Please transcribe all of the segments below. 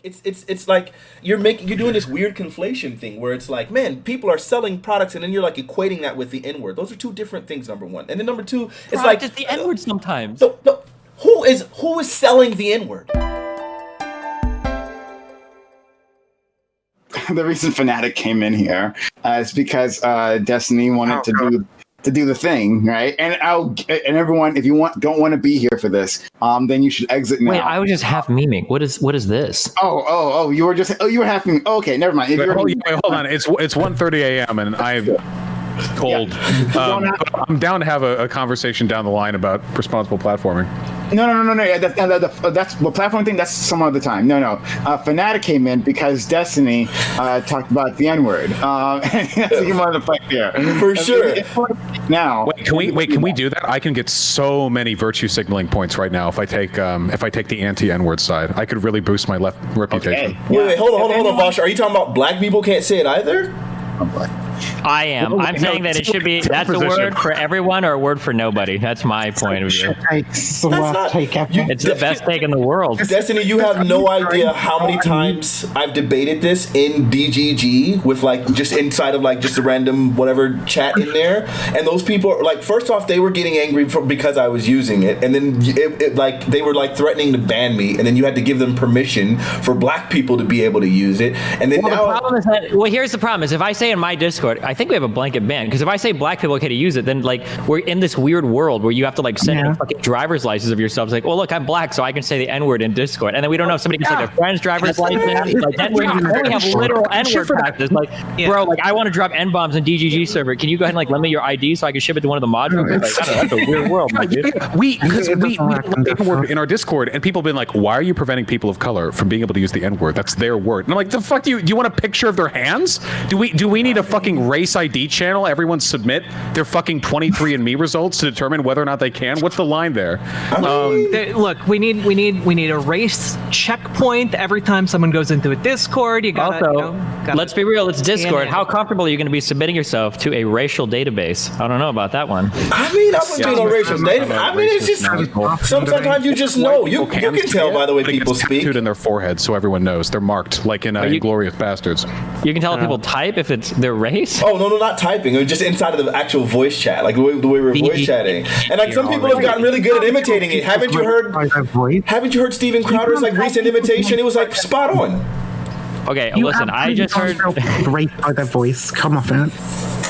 it's like you're doing this weird conflation thing where it's like, man, people are selling products, and then you're like equating that with the N-word. Those are two different things. Number one, and then number two, it's like just the N-word sometimes. Who is selling the N-word? The reason Fanatiq came in here is because Destiny wanted to do the thing, right? And everyone, if you don't want to be here for this, then you should exit now. Wait, I was just half memeing. What is this? Oh, you were half memeing. Oh, okay, never mind. Wait, hold on. It's 1:30 a.m. and I'm cold. I'm down to have a conversation down the line about responsible platforming. No. That's the platform thing. That's some other time. No. Fanatiq came in because Destiny talked about the N-word. And that's what you wanted to fight there for sure. Now, can we do that? I can get so many virtue signaling points right now if I take the anti-N-word side. I could really boost my left reputation. Okay. Wait, hold on, Vosh. Are you talking about black people can't say it either? I am. I'm saying that it should be. That's a word for everyone or a word for nobody. That's my point of view. It's the worst take ever. It's the best take in the world. Destiny, you have no idea how many times I've debated this in DGG with like just inside of like just a random whatever chat in there, and those people are like, first off, they were getting angry because I was using it, and then it like they were like threatening to ban me, and then you had to give them permission for black people to be able to use it, and then the problem is that here's the problem: is if I say in my Discord, I think we have a blanket ban, because if I say black people can't use it, then like we're in this weird world where you have to like send in a fucking driver's license of yourself. It's like, well, look, I'm black, so I can say the N-word in Discord, and then we don't know if somebody can say their friend's driver's license. Like that, we only have literal N-word practice. Like, bro, like I want to drop N-bombs in DGG server. Can you go ahead and like lend me your ID so I can ship it to one of the modules? Like, I don't know, that's a weird world, my dude. We N-word in our Discord, and people have been like, why are you preventing people of color from being able to use the N-word? That's their word. And I'm like, the fuck do you want a picture of their hands? Do we need a fucking race ID channel? Everyone submit their fucking 23andMe results to determine whether or not they can. What's the line there? Look, we need a race checkpoint every time someone goes into a Discord. You gotta, also, let's be real. It's Discord. How comfortable are you going to be submitting yourself to a racial database? I don't know about that one. I mean, I wouldn't be no racial database. I mean, it's just sometimes you just know. You can tell by the way people speak. Tattooed in their forehead, so everyone knows they're marked, like in Inglourious Bastards. You can tell if people type if it's their race. Oh no, not typing. It was just inside of the actual voice chat, like the way we're voice chatting. And like some people have gotten really good at imitating it. Haven't you heard Steven Crowder's like recent imitation? It was like spot on. Okay, listen, I just heard great by their voice. Come on, man.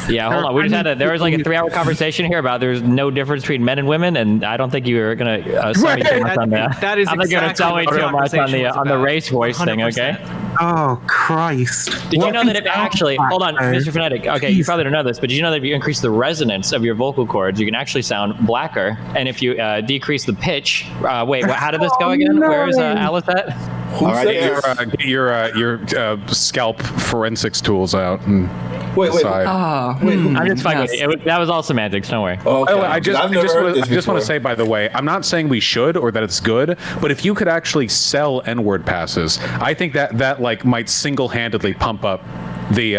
Yeah, hold on. There was like a 3-hour conversation here about there's no difference between men and women, and I don't think you were gonna sell me too much on that. That is I'm not gonna tell me too much on the race voice 100%. Thing, okay? Oh Christ! Did you know that if actually, hold on, Mr. Fanatiq? Okay, you probably don't know this, but did you know that if you increase the resonance of your vocal cords, you can actually sound blacker, and if you decrease the pitch, wait, how did this go again? Where is Alice at? All right, get your scalp forensics tools out and decide. I'm just fucking with you. That was all semantics. Don't worry. Okay. I just want to say, by the way, I'm not saying we should or that it's good, but if you could actually sell N-word passes, I think that like might single-handedly pump up the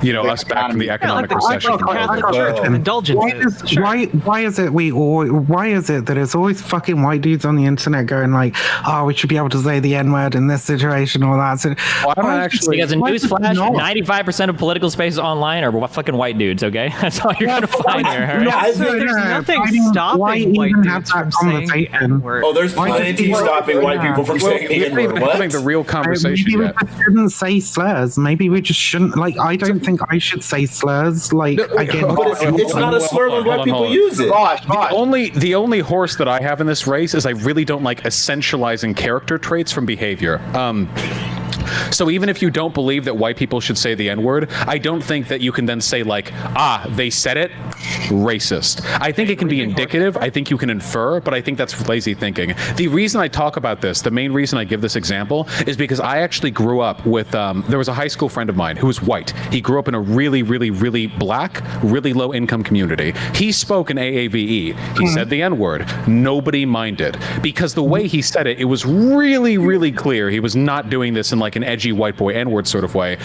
us back from the economic recession. Why is it that it's always fucking white dudes on the internet going like, oh, we should be able to say the N-word in this situation or that? So, because in newsflash, 95% of political spaces online are fucking white dudes. Okay, that's all you're gonna find here. Right? There's nothing stopping white dudes from saying the N-word. Oh, there's plenty stopping white people from saying the N-word. We're not even having the real conversation maybe yet. We just shouldn't say slurs. Maybe we just shouldn't. Like, I don't think I should say slurs. Like, again, but it's not a slur when black people use it. The only horse that I have in this race is I really don't like essentializing character traits from behavior. So even if you don't believe that white people should say the N-word, I don't think that you can then say like, they said it, racist. I think it can be indicative. I think you can infer, but I think that's lazy thinking. The reason I talk about this, the main reason I give this example is because I actually grew up with, there was a high school friend of mine who was white. He grew up in a really, really, really black, really low income community. He spoke in AAVE. He said the N-word. Nobody minded because the way he said it, it was really, really clear he was not doing this in like like an edgy white boy N-word sort of way.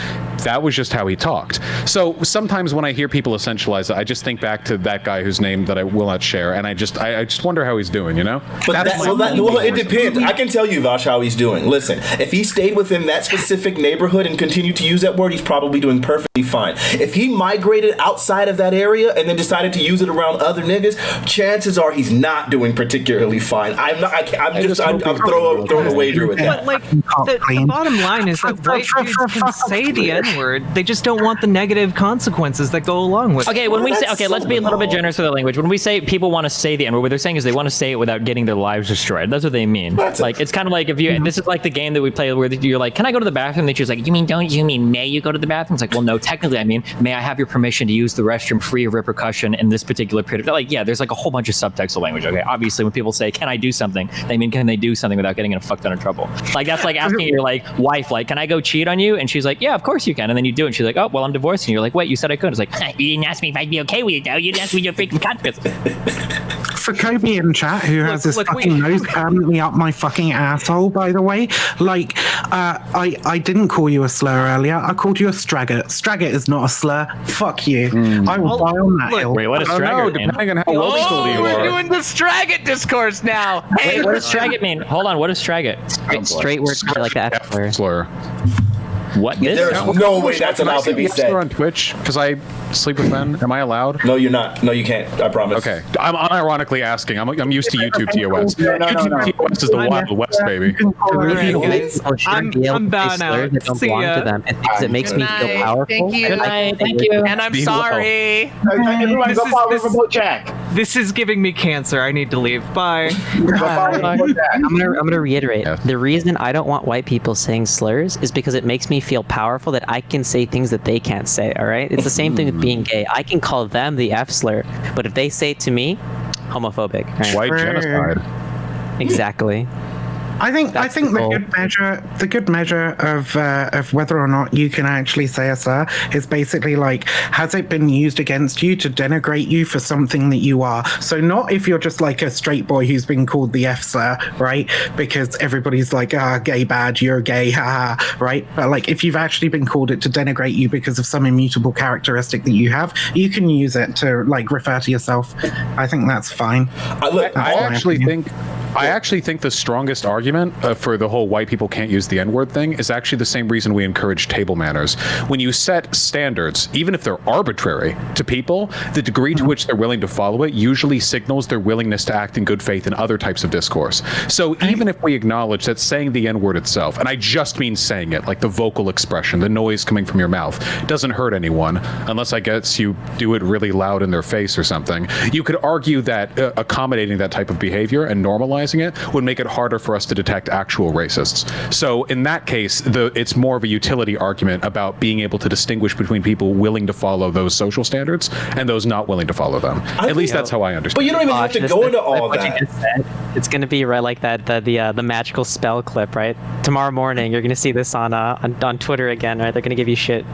That was just how he talked. So sometimes when I hear people essentialize it, I just think back to that guy whose name that I will not share, and I just wonder how he's doing, you know? But well, it depends. I can tell you, Vash, how he's doing. Listen, if he stayed within that specific neighborhood and continued to use that word, he's probably doing perfectly fine. If he migrated outside of that area and then decided to use it around other niggas, chances are he's not doing particularly fine. I'm throwing a wager with that. But like the bottom line is that white dudes can say the N-word. They just don't want the negative consequences that go along with it. Okay, when we say, okay, let's be a little bit generous with the language. When we say people want to say the N-word, what they're saying is they want to say it without getting their lives destroyed. That's what they mean. Like, it's kind of like if you, this is like the game that we play where you're like, can I go to the bathroom? And she's like, you mean may you go to the bathroom? It's like, well, no, technically I mean, may I have your permission to use the restroom free of repercussion in this particular period? Like, yeah, there's like a whole bunch of subtext of language. Okay, obviously when people say, can I do something? They mean, can they do something without getting in a fuck ton of trouble? Like, that's like asking your like wife, like, can I go cheat on you? And she's like, yeah, of course you can. And then you do it. And she's like, oh, well, I'm divorced. And you're like, wait, you said I couldn't. It's like, you didn't ask me if I'd be okay with it, though. You didn't ask me your freaking confidence. For Kobe in chat, who has his fucking nose permanently up my fucking asshole, by the way, like, I didn't call you a slur earlier. I called you a straggot. Straggot is not a slur. Fuck you. I will die on that hill. Wait, what does straggot mean? Depending on how local you we're are. doing the straggot discourse now. Hey, Wait, what does straggot mean? Hold on, what does straggot? Straight word like that. Slur. What? There's no way that's allowed to be said. On Twitch because I sleep with men. Am I allowed? No, you're not. No, you can't. I promise. Okay, I'm unironically asking. I'm used to YouTube TOS. YouTube TOS is the Wild West, baby. I'm bowing out. Don't belong to them. It makes me feel powerful. Thank you. Thank you. And I'm sorry. Everyone go follow Remote Jack. This is giving me cancer. I need to leave. Bye. I'm gonna reiterate. The reason I don't want white people saying slurs is because it makes me feel powerful that I can say things that they can't say. All right, it's the same thing with being gay. I can call them the F slur, but if they say it to me, homophobic. Right? White genocide. Exactly. I think the good measure of whether or not you can actually say a slur is basically like, has it been used against you to denigrate you for something that you are? So not if you're just like a straight boy who's been called the F slur, right? Because everybody's like, gay bad, you're gay, haha, right? But like if you've actually been called it to denigrate you because of some immutable characteristic that you have, you can use it to like refer to yourself. I think that's fine. I actually think the strongest argument for the whole white people can't use the N-word thing is actually the same reason we encourage table manners. When you set standards, even if they're arbitrary to people, the degree to which they're willing to follow it usually signals their willingness to act in good faith in other types of discourse. So even if we acknowledge that saying the N-word itself, and I just mean saying it, like the vocal expression, the noise coming from your mouth, doesn't hurt anyone, unless I guess you do it really loud in their face or something, you could argue that accommodating that type of behavior and normalizing it would make it harder for us to detect actual racists. So in that case, it's more of a utility argument about being able to distinguish between people willing to follow those social standards and those not willing to follow them. At least that's how I understand. But you don't even have to go into all that. It's going to be right like that the magical spell clip, right? Tomorrow morning, you're going to see this on Twitter again, right? They're going to give you shit.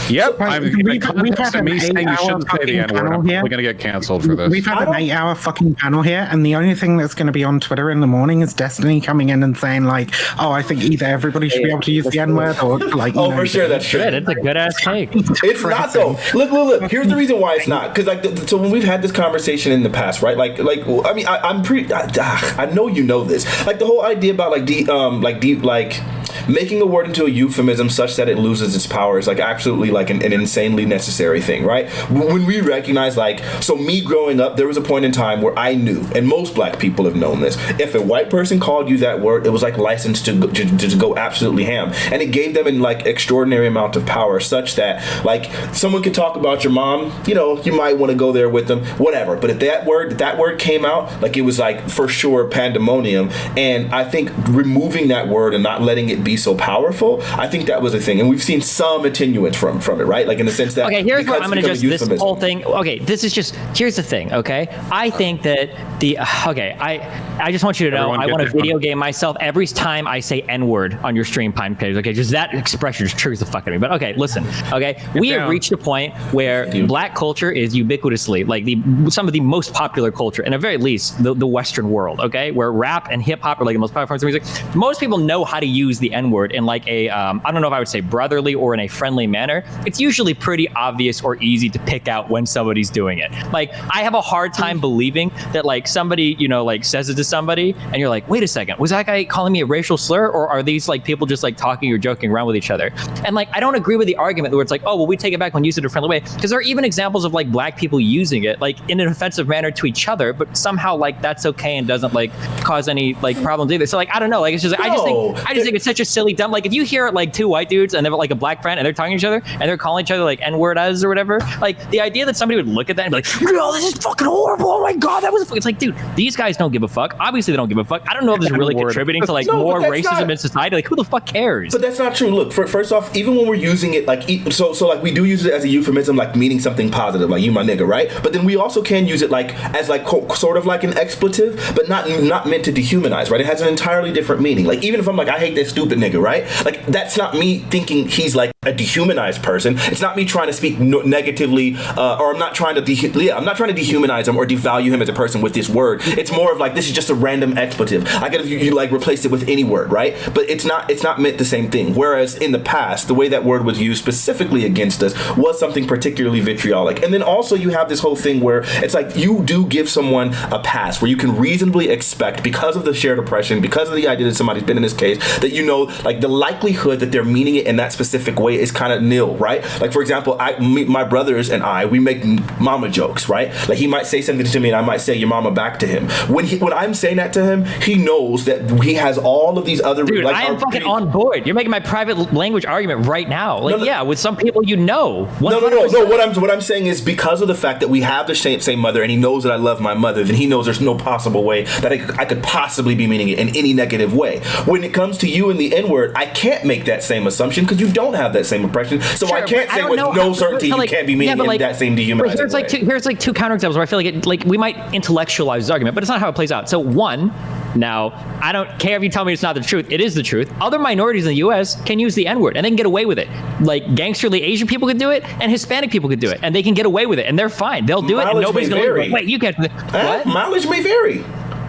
Yep. Me saying you shouldn't say the N-word, I'm probably going to get canceled for this. We've had an 8-hour fucking panel here, and the only thing that's going to be on Twitter in the morning is Destiny coming in and saying like, oh, I think either everybody should be able to use the N-word or like, for sure, that's true. It's a good ass take. It's not though. Look. Here's the reason why it's not. Because like, so when we've had this conversation in the past, right? Like, I mean, I'm pretty. I know you know this. Like the whole idea about like making a word into a euphemism such that it loses its power is like absolutely like an insanely necessary thing, right? When we recognize like, so me growing up, there was a point in time where I knew, and most black people have known this, if a white person called you that word, it was like licensed to go absolutely ham, and it gave them an like extraordinary amount of power, such that like someone could talk about your mom, you know, you might want to go there with them, whatever. But if that word came out, like it was like for sure pandemonium. And I think removing that word and not letting it be so powerful, I think that was a thing, and we've seen some attenuance from it, right? Like in the sense that here's where I'm going to just this whole thing. Okay, this is just here's the thing. Okay, I think that I just want you to know I want to video game myself every time I say N-word on your stream pine page. Okay, just that expression just triggers the fuck out of me. But okay, listen. Okay, we have reached a point where black culture is ubiquitously like some of the most popular culture, in the very least, the Western world. Okay, where rap and hip hop are like the most popular forms of music. Most people know how to use the the N-word in like a, I don't know if I would say brotherly or in a friendly manner, it's usually pretty obvious or easy to pick out when somebody's doing it. Like, I have a hard time believing that like somebody, you know, like says it to somebody and you're like, wait a second, was that guy calling me a racial slur, or are these like people just like talking or joking around with each other? And like, I don't agree with the argument where it's like, oh, well, we take it back when you use it in a friendly way, because there are even examples of like black people using it like in an offensive manner to each other, but somehow like that's okay and doesn't like cause any like problems either. So like, I don't know, like it's just like, I just think it's such a silly dumb, like if you hear like two white dudes and they're like a black friend and they're talking to each other and they're calling each other like N-word as or whatever, like the idea that somebody would look at that and be like, no, this is fucking horrible, oh my god, that was it's like, dude, these guys don't give a fuck. Obviously they don't give a fuck. I don't know if this is really contributing to like more racism in society. Like, who the fuck cares? But that's not true. Look, first off, even when we're using it like so like we do use it as a euphemism, like meaning something positive, like you my nigga, right? But then we also can use it like as like sort of like an expletive, but not meant to dehumanize, right? It has an entirely different meaning. Like, even if I'm like, I hate that stupid nigga, right? Like, that's not me thinking he's like a dehumanized person. It's not me trying to speak negatively, or I'm not trying to dehumanize him or devalue him as a person with this word. It's more of like, this is just a random expletive. I could have you like replaced it with any word, right? But it's not meant the same thing. Whereas in the past, the way that word was used specifically against us was something particularly vitriolic. And then also you have this whole thing where it's like you do give someone a pass where you can reasonably expect, because of the shared oppression, because of the idea that somebody's been in this case, that you know, like the likelihood that they're meaning it in that specific way is kind of nil, right? Like, for example, my brothers and I, we make mama jokes, right? Like, he might say something to me and I might say your mama back to him. When I'm saying that to him, he knows that he has all of these other... Dude, like, I am fucking on board. You're making my private language argument right now. Like, no, yeah, with some people you know. 100%. No. What I'm saying is, because of the fact that we have the same mother and he knows that I love my mother, then he knows there's no possible way that I could possibly be meaning it in any negative way. When it comes to you and the N-word, I can't make that same assumption because you don't have that same impression. So sure, I can't say with no certainty you can't be meaning in that same dehumanizing way. Here's like two counterexamples where I feel like we might intellectualize the argument, but it's not how it plays out. So one, now, I don't care if you tell me it's not the truth. It is the truth. Other minorities in the U.S. can use the N-word, and they can get away with it. Like, gangsterly Asian people could do it, and Hispanic people could do it, and they can get away with it, and they're fine. They'll do it, and nobody's going to wait, you can't. What? Mileage may vary.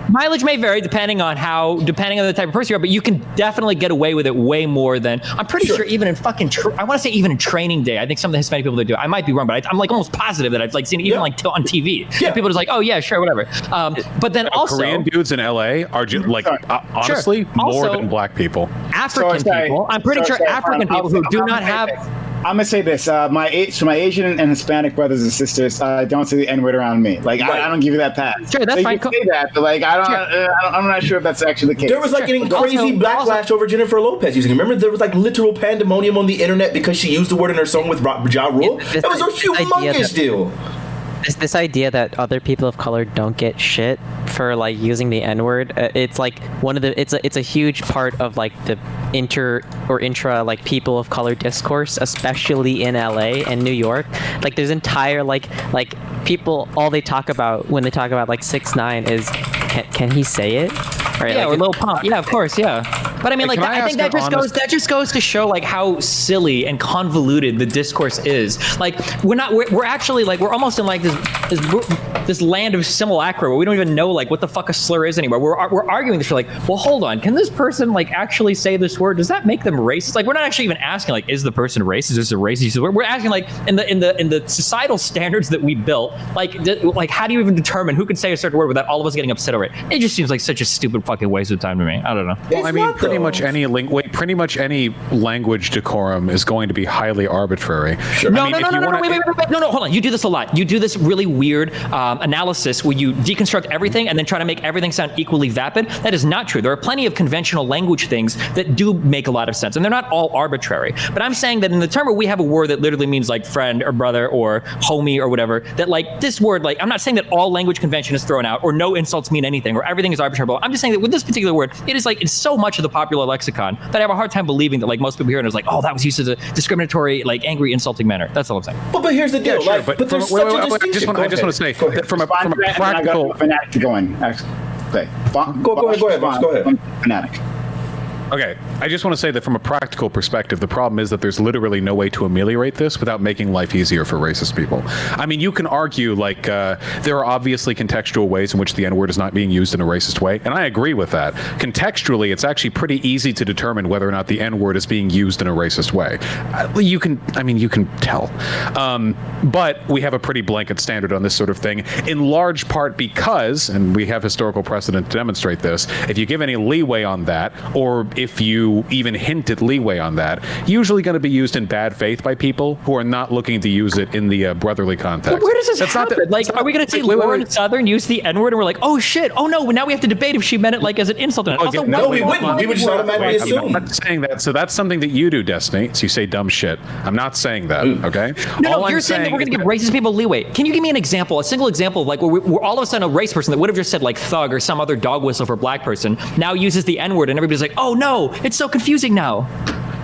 Mileage may vary depending on the type of person you are, but you can definitely get away with it way more than, I'm pretty sure even in fucking, I want to say even in Training Day, I think some of the Hispanic people that do it, I might be wrong, but I'm like almost positive that I've like seen it even like on TV. Yeah. And people are just like, oh yeah, sure, whatever. But then also Korean dudes in LA are just like, honestly, more than black people. African people, I'm pretty sure African people who do not have... I'm gonna say this: my Asian and Hispanic brothers and sisters don't say the N-word around me. Like, I don't give you that pass. Sure, that's fine. You can say that, but like, I'm not sure if that's actually the case. There was like getting crazy backlash over Jennifer Lopez using it. Remember, there was like literal pandemonium on the internet because she used the word in her song with Ja Rule. That was a humongous deal. This idea that other people of color don't get shit for like using the N-word, it's like it's a huge part of like the intra like people of color discourse, especially in LA and New York. Like, there's entire like people, all they talk about when they talk about like 6ix9ine is can he say it? Right, yeah, like, or Lil Pump. Yeah, of course, yeah. But I mean, like, I think that just goes to show like how silly and convoluted the discourse is. Like, we're actually like, we're almost in like this land of simulacra where we don't even know like what the fuck a slur is anymore. We're arguing this. We're like, well, hold on, can this person like actually say this word? Does that make them racist? Like, we're not actually even asking like, is the person racist? Is this a racist? We're asking like, in the societal standards that we built, like how do you even determine who can say a certain word without all of us getting upset over it? It just seems like such a stupid fucking waste of time to me. I don't know. Well, I mean, pretty much any language decorum is going to be highly arbitrary. Sure. No, wait, hold on. You do this a lot. You do this really weird analysis where you deconstruct everything and then try to make everything sound equally vapid. That is not true. There are plenty of conventional language things that do make a lot of sense, and they're not all arbitrary. But I'm saying that in the term where we have a word that literally means like friend or brother or homie or whatever, that like this word, like, I'm not saying that all language convention is thrown out or no insults mean anything or everything is arbitrary. I'm just saying that with this particular word, it's so much of the popular lexicon that I have a hard time believing that like most people hear it is like, oh, that was used as a discriminatory, like angry, insulting manner. That's all I'm saying. But here's the deal, yeah, sure, but there's such a distinction. I just want to say that from a practical... Fanatiq to go in. Actually, go ahead. Fanatic. Okay, I just want to say that from a practical perspective, the problem is that there's literally no way to ameliorate this without making life easier for racist people. I mean, you can argue, like, there are obviously contextual ways in which the N-word is not being used in a racist way, and I agree with that. Contextually, it's actually pretty easy to determine whether or not the N-word is being used in a racist way. You can tell. But we have a pretty blanket standard on this sort of thing, in large part because, and we have historical precedent to demonstrate this, if you give any leeway on that, or if you even hint at leeway on that, usually going to be used in bad faith by people who are not looking to use it in the brotherly context. But where does this happen? Are we going to see Lauren Southern use the N-word and we're like, oh shit, oh no, now we have to debate if she meant it like as an insult? No, we wouldn't. We would just automatically assume. I'm not saying that. So that's something that you do, Destiny. So you say dumb shit. I'm not saying that, okay? No, you're saying that we're going to give racist people leeway. Can you give me an example, a single example of like where we're all of a sudden a race person that would have just said like thug or some other dog whistle for a black person now uses the N-word and everybody's like, oh no, it's so confusing now.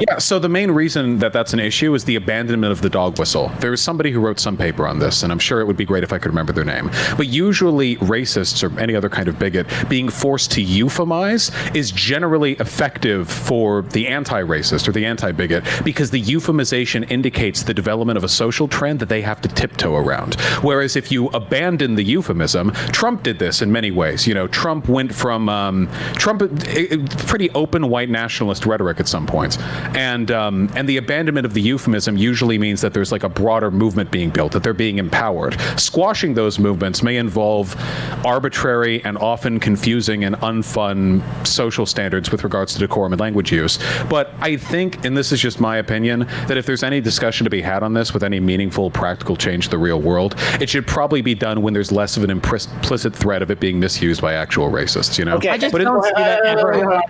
Yeah, so the main reason that that's an issue is the abandonment of the dog whistle. There was somebody who wrote some paper on this, and I'm sure it would be great if I could remember their name. But usually racists or any other kind of bigot being forced to euphemize is generally effective for the anti-racist or the anti-bigot because the euphemization indicates the development of a social trend that they have to tiptoe around. Whereas if you abandon the euphemism, Trump did this in many ways. You know, Trump went from pretty open white nationalist rhetoric at some points. And the abandonment of the euphemism usually means that there's like a broader movement being built, that they're being empowered. Squashing those movements may involve arbitrary and often confusing and unfun social standards with regards to decorum and language use. But I think, and this is just my opinion, that if there's any discussion to be had on this with any meaningful practical change to the real world, it should probably be done when there's less of an implicit threat of it being misused by actual racists, you know? Okay. I just don't see that ever.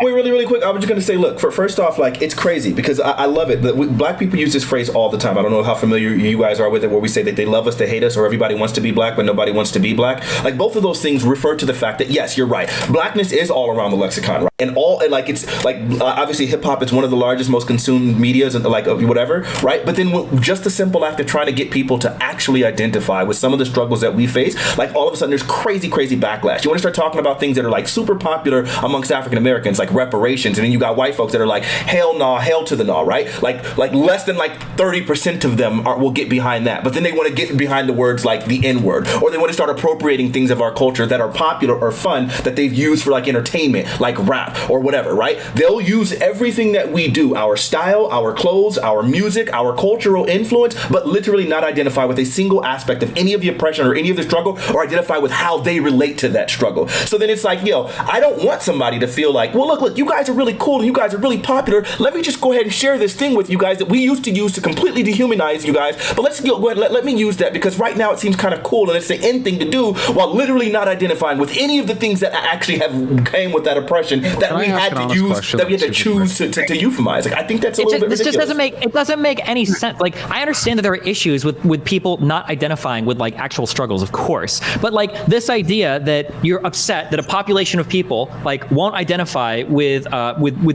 Wait, really quick. I was just going to say, look, first off, like, it's crazy because I love it. Black people use this phrase all the time. I don't know how familiar you guys are with it, where we say that they love us, they hate us, or everybody wants to be black, but nobody wants to be black. Like, both of those things refer to the fact that, yes, you're right. Blackness is all around the lexicon, right? And it's like, obviously hip hop is one of the largest, most consumed medias and like whatever, right? But then just the simple act of trying to get people to actually identify with some of the struggles that we face, like all of a sudden there's crazy backlash. You want to start talking about things that are like super popular amongst African Americans, like reparations, and then you got white folks that are like, hell nah, hell to the nah, right? Like less than like 30% of them will get behind that. But then they want to get behind the words like the N-word, or they want to start appropriating things of our culture that are popular or fun that they've used for like entertainment, like rap or whatever, right? They'll use everything that we do, our style, our clothes, our music, our cultural influence, but literally not identify with a single aspect of any of the oppression or any of the struggle, or identify with how they relate to that struggle. So then it's like, yo, I don't want somebody to feel like, well, look, you guys are really cool and you guys are really popular. Let me just go ahead and share this thing with you guys that we used to use to completely dehumanize you guys. But let's go ahead, let me use that because right now it seems kind of cool and it's the end thing to do, while literally not identifying with any of the things that actually have came with that oppression that we had to use, that we had to choose to euphemize. Like, I think that's a little bit ridiculous. It doesn't make any sense. Like, I understand that there are issues with people not identifying with like actual struggles, of course, but like this idea that you're upset that a population of people like won't identify with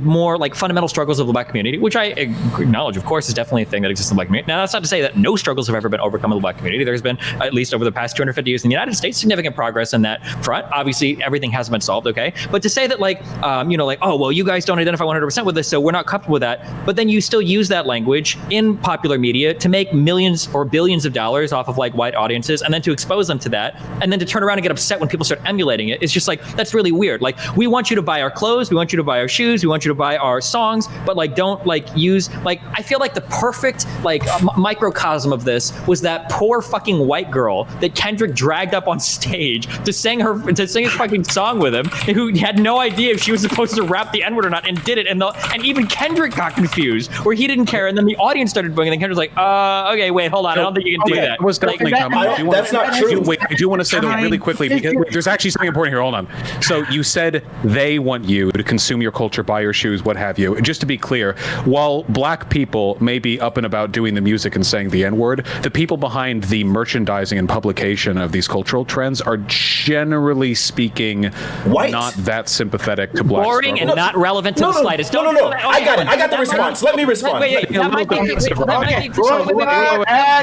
more like fundamental struggles of the black community, which I acknowledge, of course, is definitely a thing that exists in the black community. Now, that's not to say that no struggles have ever been overcome in the black community. There's been, at least over the past 250 years in the United States, significant progress in that front. Obviously, everything hasn't been solved, okay? But to say that like, oh, well, you guys don't identify 100% with this, so we're not comfortable with that. But then you still use that language in popular media to make millions or billions of dollars off of like white audiences, and then to expose them to that, and then to turn around and get upset when people start emulating it. It's just like, that's really weird. Like, we want you to buy our clothes, we want you to buy our shoes, we want you to buy our songs, but like, don't like use, like, I feel like the perfect like microcosm of this was that poor fucking white girl that Kendrick dragged up on stage to sing his fucking song with him, who had no idea if she was supposed to rap the N-word or not, and did it, and even Kendrick got confused, where he didn't care, and then the audience started booing, and then Kendrick's like, okay, wait, hold on, I don't think you can do that. It was definitely coming. That's not true. Wait, I do want to say though really quickly, because there's actually something important here. Hold on. So you said they want you to consume your culture, buy your shoes, what have you. Just to be clear, while black people may be up and about doing the music and saying the N-word, the people behind the merchandising and publication of these cultural trends are generally speaking white, not that sympathetic to black boring struggle. and not relevant to the slightest. No. I got it. I got the response. Let me respond. Wait, that might be at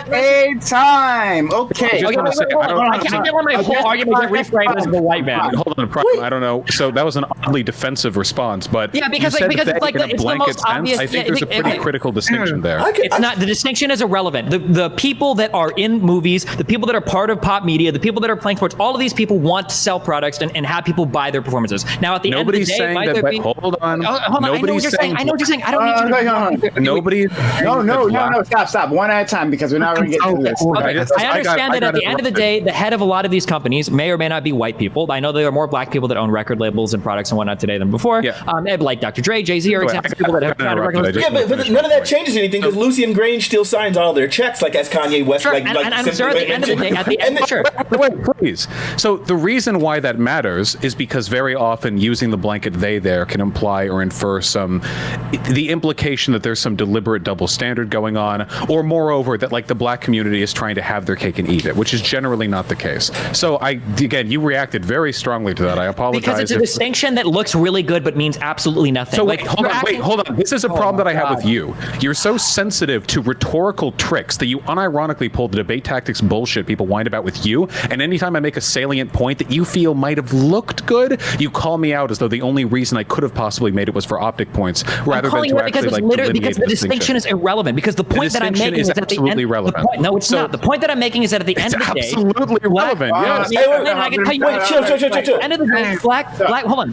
a time. Okay. I can't let my whole argument get reframed as the white man. Hold on, I don't know. So that was an oddly defensive response, but yeah, because you because said it's like in a it's the blanket most sense. obvious. I think there's a pretty critical distinction there. It's not, the distinction is irrelevant. The people that are in movies, the people that are part of pop media, the people that are playing sports, all of these people want to sell products and have people buy their performances. Now, at the Nobody's end of the day, saying might that. there be, Hold on. hold on. I know what you're saying. I know what you're saying. I don't need you to. Nobody. No. Stop. One at a time, because we're not going to get through this. Okay. I understand that at the end of the day, the head of a lot of these companies may or may not be white people. I know there are more black people that own record labels and products and whatnot today than before. Yeah. Like Dr. Dre, Jay-Z are examples of people that have founded record labels. Yeah, but none of that changes anything because Lucian Grange still signs all their checks, like as Kanye West. Sure, like and I'm sure at the end of the day, sure. Wait, please. So the reason why that matters is because very often using the blanket "they" there can imply or infer the implication that there's some deliberate double standard going on, or moreover that like the black community is trying to have their cake and eat it, which is generally not the case. So again, you reacted very strongly to that. I apologize. Because it's a distinction that looks really good but means absolutely nothing. So like, hold on. This is a problem that I have with you. You're so sensitive to rhetorical tricks that you unironically pull the debate tactics bullshit people whine about with you, and anytime I make a salient point that you feel might have looked good, you call me out as though the only reason I could have possibly made it was for optic points, rather than to actually like delineate because the distinction is irrelevant. Because the point that I'm making is at the end. Relevant. No, it's not. The point that I'm making is that at the end of the day, absolutely relevant. Yes. I can tell you. Wait, chill. At the end of the day,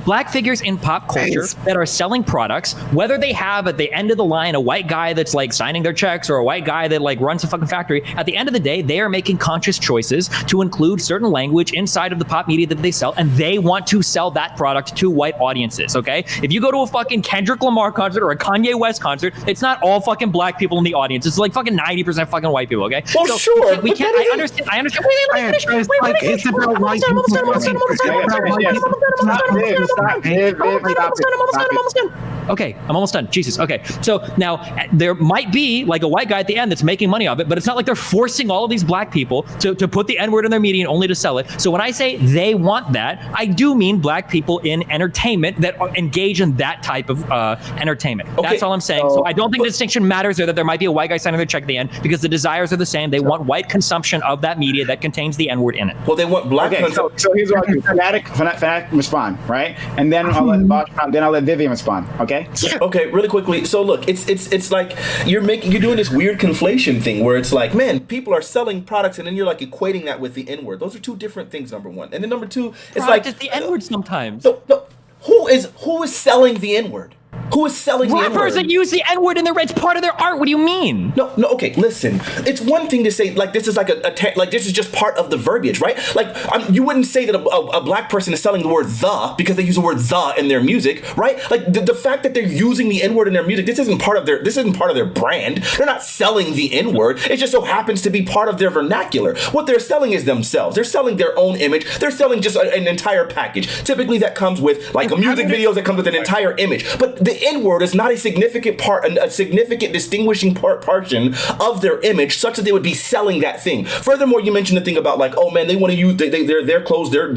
black figures in pop culture that are selling products, whether they have at the end of the line a white guy that's like signing their checks or a white guy that like runs a fucking factory, at the end of the day, they are making conscious choices to include certain language inside of the pop media that they sell, and they want to sell that product to white audiences, okay? If you go to a fucking Kendrick Lamar concert or a Kanye West concert, it's not all fucking black people in the audience. It's like fucking 90% fucking white people, okay? Well, so sure. We can't. I understand. It's about white people. Okay, I'm almost done. Jesus. Okay, so now there might be like a white guy at the end that's making money off it, but it's not like they're forcing all of these black people to put the N-word in their media and only to sell it. So when I say they want that, I do mean black people in entertainment that engage in that type of entertainment. Okay. That's all I'm saying. So I don't think the distinction matters, or that there might be a white guy signing their check at the end, because the desires are the same. They want white consumption of that media that contains the N-word in it. Well, they want black. Okay, so here's what I'll do. Fanatiq respond, right? And then I'll let Vivian respond. Okay. Okay, really quickly. So look, it's like you're doing this weird conflation thing where it's like, man, people are selling products, and then you're like equating that with the N-word. Those are two different things. Number one, and then number two, it's Product like is the N-word sometimes. No, who is selling the N-word? Who is selling the N-word? Rappers that use the N-word in it's part of their art. What do you mean? No, okay, listen. It's one thing to say, like, this is like like, this is just part of the verbiage, right? Like, you wouldn't say that a black person is selling the word the because they use the word the in their music, right? Like, the fact that they're using the N-word in their music, this isn't part of their brand. They're not selling the N-word. It just so happens to be part of their vernacular. What they're selling is themselves. They're selling their own image. They're selling just an entire package. Typically, that comes with, like, a music video that comes with an entire image. But the N-word is not a significant part, a significant distinguishing portion of their image, such that they would be selling that thing. Furthermore, you mentioned the thing about like, oh man, they want to use their clothes, their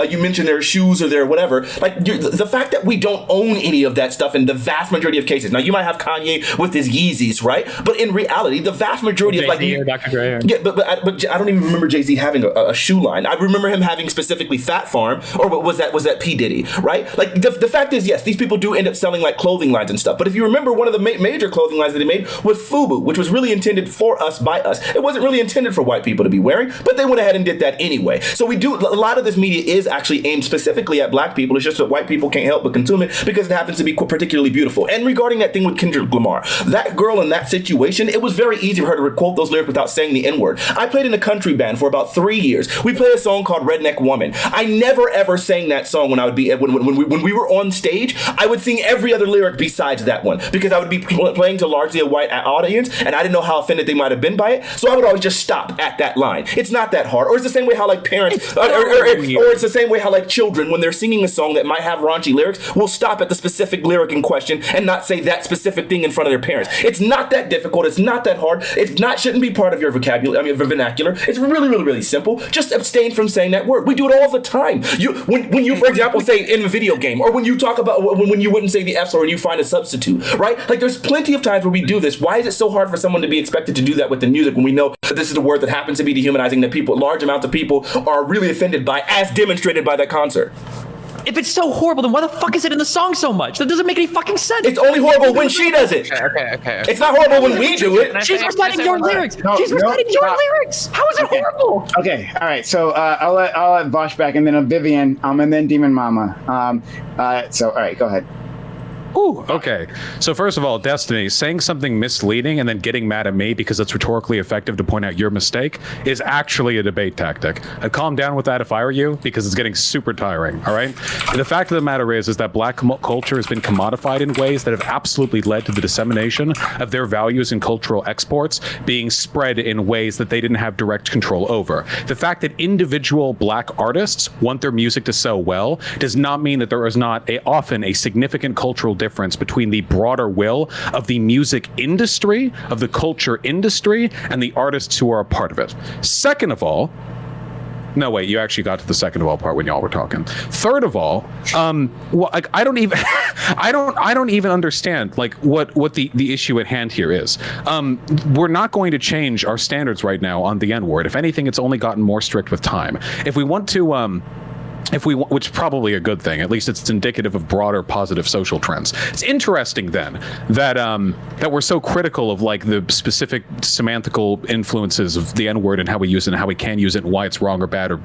you mentioned their shoes or their whatever. Like the fact that we don't own any of that stuff in the vast majority of cases. Now you might have Kanye with his Yeezys, right? But in reality, the vast majority of like Dr. Dre. Yeah, but I don't even remember Jay-Z having a shoe line. I remember him having specifically Fat Farm, or was that P. Diddy, right? Like the fact is, yes, these people do end up selling like clothing lines and stuff. But if you remember, one of the major clothing lines that he made was FUBU, which was really intended for us, by us. It wasn't really intended for white people to be wearing, but they went ahead and did that anyway. So a lot of this media is actually aimed specifically at black people. It's just that white people can't help but consume it because it happens to be particularly beautiful. And regarding that thing with Kendrick Lamar, that girl in that situation, it was very easy for her to quote those lyrics without saying the N-word. I played in a country band for about 3 years. We played a song called Redneck Woman. I never ever sang that song when we were on stage. I would sing every other lyric besides that one, because I would be playing to largely a white audience, and I didn't know how offended they might have been by it. So I would always just stop at that line. It's not that hard. Or it's the same way how like parents, or it's the same way how like children, when they're singing a song that might have raunchy lyrics, will stop at the specific lyric in question and not say that specific thing in front of their parents. It's not that difficult. It's not that hard. Shouldn't be part of your vernacular. It's really, really, really simple. Just abstain from saying that word. We do it all the time. When you, for example, say in a video game, or when you talk about when you wouldn't say the F's or when you find a substitute, right? Like there's plenty of times where we do this. Why is it so hard for someone to be expected to do that with the music when we know that this is a word that happens to be dehumanizing, that large amounts of people are really offended by, as demonstrated by that concert? If it's so horrible, then why the fuck is it in the song so much? That doesn't make any fucking sense. It's only horrible when she does it. Okay. It's not horrible when we do it. She's reciting your lyrics. She's reciting your lyrics. How is it horrible? Okay, all right. So I'll let Bosch back, and then Vivian, and then Demon Mama. So all right, go ahead. Ooh, okay. So first of all, Destiny, saying something misleading and then getting mad at me because it's rhetorically effective to point out your mistake is actually a debate tactic. I'd calm down with that if I were you, because it's getting super tiring, all right? The fact of the matter is that black culture has been commodified in ways that have absolutely led to the dissemination of their values and cultural exports being spread in ways that they didn't have direct control over. The fact that individual black artists want their music to sell well does not mean that there is not often a significant cultural difference between the broader will of the music industry, of the culture industry, and the artists who are a part of it. Second of all, no, wait, you actually got to the second of all part when y'all were talking. Third of all, well, like, I don't even, I don't even understand like what the issue at hand here is. We're not going to change our standards right now on the N-word. If anything, it's only gotten more strict with time. If we want to, which is probably a good thing, at least it's indicative of broader positive social trends. It's interesting then that we're so critical of like the specific semantical influences of the N-word and how we use it and how we can use it and why it's wrong or bad or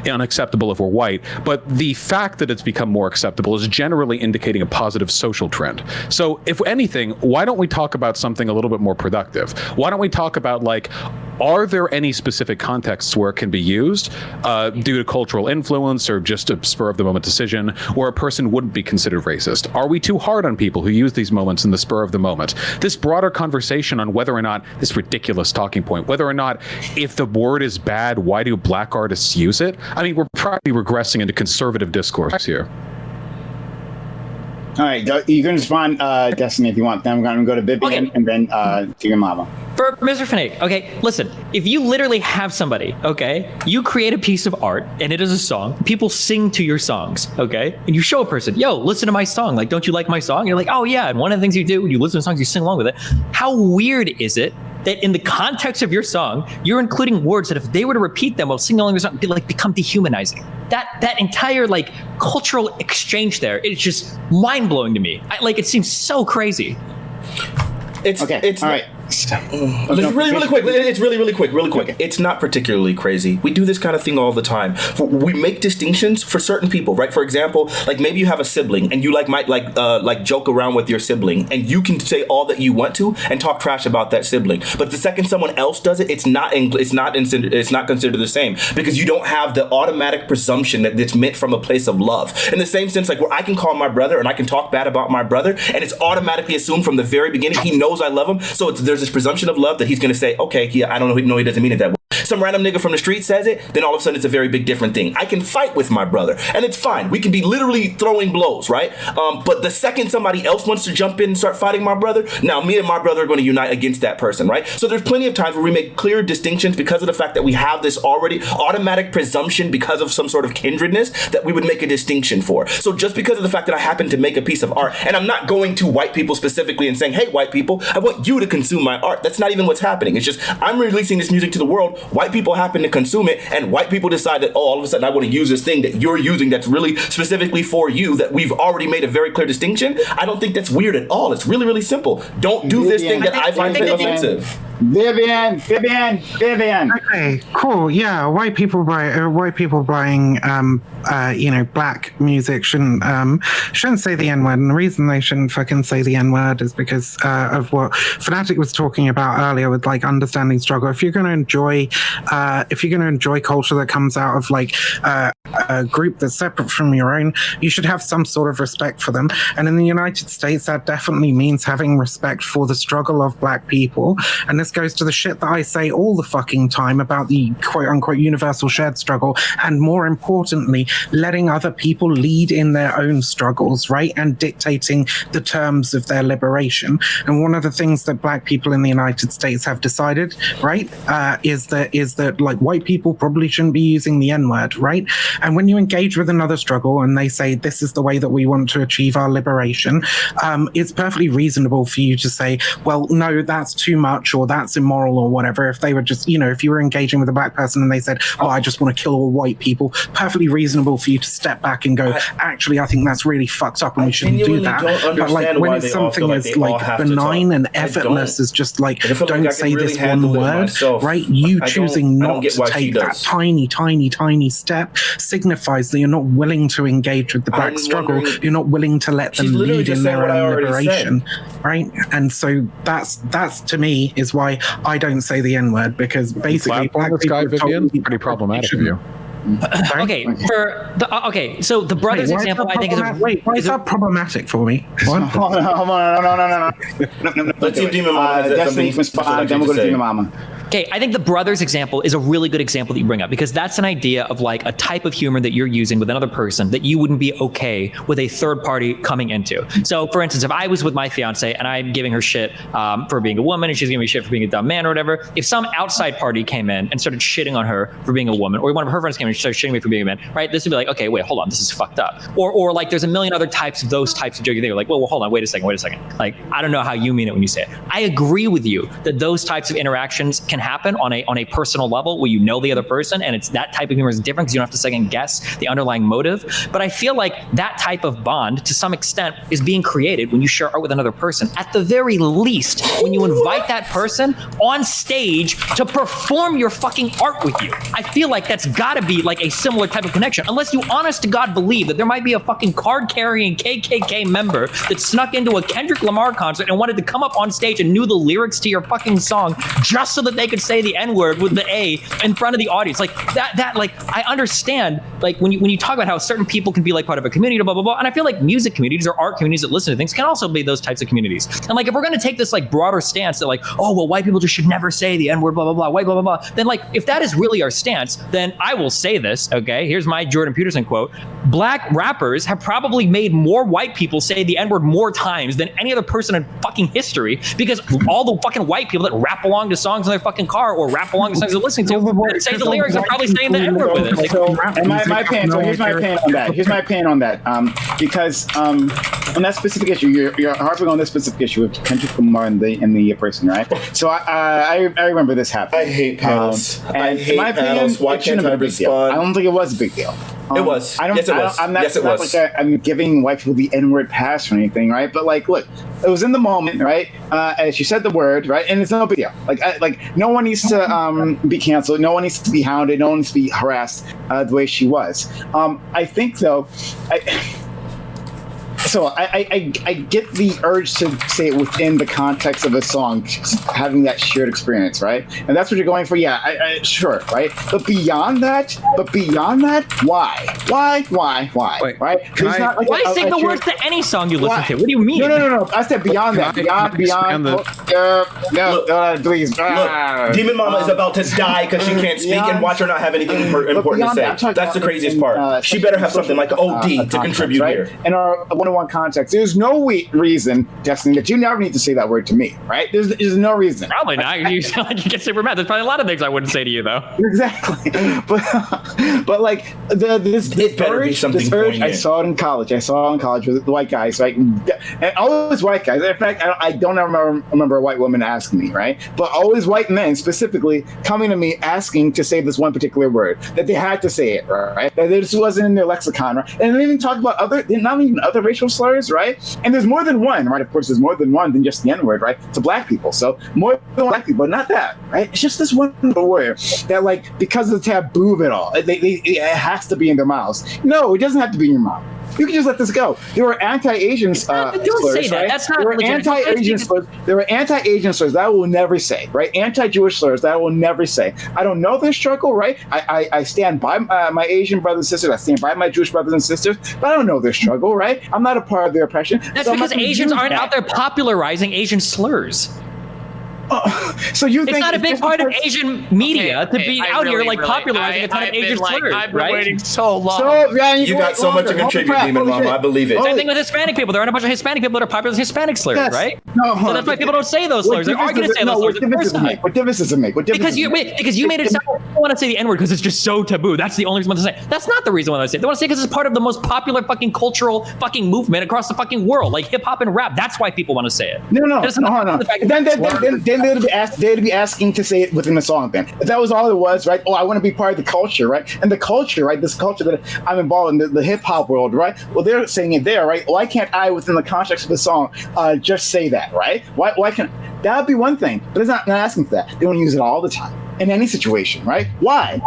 unacceptable if we're white. But the fact that it's become more acceptable is generally indicating a positive social trend. So if anything, why don't we talk about something a little bit more productive? Why don't we talk about like, are there any specific contexts where it can be used due to cultural influence or just a spur of the moment decision, where a person wouldn't be considered racist? Are we too hard on people who use these moments in the spur of the moment? This broader conversation on whether or not, this ridiculous talking point, whether or not if the word is bad, why do black artists use it? I mean, we're probably regressing into conservative discourse here. All right, you can respond, Destiny, if you want. Then I'm going to go to Vivian and then to your mama. For Mr. Fanatiq, okay, listen, if you literally have somebody, okay, you create a piece of art and it is a song, people sing to your songs, okay, and you show a person, yo, listen to my song, like, don't you like my song? And you're like, oh yeah, and one of the things you do when you listen to songs, you sing along with it. How weird is it that in the context of your song, you're including words that if they were to repeat them while singing along with your song, like become dehumanizing? That entire like cultural exchange there, it's just mind blowing to me. It seems so crazy. It's okay. It's all right. Really quick. It's really quick. It's not particularly crazy. We do this kind of thing all the time. We make distinctions for certain people, right? For example, like maybe you have a sibling and you might joke around with your sibling, and you can say all that you want to and talk trash about that sibling. But the second someone else does it, it's not considered the same, because you don't have the automatic presumption that it's meant from a place of love. In the same sense, like where I can call my brother and I can talk bad about my brother, and it's automatically assumed from the very beginning he knows I love him. So there's this presumption of love that he's going to say, okay, yeah, I don't know, he doesn't mean it that way. Some random nigga from the street says it, then all of a sudden it's a very big different thing. I can fight with my brother, and it's fine. We can be literally throwing blows, right? But the second somebody else wants to jump in and start fighting my brother, now me and my brother are going to unite against that person, right? So there's plenty of times where we make clear distinctions because of the fact that we have this already automatic presumption because of some sort of kindredness that we would make a distinction for. So just because of the fact that I happen to make a piece of art, and I'm not going to white people specifically and saying, hey, white people, I want you to consume my art. That's not even what's happening. It's just I'm releasing this music to the world. White people happen to consume it, and white people decide that, oh, all of a sudden I want to use this thing that you're using that's really specifically for you, that we've already made a very clear distinction. I don't think that's weird at all. It's really, really simple. Don't do this thing that I find offensive. Vivian. Okay, cool. Yeah, white people buying black music shouldn't say the N-word, and the reason they shouldn't fucking say the N-word is because of what Fanatiq was talking about earlier with like understanding struggle. If you're going to enjoy culture that comes out of like a group that's separate from your own, you should have some sort of respect for them. And in the United States, that definitely means having respect for the struggle of black people. And this goes to the shit that I say all the fucking time about the quote unquote universal shared struggle, and more importantly, letting other people lead in their own struggles, right? And dictating the terms of their liberation. And one of the things that black people in the United States have decided, right, is that like white people probably shouldn't be using the N-word, right? And when you engage with another struggle and they say this is the way that we want to achieve our liberation, it's perfectly reasonable for you to say, well, no, that's too much, or that that's immoral or whatever. If they were just, if you were engaging with a black person and they said, oh, I just want to kill all white people, perfectly reasonable for you to step back and go, actually, I think that's really fucked up and we shouldn't do that. But like when it's something as like benign and effortless as just like, don't say this one word, right? You choosing not to take that tiny, tiny, tiny step signifies that you're not willing to engage with the black struggle. You're not willing to let them lead in their own liberation, right? And so that's to me is why I don't say the N-word, because basically black people are pretty problematic of you. Okay, so the brothers example, I think, why is that problematic for me? What? Hold on. No. Let's see if Demon Mama has something respond, then we'll go to Demon Mama. Okay, I think the brothers example is a really good example that you bring up, because that's an idea of like a type of humor that you're using with another person that you wouldn't be okay with a third party coming into. So for instance, if I was with my fiance and I'm giving her shit for being a woman and she's giving me shit for being a dumb man or whatever, if some outside party came in and started shitting on her for being a woman, or one of her friends came in and started shitting me for being a man, right? This would be like, okay, wait, hold on, this is fucked up. Or like there's a million other types of those types of jokes. They're like, well, hold on, wait a second. Like, I don't know how you mean it when you say it. I agree with you that those types of interactions can happen on a personal level where you know the other person, and it's that type of humor is different because you don't have to second guess the underlying motive. But I feel like that type of bond to some extent is being created when you share art with another person. At the very least, when you invite that person on stage to perform your fucking art with you, I feel like that's gotta be like a similar type of connection, unless you honest to God believe that there might be a fucking card carrying KKK member that snuck into a Kendrick Lamar concert and wanted to come up on stage and knew the lyrics to your fucking song just so that they could say the N-word with the A in front of the audience. Like that like I understand like when you talk about how certain people can be like part of a community, blah blah blah, and I feel like music communities or art communities that listen to things can also be those types of communities. And like if we're gonna take this like broader stance that like, oh well, white people just should never say the N-word, blah blah blah, white blah blah blah, then like if that is really our stance, then I will say this, okay? Here's my Jordan Peterson quote: black rappers have probably made more white people say the N-word more times than any other person in fucking history, because all the fucking white people that rap along to songs in their fucking car or rap along to songs they're listening to that say the lyrics are probably saying the N-word with it. Like, so here's my opinion on that. Because on that specific issue, you're harping on this specific issue of Kendrick Lamar and the person, right? So I remember this happening. I hate panels. I hate panels. Why can't I respond? I don't think it was a big deal. It was. Yes, it was. It was. Like I'm giving white people the N-word pass or anything, right? But like, look, it was in the moment, right? As she said the word, right? And it's no big deal. Like no one needs to be canceled. No one needs to be hounded. No one needs to be harassed the way she was. I think though. So I get the urge to say it within the context of a song, having that shared experience, right? And that's what you're going for. Yeah, sure, right? But beyond that, why? Wait, right? Why sing the words to any song you listen to? What do you mean? No. I said beyond that. Beyond. Please. Look, Demon Mama is about to die because she can't speak, and watch her not have anything important to say. That's the craziest part. She better have something like OD to contribute here. And our one-on-one context. There's no reason, Destiny, that you never need to say that word to me, right? There's no reason. Probably not. You sound like you get super mad. There's probably a lot of things I wouldn't say to you, though. Exactly. But like this urge, I saw it in college. With the white guys, right? And always white guys. In fact, I don't ever remember a white woman asking me, right? But always white men specifically coming to me asking to say this one particular word, that they had to say it, right? That this wasn't in their lexicon, right? And they didn't talk about not even other racial slurs, right? And there's more than one, right? Of course, there's more than one than just the N-word, right? To black people. So more than black people, but not that, right? It's just this one word that, like, because of the taboo of it all, it has to be in their mouths. No, it doesn't have to be in your mouth. You can just let this go. There were anti-Asian slurs, say that. right? That's not there were anti-Asian slurs. There were anti-Asian slurs that I will never say, right? Anti-Jewish slurs that I will never say. I don't know their struggle, right? I stand by my Asian brothers and sisters. I stand by my Jewish brothers and sisters, but I don't know their struggle, right? I'm not a part of their oppression. That's because Asians aren't out there popularizing Asian slurs. So you think it's not a big part of Asian media to be out here like popularizing a ton of Asian slurs, I've been right? waiting so long. So yeah, you got so much to contribute, Demon Mama. I believe it. Same thing with Hispanic people. There aren't a bunch of Hispanic people that are popular as Hispanic slurs, right? No, so that's why people don't say those slurs. They're arguing to say those slurs the first time. What difference does it make? Because you made it sound. want to say the N-word because it's just so taboo. That's the only reason to say it. That's not the reason why they say it. They want to say it because it's part of the most popular fucking cultural fucking movement across the fucking world, like hip hop and rap. That's why people want to say it. No. Then they'd be asking to say it within the song. Then if that was all it was, right? Oh, I want to be part of the culture, right? And the culture, right? This culture that I'm involved in, the hip hop world, right? Well, they're saying it there, right? Why can't I, within the context of the song, just say that, right? Why can't that would be one thing? But it's not asking for that. They want to use it all the time. In any situation, right? Why?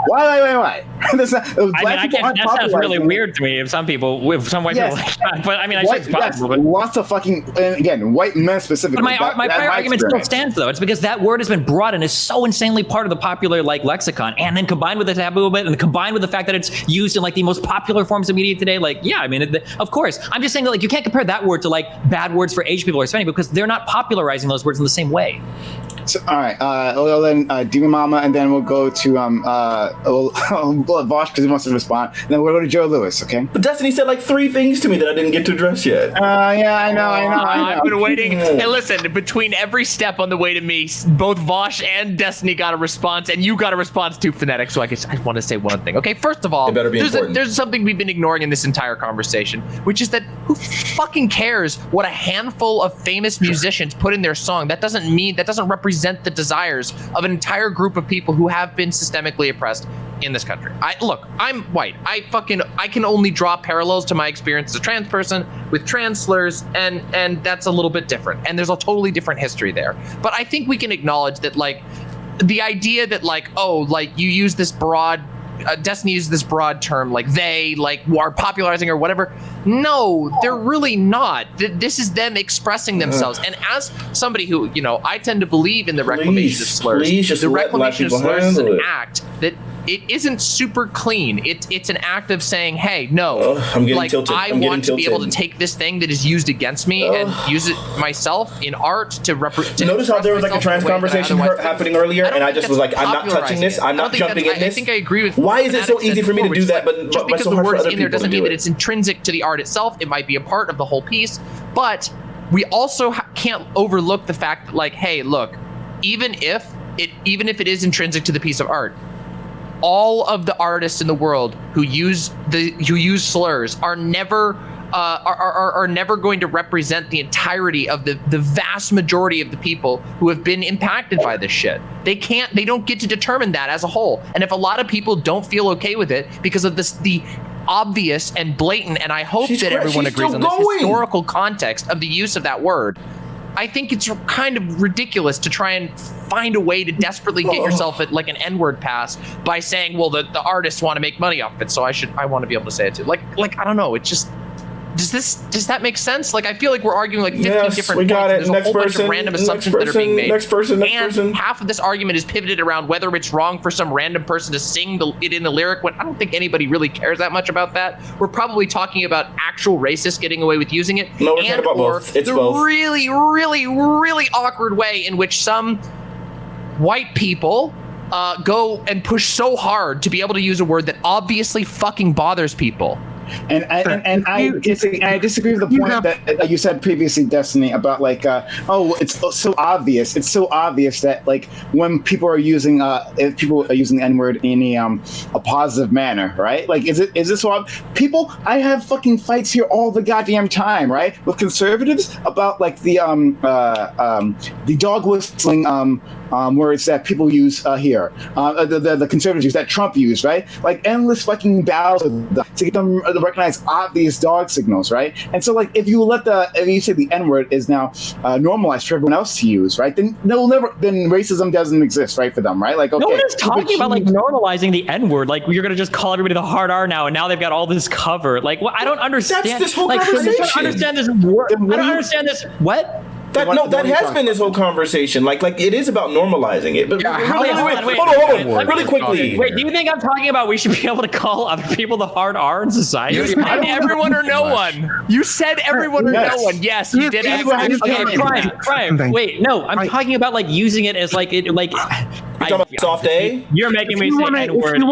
That's not, that sounds really weird to me. If some white people like that, but I mean, I think it's possible. But lots of fucking, again, white men specifically. But my prior argument still stands, though. It's because that word has been brought in is so insanely part of the popular like lexicon, and then combined with the taboo bit, and combined with the fact that it's used in like the most popular forms of media today. Like, yeah, I mean, of course, I'm just saying that like you can't compare that word to like bad words for Asian people or Hispanic because they're not popularizing those words in the same way. So, all right, well then Demon Mama, and then we'll go to Vosh because he wants to respond. And then we'll go to Joe Lewis, okay? But Destiny said like 3 things to me that I didn't get to address yet. Yeah, I know. I've been waiting. Hey, listen, between every step on the way to me, both Vosh and Destiny got a response, and you got a response to Fanatiq. So I want to say one thing. Okay, first of all, there's something we've been ignoring in this entire conversation, which is that who fucking cares what a handful of famous musicians put in their song? That doesn't represent the desires of an entire group of people who have been systemically oppressed in this country. I'm white. I can only draw parallels to my experience as a trans person with trans slurs, and that's a little bit different. And there's a totally different history there. But I think we can acknowledge that like the idea that like, oh, like you use this broad Destiny uses this broad term like they like are popularizing or whatever. No, they're really not. This is them expressing themselves. And as somebody who, I tend to believe in the reclamation of slurs. The reclamation of slurs is an act that it isn't super clean. It's an act of saying, hey, no, I want to be able to take this thing that is used against me and use it myself in art to represent. Notice how there was like a trans conversation happening earlier, and I just was like, I'm not touching this. I'm not jumping in this. I think I agree with. Why is it so easy for me to do that? But just because the word's in there doesn't mean that it's intrinsic to the art itself. It might be a part of the whole piece, but we also can't overlook the fact that, like, hey, look, even if it is intrinsic to the piece of art, all of the artists in the world who use slurs are never going to represent the entirety of the vast majority of the people who have been impacted by this shit. They don't get to determine that as a whole. And if a lot of people don't feel okay with it because of the obvious and blatant, and I hope that everyone agrees on this historical context of the use of that word, I think it's kind of ridiculous to try and find a way to desperately get yourself at like an N-word pass by saying, well, the artists want to make money off of it, so I want to be able to say it too. Like I don't know. It just does that make sense? Like, I feel like we're arguing like 15 different points. There's a whole bunch of random assumptions that are being made. Next person. Half of this argument is pivoted around whether it's wrong for some random person to sing it in the lyric, when I don't think anybody really cares that much about that. We're probably talking about actual racists getting away with using it. No, we're talking about both. It's both. Really, really, really awkward way in which some white people go and push so hard to be able to use a word that obviously fucking bothers people. And I disagree with the point that you said previously, Destiny, about like, it's so obvious. It's so obvious that like when people are using if people are using the N-word in a positive manner, right? Like, is this what people? I have fucking fights here all the goddamn time, right? With conservatives about like the dog whistling words that people use here, the conservatives use, that Trump used, right? Like endless fucking battles to get them to recognize obvious dog signals, right? And so like if you say the N-word is now normalized for everyone else to use, right? Then racism doesn't exist, right, for them, right? Like, okay, no one is talking about like normalizing the N-word. Like, you're gonna just call everybody the hard R now, and now they've got all this cover. Like, well, I don't understand. That's this whole conversation. I don't understand this word. I don't understand this. What? That has been this whole conversation. Like it is about normalizing it. But wait, hold on, really quickly. Wait, do you think I'm talking about we should be able to call other people the hard R in society? You said everyone or no one. You said everyone or no one. Yes, you did. Okay, crime. Wait, no, I'm talking about like using it as like it like. talking about soft A? You're making me say N-word.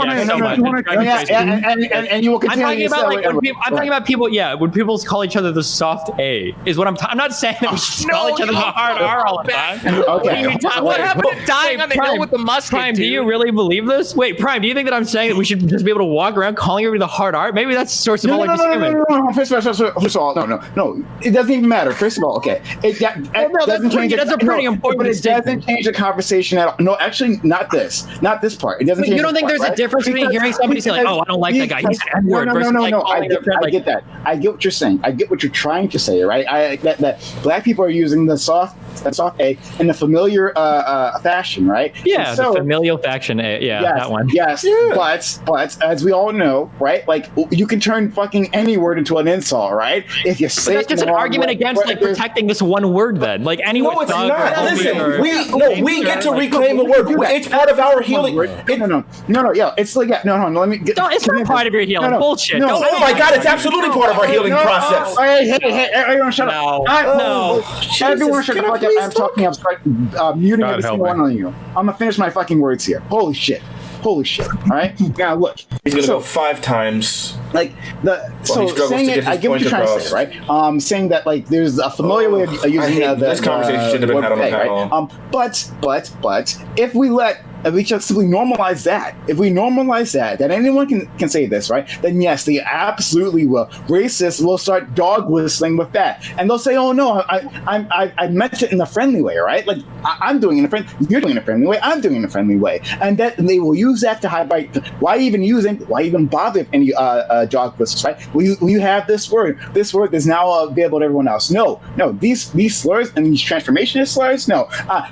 And you will continue. I'm talking about people. Yeah, when people call each other the soft A is what I'm not saying that we should call each other the hard R all the time. Okay. What happened to dying on the hill with the musket? Prime, do you really believe this? Wait, Prime, do you think that I'm saying that we should just be able to walk around calling everybody the hard R? Maybe that's the source of all our disagreement. No. First of all, no. It doesn't even matter. First of all, okay. Doesn't change. That's a pretty important. But it doesn't change the conversation at all. No, actually, not this part. It doesn't. You don't think there's a difference between hearing somebody say like, "Oh, I don't like that guy. He's an N-word." No. I get that. I get what you're saying. I get what you're trying to say. Right? That black people are using the soft A in a familiar fashion, right? Yeah, the familial faction. That one. Yes, but as we all know, right? Like you can turn fucking any word into an insult, right? If you say that's just an argument against like protecting this one word. Then, like anyone. No, it's not. Listen, we get to reclaim the word. It's part of our healing. No. Yeah, it's like no. Let me. It's not part of your healing. Bullshit. No. Oh my God, it's absolutely part of our healing process. Hey, everyone, shut up. No. Everyone, shut up. I'm talking. I'm muting every single one of you. I'm gonna finish my fucking words here. Holy shit. All right. Now look. He's gonna go 5 times. Like saying it, I get what you're trying to say, right? Saying that like there's a familiar way of using this conversation shouldn't have been had on the panel. Right? But if we just simply normalize that, that anyone can say this, right? Then yes, they absolutely will. Racists will start dog whistling with that, and they'll say, "Oh no, I meant it in a friendly way, right? Like I'm doing it in a friendly, you're doing it in a friendly way, I'm doing it in a friendly way," and that they will use that to highlight. Why even bother with any dog whistles, right? When you have this word is now available to everyone else. No, these slurs and these transformationist slurs, no.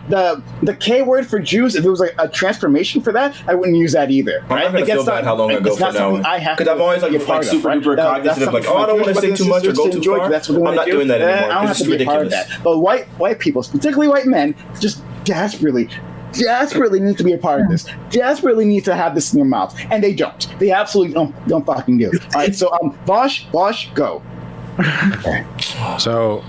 The K word for Jews, if it was like a transformation for that, I wouldn't use that either. Right? I'm not gonna feel bad how long I go for now. Because I'm always like super duper cognizant of like, I don't want to say too much or go too far. I'm not doing that anymore. I don't have to be a part of that. But white people, particularly white men, just desperately need to be a part of this. Desperately need to have this in their mouth, and they don't. They absolutely don't fucking do. All right, so Bosch, go. Okay. So,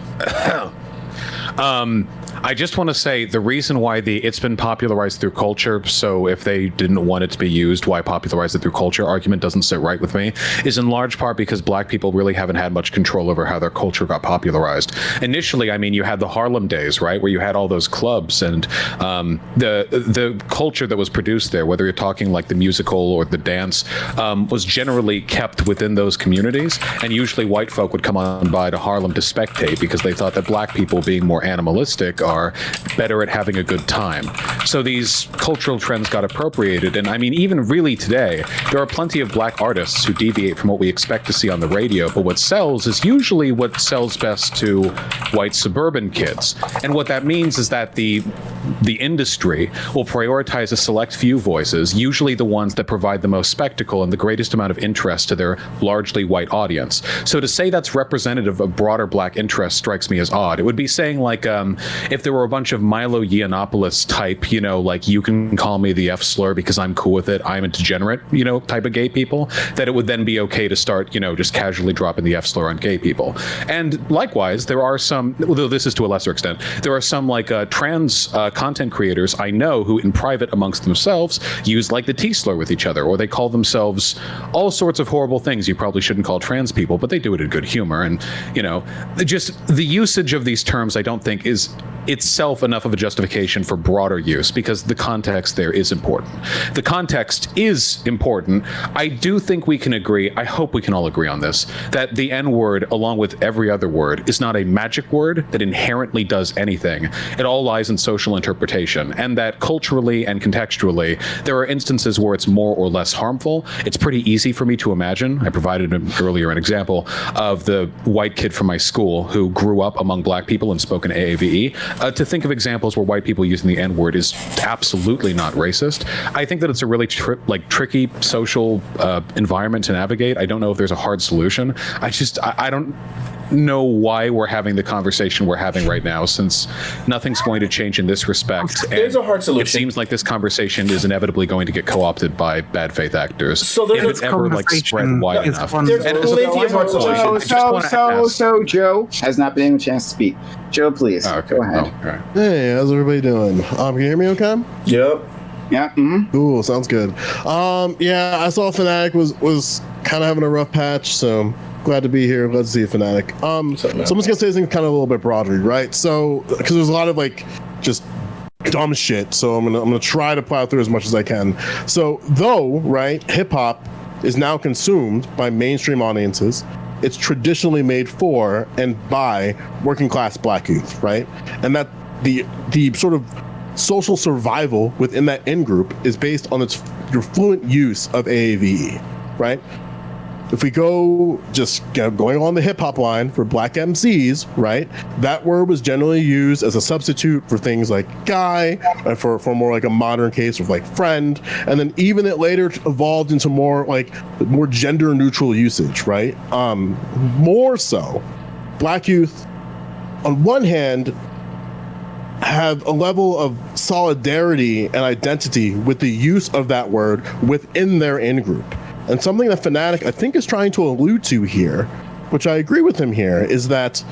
I just want to say the reason why it's been popularized through culture, so if they didn't want it to be used, why popularize it through culture argument doesn't sit right with me, is in large part because black people really haven't had much control over how their culture got popularized. Initially, I mean, you had the Harlem days, right, where you had all those clubs and the culture that was produced there, whether you're talking like the musical or the dance, was generally kept within those communities, and usually white folk would come on by to Harlem to spectate because they thought that black people, being more animalistic, are better at having a good time. So these cultural trends got appropriated, and I mean, even really today, there are plenty of black artists who deviate from what we expect to see on the radio, but what sells is usually what sells best to white suburban kids. And what that means is that the industry will prioritize a select few voices, usually the ones that provide the most spectacle and the greatest amount of interest to their largely white audience. So to say that's representative of broader black interest strikes me as odd. It would be saying like, if there were a bunch of Milo Yiannopoulos type, like you can call me the F slur because I'm cool with it, I'm a degenerate, type of gay people, that it would then be okay to start, just casually dropping the F slur on gay people. And likewise, there are some, although this is to a lesser extent, there are some like trans content creators I know who in private amongst themselves use like the T slur with each other, or they call themselves all sorts of horrible things you probably shouldn't call trans people, but they do it in good humor. And, just the usage of these terms I don't think is itself enough of a justification for broader use, because the context there is important. The context is important. I do think we can agree, I hope we can all agree on this, that the N-word, along with every other word, is not a magic word that inherently does anything. It all lies in social interpretation, and that culturally and contextually, there are instances where it's more or less harmful. It's pretty easy for me to imagine. I provided earlier an example of the white kid from my school who grew up among black people and spoke in AAVE. To think of examples where white people using the N-word is absolutely not racist. I think that it's a really tricky social environment to navigate. I don't know if there's a hard solution. I don't know why we're having the conversation we're having right now, since nothing's going to change in this respect. There's a hard solution. It seems like this conversation is inevitably going to get co-opted by bad faith actors. So there's if it's ever spread wide enough. There's plenty of hard solutions. So Joe has not been able to chance to speak. Joe, please, go ahead. Right. Hey, how's everybody doing? Can you hear me okay? Yep. Yeah. Mm-hmm. Cool. Sounds good. Yeah, I saw Fanatiq was kind of having a rough patch, so glad to be here. Glad to see you, Fanatiq. So I'm just gonna say this kind of a little bit broadly, right? So because there's a lot of like just dumb shit, so I'm gonna try to plow through as much as I can. So though, right, hip hop is now consumed by mainstream audiences. It's traditionally made for and by working class Black youth, right? And that the sort of social survival within that in-group is based on your fluent use of AAVE, right? If we go just going on the hip-hop line for Black MCs, right, that word was generally used as a substitute for things like guy, and for more like a modern case of like friend, and then even it later evolved into more gender-neutral usage, right? More so, Black youth, on one hand, have a level of solidarity and identity with the use of that word within their in-group. And something that Fanatiq, I think, is trying to allude to here, which I agree with him here, is that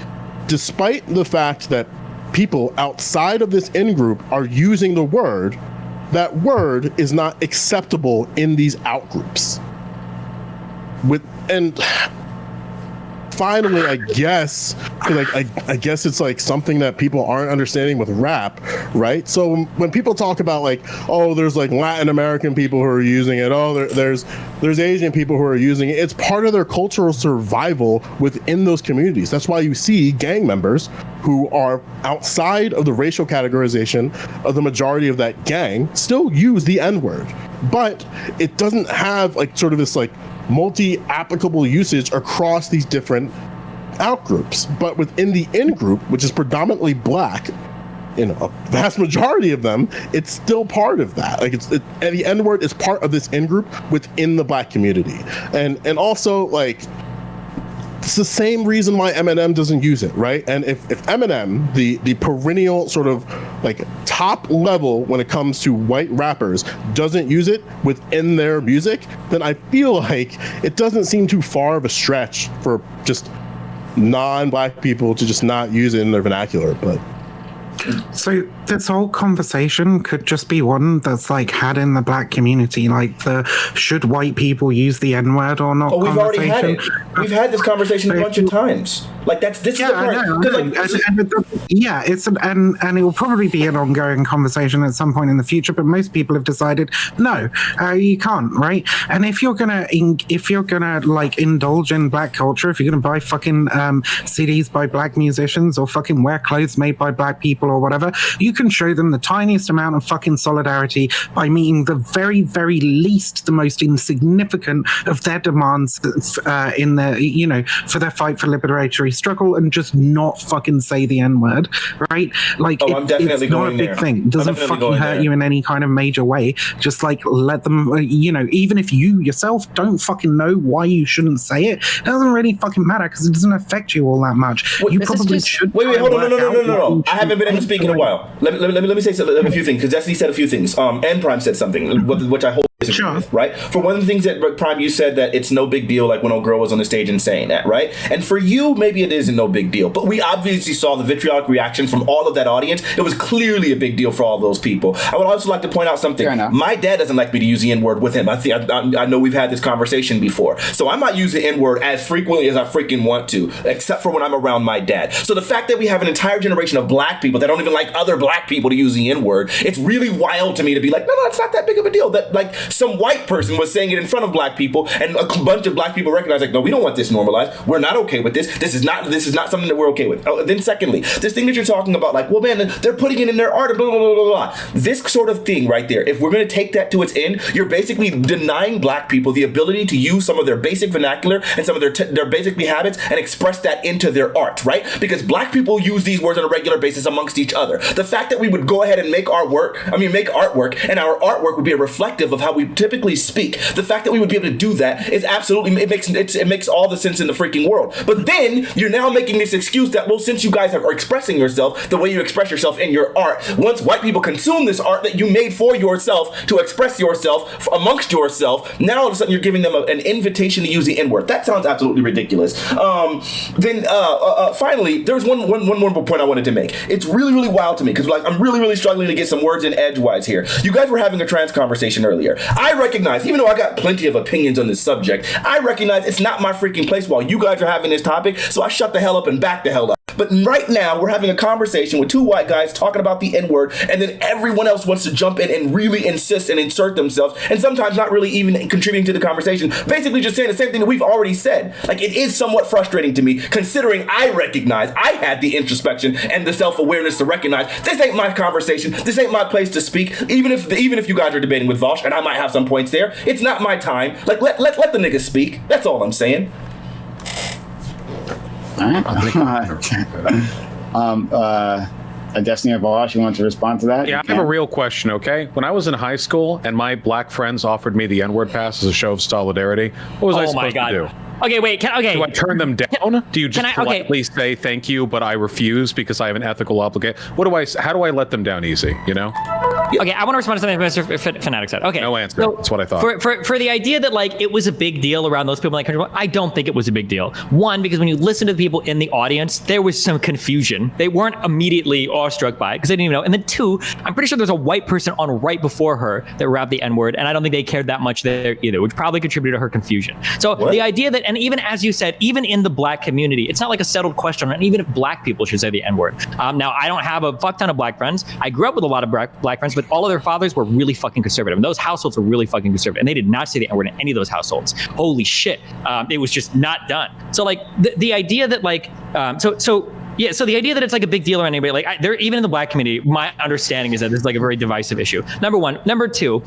despite the fact that people outside of this in-group are using the word, that word is not acceptable in these out-groups. Finally, I guess, I guess it's like something that people aren't understanding with rap, right? So when people talk about like, oh, there's like Latin American people who are using it, oh, there's Asian people who are using it, it's part of their cultural survival within those communities. That's why you see gang members who are outside of the racial categorization of the majority of that gang still use the N-word, but it doesn't have like sort of this like multi-applicable usage across these different outgroups. But within the in-group, which is predominantly Black, in a vast majority of them, it's still part of that. Like and the N-word is part of this in-group within the Black community. And also like, it's the same reason why Eminem doesn't use it, right? And if Eminem, the perennial sort of like top level when it comes to white rappers, doesn't use it within their music, then I feel like it doesn't seem too far of a stretch for just non-Black people to just not use it in their vernacular. But so this whole conversation could just be one that's like had in the Black community, like the should white people use the N-word or not? Oh, we've already had it. We've had this conversation a bunch of times. Like this is the part. And it will probably be an ongoing conversation at some point in the future. But most people have decided no, you can't, right? And if you're gonna like indulge in Black culture, if you're gonna buy fucking CDs by Black musicians or fucking wear clothes made by Black people or whatever, you can show them the tiniest amount of fucking solidarity by meeting the very, very least, the most insignificant of their demands in their, for their fight for liberatory struggle, and just not fucking say the N-word, right? Like, I'm definitely it's not a big thing. It doesn't fucking hurt you in any kind of major way. Just like let them, even if you yourself don't fucking know why you shouldn't say it, it doesn't really fucking matter because it doesn't affect you all that much. You probably should. Wait, hold on, no. I haven't been able to speak in a while. Let me say a few things, because Destiny said a few things. And Prime said something, which I hold with, right? For one of the things that Prime, you said that it's no big deal, like when old girl was on the stage and saying that, right? And for you, maybe it isn't no big deal, but we obviously saw the vitriolic reaction from all of that audience. It was clearly a big deal for all those people. I would also like to point out something. My dad doesn't like me to use the N-word with him. I know we've had this conversation before, so I might use the N-word as frequently as I freaking want to, except for when I'm around my dad. So the fact that we have an entire generation of Black people that don't even like other Black people to use the N-word, it's really wild to me to be like, no, it's not that big of a deal. That like some white person was saying it in front of Black people, and a bunch of Black people recognize, like, no, we don't want this normalized. We're not okay with this. This is not something that we're okay with. Then secondly, this thing that you're talking about, like, well, man, they're putting it in their art, blah, blah, blah, blah, blah. This sort of thing right there, if we're going to take that to its end, you're basically denying Black people the ability to use some of their basic vernacular and some of their basic habits and express that into their art, right? Because Black people use these words on a regular basis amongst each other. The fact that we would go ahead and make artwork, and our artwork would be a reflective of how we we typically speak. The fact that we would be able to do that is absolutely, it makes all the sense in the freaking world. But then you're now making this excuse that, well, since you guys are expressing yourself the way you express yourself in your art, once white people consume this art that you made for yourself to express yourself amongst yourself, now all of a sudden you're giving them an invitation to use the N-word. That sounds absolutely ridiculous. Then finally, there's one more point I wanted to make. It's really, really wild to me because like I'm really, really struggling to get some words in edgewise here. You guys were having a trans conversation earlier. I recognize, even though I got plenty of opinions on this subject, I recognize it's not my freaking place while you guys are having this topic, so I shut the hell up and back the hell up. But right now, we're having a conversation with two white guys talking about the N-word, and then everyone else wants to jump in and really insist and insert themselves, and sometimes not really even contributing to the conversation, basically just saying the same thing that we've already said. Like, it is somewhat frustrating to me, considering I recognize I had the introspection and the self-awareness to recognize this ain't my conversation, this ain't my place to speak, even if you guys are debating with Vosh, and I might have some points there, it's not my time. Like, let the niggas speak. That's all I'm saying. Destiny or Vosh, you want to respond to that? Yeah, I have a real question, okay? When I was in high school and my black friends offered me the N-word pass as a show of solidarity, what was I supposed to do? Okay, wait. Do I turn them down? Do you just politely say thank you, but I refuse because I have an ethical obligation? How do I let them down easy? You know? Okay, I want to respond to something Mr. Fanatiq said. Okay, no answer. So that's what I thought. For the idea that like it was a big deal around those people in that country, I don't think it was a big deal. One, because when you listen to the people in the audience, there was some confusion. They weren't immediately awestruck by it because they didn't even know. And then two, I'm pretty sure there was a white person on right before her that rapped the N-word, and I don't think they cared that much there either, which probably contributed to her confusion. So the idea that, and even as you said, even in the black community, it's not like a settled question, and even if black people should say the N-word. Now, I don't have a fuck ton of black friends. I grew up with a lot of black friends, but all of their fathers were really fucking conservative. And those households were really fucking conservative. And they did not say the N-word in any of those households. Holy shit. It was just not done. So like the idea that like, so the idea that it's like a big deal around anybody, like there, even in the black community, my understanding is that this is like a very divisive issue. Number one. Number two,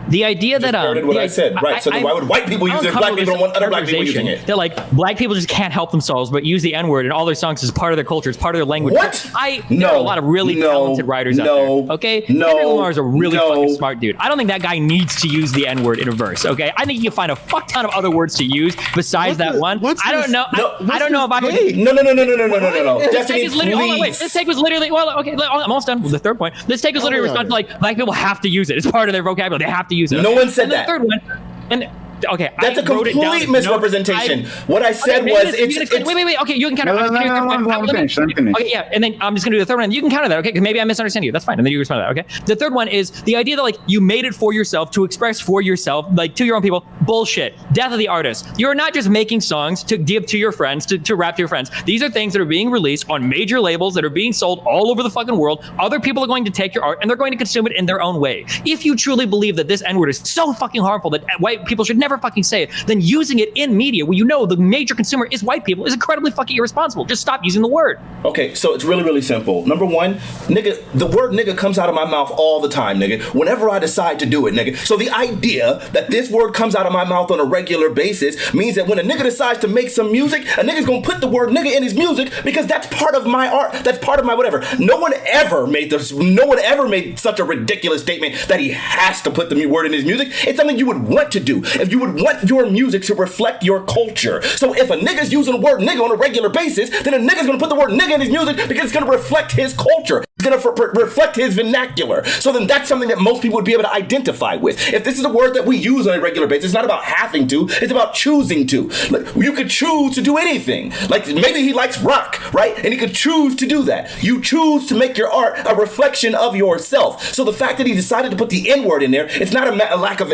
the idea that what I said, right? So then why would white people use it if black people don't want other black people using it? They're like, black people just can't help themselves but use the N-word in all their songs as part of their culture, it's part of their language. What? There are a lot of really talented writers out there. Okay, Henry Lamar is a really fucking smart dude. I don't think that guy needs to use the N-word in a verse. Okay, I think you can find a fuck ton of other words to use besides that one. I don't know. I don't know if I would. No. This take is literally. Wait, this take was literally. Well, okay, I'm almost done with the third point. This take was literally response to like black people have to use it. It's part of their vocabulary. They have to use it. No one said that. The third one, and okay, that's a complete misrepresentation. What I said was, wait. Okay, you can counter. Okay, yeah, and then I'm just gonna do the third one. And you can counter that, okay? Because maybe I misunderstand you. That's fine. And then you respond to that, okay? The third one is the idea that like you made it for yourself to express for yourself, like to your own people. Bullshit. Death of the artist. You're not just making songs to give to your friends, to rap to your friends. These are things that are being released on major labels that are being sold all over the fucking world. Other people are going to take your art and they're going to consume it in their own way. If you truly believe that this N-word is so fucking harmful that white people should never fucking say it, then using it in media where you know the major consumer is white people is incredibly fucking irresponsible. Just stop using the word. Okay, so it's really, really simple. Number one, nigga, the word nigga comes out of my mouth all the time, nigga, whenever I decide to do it, nigga. So the idea that this word comes out of my mouth on a regular basis means that when a nigga decides to make some music, a nigga's gonna put the word nigga in his music because that's part of my art. That's part of my whatever. No one ever made such a ridiculous statement that he has to put the word in his music. It's something you would want to do. If you would want your music to reflect your culture. So if a nigga's using the word nigga on a regular basis, then a nigga's gonna put the word nigga in his music because it's gonna reflect his culture. It's gonna reflect his vernacular. So then that's something that most people would be able to identify with. If this is a word that we use on a regular basis, it's not about having to, it's about choosing to. Like, you could choose to do anything. Like maybe he likes rock, right? And he could choose to do that. You choose to make your art a reflection of yourself. So the fact that he decided to put the N-word in there, it's not a lack of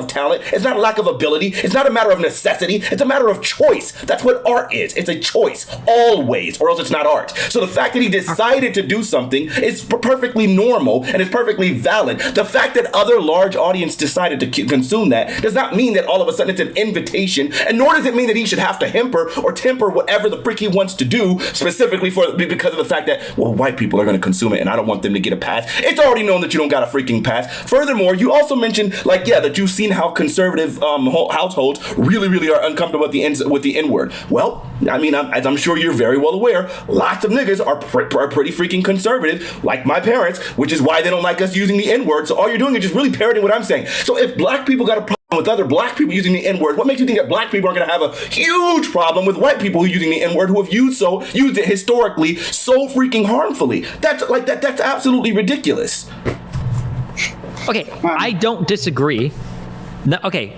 talent, it's not a lack of ability, it's not a matter of necessity, it's a matter of choice. That's what art is. It's a choice, always, or else it's not art. So the fact that he decided to do something is perfectly normal and it's perfectly valid. The fact that other large audience decided to consume that does not mean that all of a sudden it's an invitation, and nor does it mean that he should have to temper whatever the freak he wants to do specifically because of the fact that, well, white people are going to consume it and I don't want them to get a pass. It's already known that you don't got a freaking pass. Furthermore, you also mentioned, like, yeah, that you've seen how conservative households really are uncomfortable with the N-word. Well, I mean, as I'm sure you're very well aware, lots of niggas are pretty freaking conservative with, like my parents, which is why they don't like us using the N-word. So all you're doing is just really parroting what I'm saying. So if black people got a problem with other black people using the N-word, what makes you think that black people are going to have a huge problem with white people who are using the N-word, who have used it historically so freaking harmfully? That's absolutely ridiculous. Okay, I don't disagree. No, okay.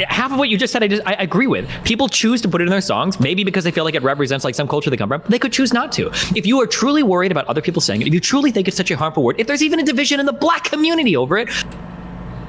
Half of what you just said, I agree with. People choose to put it in their songs, maybe because they feel like it represents like some culture they come from. They could choose not to. If you are truly worried about other people saying it, if you truly think it's such a harmful word, if there's even a division in the black community over it,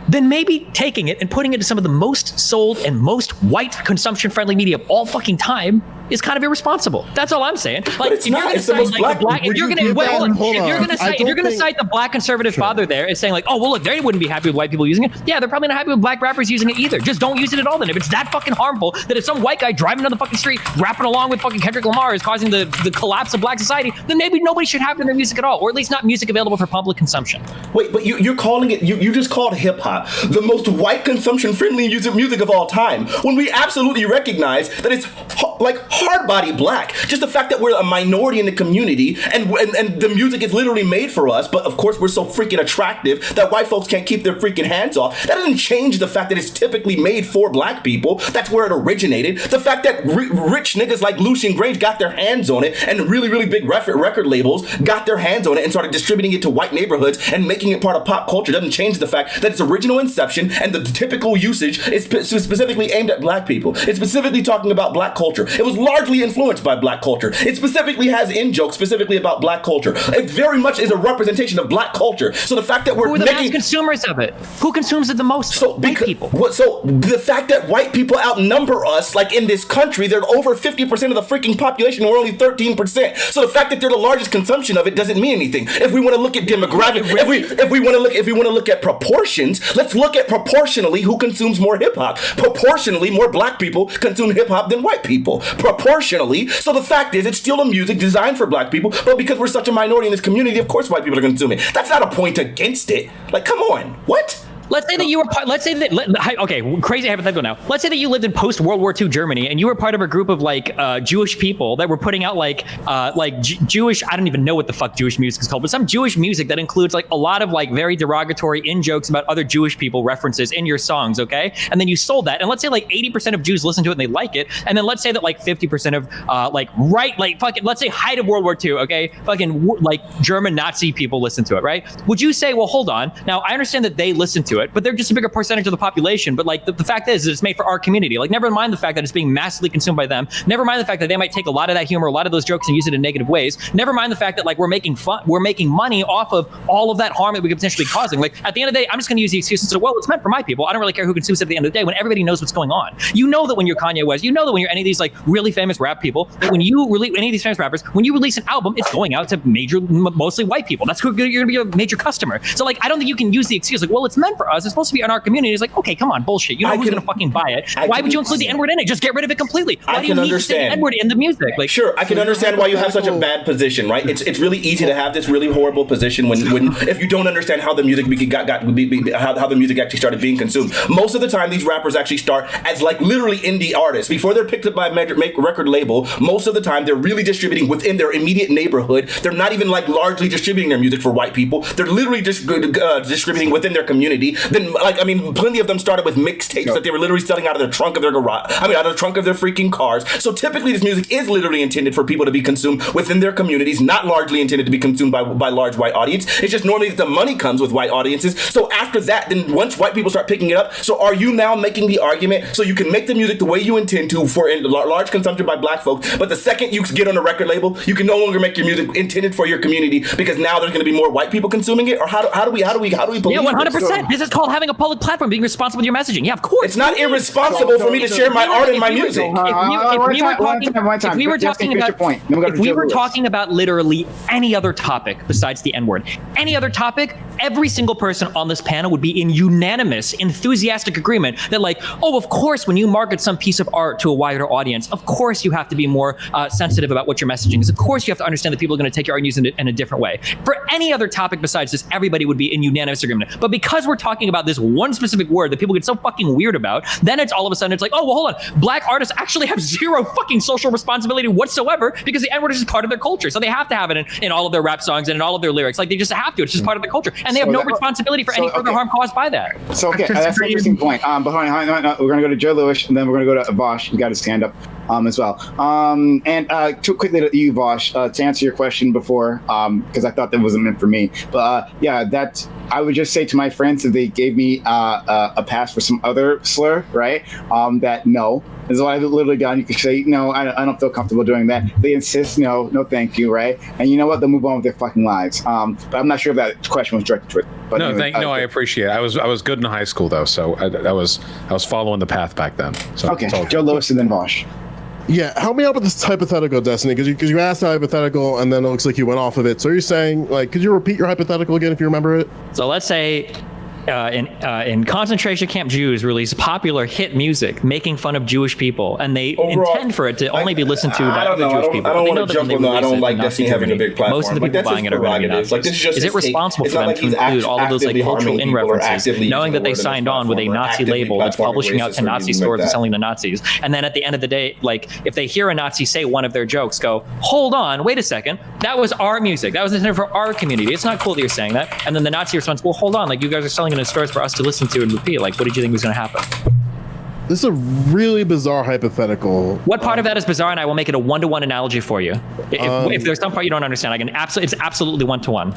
then maybe taking it and putting it to some of the most sold and most white consumption-friendly media of all fucking time is kind of irresponsible. That's all I'm saying. Like, if you're going to cite like the black, if you're going to cite the black conservative father there as saying like, oh well, look, they wouldn't be happy with white people using it. Yeah, they're probably not happy with black rappers using it either. Just don't use it at all. Then, if it's that fucking harmful, that if some white guy driving down the fucking street rapping along with fucking Kendrick Lamar is causing the collapse of black society, then maybe nobody should have it in their music at all, or at least not music available for public consumption. Wait, but you're calling it? You just called hip hop the most white consumption-friendly music of all time, when we absolutely recognize that it's like hard-body black. Just the fact that we're a minority in the community and the music is literally made for us, but of course we're so freaking attractive that white folks can't keep their freaking hands off. That doesn't change the fact that it's typically made for black people. That's where it originated. The fact that rich niggas like Lucian Grange got their hands on it, and really, really big record labels got their hands on it and started distributing it to white neighborhoods and making it part of pop culture, doesn't change the fact that its original inception and the typical usage is specifically aimed at black people. It's specifically talking about black culture. It was largely influenced by black culture. It specifically has in-jokes specifically about black culture. It very much is a representation of black culture. So the fact that we're who are the mass consumers of it? Who consumes it the most? So white people. So the fact that white people outnumber us, like in this country, they're over 50% of the freaking population. We're only 13%. So the fact that they're the largest consumption of it doesn't mean anything. If we want to look at demographic, if we want to look at proportions, let's look at proportionally who consumes more hip hop. Proportionally, more black people consume hip hop than white people. Proportionally. So the fact is, it's still a music designed for black people, but because we're such a minority in this community, of course white people are consuming it. That's not a point against it. Like, come on. What? Let's say that you were crazy hypothetical now. Let's say that you lived in post-World War II Germany and you were part of a group of like Jewish people that were putting out Jewish, I don't even know what the fuck Jewish music is called, but some Jewish music that includes like a lot of like very derogatory in-jokes about other Jewish people references in your songs, okay? And then you sold that, and let's say like 80% of Jews listen to it and they like it, and then let's say that like 50% of let's say height of World War II, okay? Like German Nazi people listen to it, right? Would you say, well, hold on, now I understand that they listen to it, but they're just a bigger percentage of the population. But like the fact is that it's made for our community. Like, never mind the fact that it's being massively consumed by them. Never mind the fact that they might take a lot of that humor, a lot of those jokes, and use it in negative ways. Never mind the fact that like we're making money off of all of that harm that we could potentially be causing. Like, at the end of the day, I'm just going to use the excuse and say, well, it's meant for my people. I don't really care who consumes it at the end of the day, when everybody knows what's going on. You know that when you're Kanye West, you know that when you're any of these like really famous rap people, that when you release any of these famous rappers, when you release an album, it's going out to mostly white people. That's who you're going to be a major customer. So like, I don't think you can use the excuse like, well, it's meant for us. It's supposed to be in our community. It's like, okay, come on, bullshit. You know who's going to fucking buy it. Why would you include the N-word in it? Just get rid of it completely. Why do you need to say the N-word in the music? Like, sure, I can understand why you have such a bad position, right? It's really easy to have this really horrible position when if you don't understand how the music how the music actually started being consumed. Most of the time, these rappers actually start as like literally indie artists before they're picked up by a record label. Most of the time, they're really distributing within their immediate neighborhood. They're not even like largely distributing their music for white people. They're literally just distributing within their community. Then, like, I mean, plenty of them started with mixtapes that they were literally selling out of the trunk of their garage. I mean, out of the trunk of their freaking cars. So typically, this music is literally intended for people to be consumed within their communities, not largely intended to be consumed by large white audience. It's just normally that the money comes with white audiences. So after that, then once white people start picking it up, so are you now making the argument so you can make the music the way you intend to for large consumption by black folks, but the second you get on a record label, you can no longer make your music intended for your community because now there's going to be more white people consuming it? Or how do we believe? Yeah, 100%. This is called having a public platform, being responsible with your messaging. Yeah, of course. It's not irresponsible for me to share my art and my music. If we were talking about literally any other topic besides the N-word, any other topic, every single person on this panel would be in unanimous, enthusiastic agreement that like, oh, of course, when you market some piece of art to a wider audience, of course you have to be more sensitive about what your messaging is. Of course you have to understand that people are going to take your art and use it in a different way. For any other topic besides this, everybody would be in unanimous agreement. But because we're talking about this one specific word that people get so fucking weird about, then it's all of a sudden it's like, oh, well, hold on. Black artists actually have zero fucking social responsibility whatsoever because the N-word is just part of their culture. So they have to have it in all of their rap songs and in all of their lyrics. Like they just have to. It's just part of the culture. And they have no responsibility for any further harm caused by that. So, okay, that's an interesting point. But hold on, we're going to go to Joe Lewis and then we're going to go to Vosh. You got to stand up as well. And too quickly to you, Vosh, to answer your question before, because I thought that wasn't meant for me. But that I would just say to my friends if they gave me a pass for some other slur, right? That no. This is what I've literally done. You could say, no, I don't feel comfortable doing that. They insist, no, thank you, right? And you know what? They'll move on with their fucking lives. But I'm not sure if that question was directed to it. But no, anyway, I appreciate it. I was good in high school though, so I was following the path back then. So okay, Joe Lewis and then Vosh. Yeah, help me out with this hypothetical, Destiny, because you asked a hypothetical and then it looks like you went off of it. So you're saying, like, could you repeat your hypothetical again if you remember it? So let's say in concentration camp, Jews release popular hit music making fun of Jewish people, and they intend for it to only be listened to by other Jewish people. I don't want to jump on that. I don't like Destiny having a big platform. Most of the people buying it are going to be Nazis. Is it responsible for them to include all of those like cultural in-references, knowing that they signed on with a Nazi label that's publishing out to Nazi stores and selling to Nazis? And then at the end of the day, like if they hear a Nazi say one of their jokes, go, hold on, wait a second, that was our music. That was intended for our community. It's not cool that you're saying that. And then the Nazi responds, well, hold on, like you guys are selling it in stores for us to listen to and repeat. Like, what did you think was going to happen? This is a really bizarre hypothetical. What part of that is bizarre? And I will make it a one-to-one analogy for you. If there's some part you don't understand, I can it's absolutely one-to-one.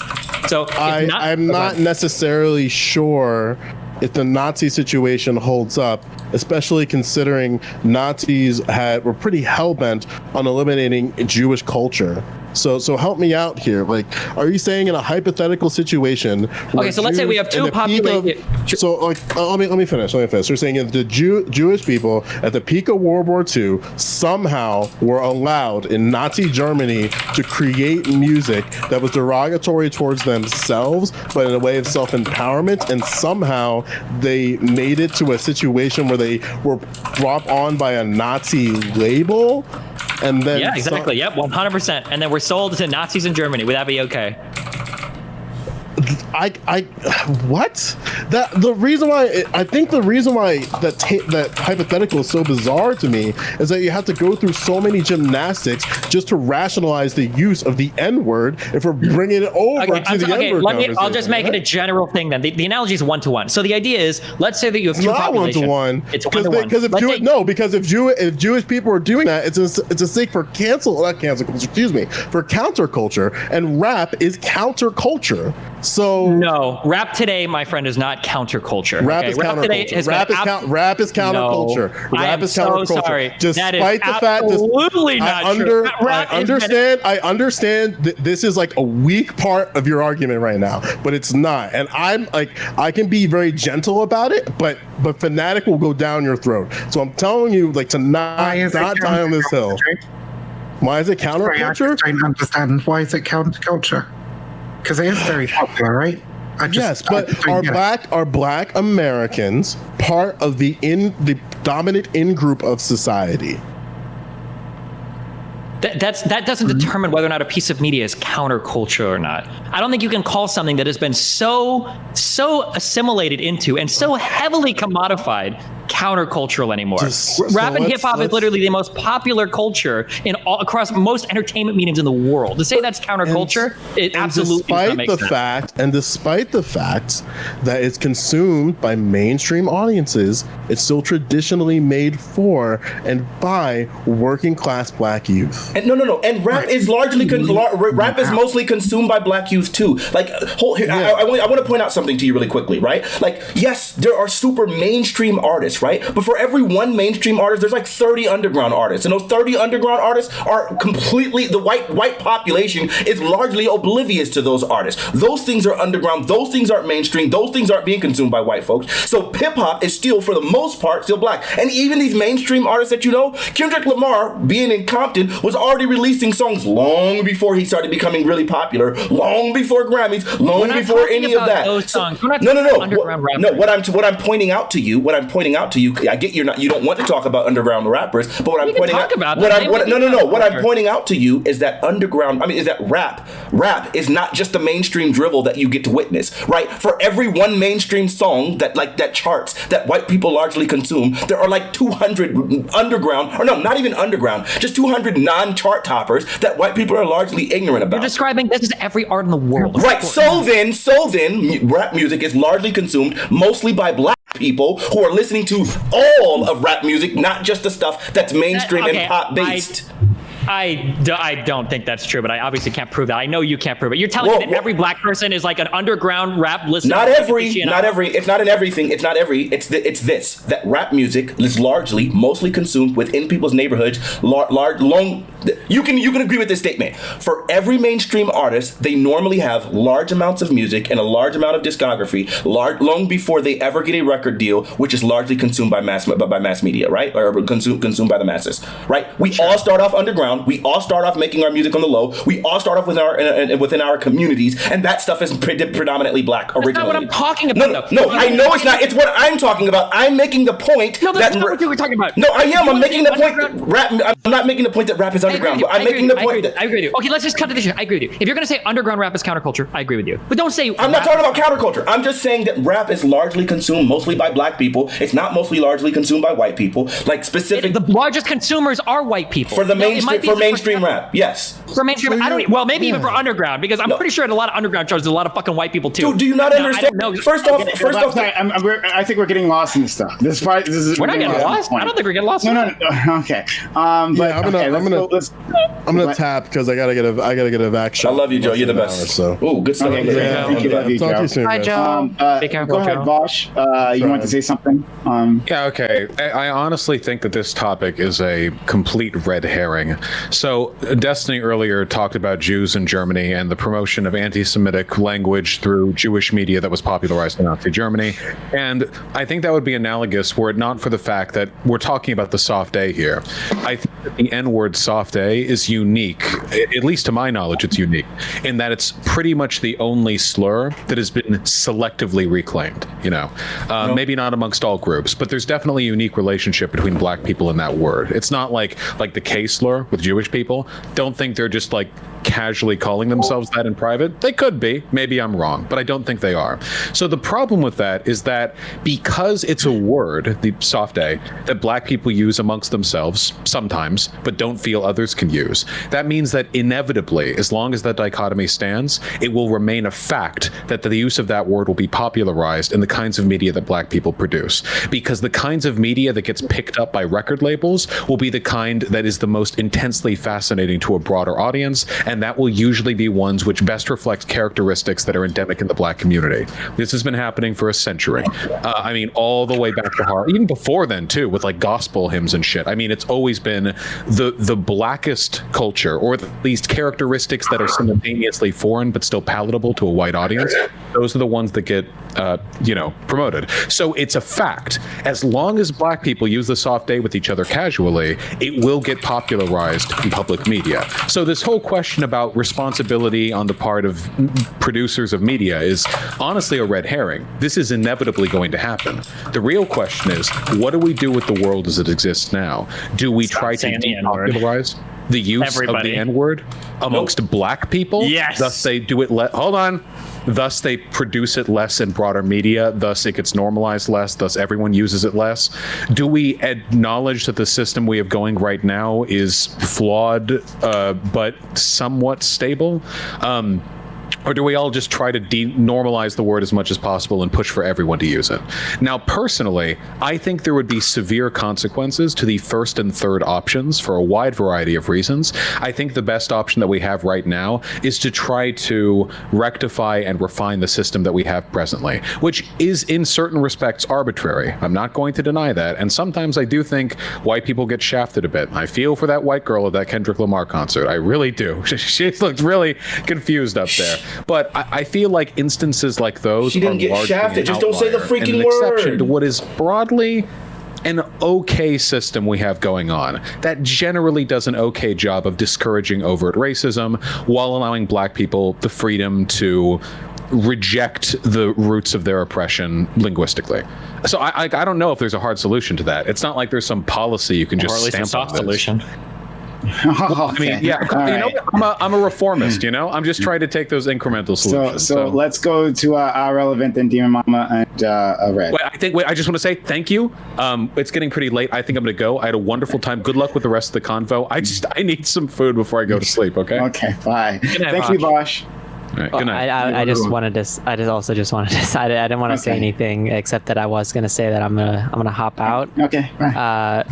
So I'm not necessarily sure if the Nazi situation holds up, especially considering Nazis were pretty hell-bent on eliminating Jewish culture. So help me out here. Like, are you saying in a hypothetical situation? Okay, so let's say we have two populated. So let me finish. You're saying that the Jewish people at the peak of World War II somehow were allowed in Nazi Germany to create music that was derogatory towards themselves, but in a way of self-empowerment, and somehow they made it to a situation where they were brought on by a Nazi label. And then yeah, exactly. Yep, 100%. And then we're sold to Nazis in Germany. Would that be okay? What? The reason why that hypothetical is so bizarre to me is that you have to go through so many gymnastics just to rationalize the use of the N-word if we're bringing it over to the N-word conversation. I'll just make it a general thing then. The analogy is one-to-one. So the idea is, let's say that you have two populations. It's one-to-one. Because if Jewish people are doing that, it's a sake for for counterculture, and rap is counterculture. So no, rap today, my friend, is not counterculture. Rap is counterculture. Rap is counterculture. No, rap is so counterculture. Sorry. Despite the fact I understand that this is like a weak part of your argument right now, but it's not. And I'm like, I can be very gentle about it, but Fanatiq will go down your throat. So I'm telling you, like, to not die on this hill. Why is it counterculture? I don't understand. Why is it counterculture? Because it is very popular, right? Yes, but are black Americans part of the dominant in-group of society? That doesn't determine whether or not a piece of media is counterculture or not. I don't think you can call something that has been so assimilated into and so heavily commodified countercultural anymore. Rap and hip hop is literally the most popular culture across most entertainment mediums in the world. To say that's counterculture, it absolutely doesn't make sense. Despite the fact that it's consumed by mainstream audiences, it's still traditionally made for and by working class black youth. And no. And rap is largely rap is mostly consumed by black youth too. Like, I want to point out something to you really quickly, right? Like, yes, there are super mainstream artists, right? right? But for every one mainstream artist, there's like 30 underground artists, and those 30 underground artists are completely, the white population is largely oblivious to those artists. Those things are underground. Those things aren't mainstream. Those things aren't being consumed by white folks. So hip hop is still, for the most part, still black. And even these mainstream artists that you know, Kendrick Lamar, being in Compton, was already releasing songs long before he started becoming really popular, long before Grammys, long before any of that. Those songs. No. What I'm pointing out to you, I get you don't want to talk about underground rappers, but what I'm pointing out, what I'm pointing out to you is that rap is not just the mainstream drivel that you get to witness, right? For every one mainstream song that charts, that white people largely consume, there are like 200 underground, or no, not even underground, just 200 non-chart toppers that white people are largely ignorant about. You're describing this as every art in the world. Right, so then, rap music is largely consumed mostly by black people who are listening to all of rap music, not just the stuff that's mainstream and pop based. I don't think that's true, but I obviously can't prove that. I know you can't prove it. You're telling me that every black person is like an underground rap listener? Not every. It's not in everything. It's not every. It's this. That rap music is largely, mostly consumed within people's neighborhoods. You can agree with this statement. For every mainstream artist, they normally have large amounts of music and a large amount of discography, long before they ever get a record deal, which is largely consumed by mass media, right? Or consumed by the masses, right? We all start off underground. We all start off making our music on the low. We all start off within our communities, and that stuff is predominantly black originally. That's not what I'm talking about. No, I know it's not. It's what I'm talking about. I'm making the point. No, that's not what you were talking about. No, I am. I'm making the point that rap. I'm not making the point that rap is underground. But I'm making the point that I agree with you. Okay, let's just cut to the issue. I agree with you. If you're gonna say underground rap is counterculture, I agree with you. But don't say. I'm not talking about counterculture. I'm just saying that rap is largely consumed mostly by black people. It's not mostly largely consumed by white people. Like specific. The largest consumers are white people. For the mainstream rap. Yes. For mainstream, maybe even for underground, because I'm pretty sure in a lot of underground shows, there's a lot of fucking white people too. Dude, do you not understand? First off, I think we're getting lost in this stuff. We're not getting lost. I don't think we're getting lost. No. Okay. I'm gonna tap because I gotta get a vac shot. I love you, Joe. You're the best. Oh, good stuff. Okay, thank you, love you, Talk to Joe. you soon, Hi, guys. Joe. Be careful, go ahead, Joe. Vosh. You want to say something? Yeah, okay. I honestly think that this topic is a complete red herring. So Destiny earlier talked about Jews in Germany and the promotion of anti-Semitic language through Jewish media that was popularized in Nazi Germany. And I think that would be analogous were it not for the fact that we're talking about the soft A here. I think that the N-word soft A is unique, at least to my knowledge, it's unique, in that it's pretty much the only slur that has been selectively reclaimed, maybe not amongst all groups, but there's definitely a unique relationship between black people and that word. It's not like the K slur with Jewish people. Don't think they're just like casually calling themselves that in private. They could be. Maybe I'm wrong, but I don't think they are. So the problem with that is that because it's a word, the soft A, that black people use amongst themselves sometimes, but don't feel others can use, that means that inevitably, as long as that dichotomy stands, it will remain a fact that the use of that word will be popularized in the kinds of media that black people produce. Because the kinds of media that gets picked up by record labels will be the kind that is the most intensely fascinating to a broader audience, and that will usually be ones which best reflect characteristics that are endemic in the black community. This has been happening for a century. All the way back to horror, even before then too, with like gospel hymns and shit. It's always been the blackest culture, or at least characteristics that are simultaneously foreign but still palatable to a white audience. Those are the ones that get promoted. So it's a fact. As long as black people use the soft A with each other casually, it will get popularized in public media. So this whole question about responsibility on the part of producers of media is honestly a red herring. This is inevitably going to happen. The real question is, what do we do with the world as it exists now? Do we try to depopularize the use of the N-word amongst black people? Yes. Thus they do it hold on. Thus they produce it less in broader media, thus it gets normalized less, thus everyone uses it less. Do we acknowledge that the system we have going right now is flawed but somewhat stable? Or do we all just try to normalize the word as much as possible and push for everyone to use it? Now, personally, I think there would be severe consequences to the first and third options for a wide variety of reasons. I think the best option that we have right now is to try to rectify and refine the system that we have presently, which is in certain respects arbitrary. I'm not going to deny that. And sometimes I do think white people get shafted a bit. I feel for that white girl at that Kendrick Lamar concert. I really do. She looked really confused up there. But I feel like instances like those she didn't get shafted. Just don't say the freaking word. To what is broadly an okay system we have going on that generally does an okay job of discouraging overt racism while allowing black people the freedom to reject the roots of their oppression linguistically. So I don't know if there's a hard solution to that. It's not like there's some policy you can just or at least stamp a soft on this. solution. I mean, yeah, I'm a reformist, I'm just trying to take those incremental solutions. So let's go to our relevant and Demon Mama and Red. I just want to say thank you. It's getting pretty late. I think I'm going to go. I had a wonderful time. Good luck with the rest of the convo. I need some food before I go to sleep. Okay. Okay. Bye. Thank you, Bosch. All right, good night. I didn't want to say anything except that I was gonna say that I'm gonna hop out. Okay. Right.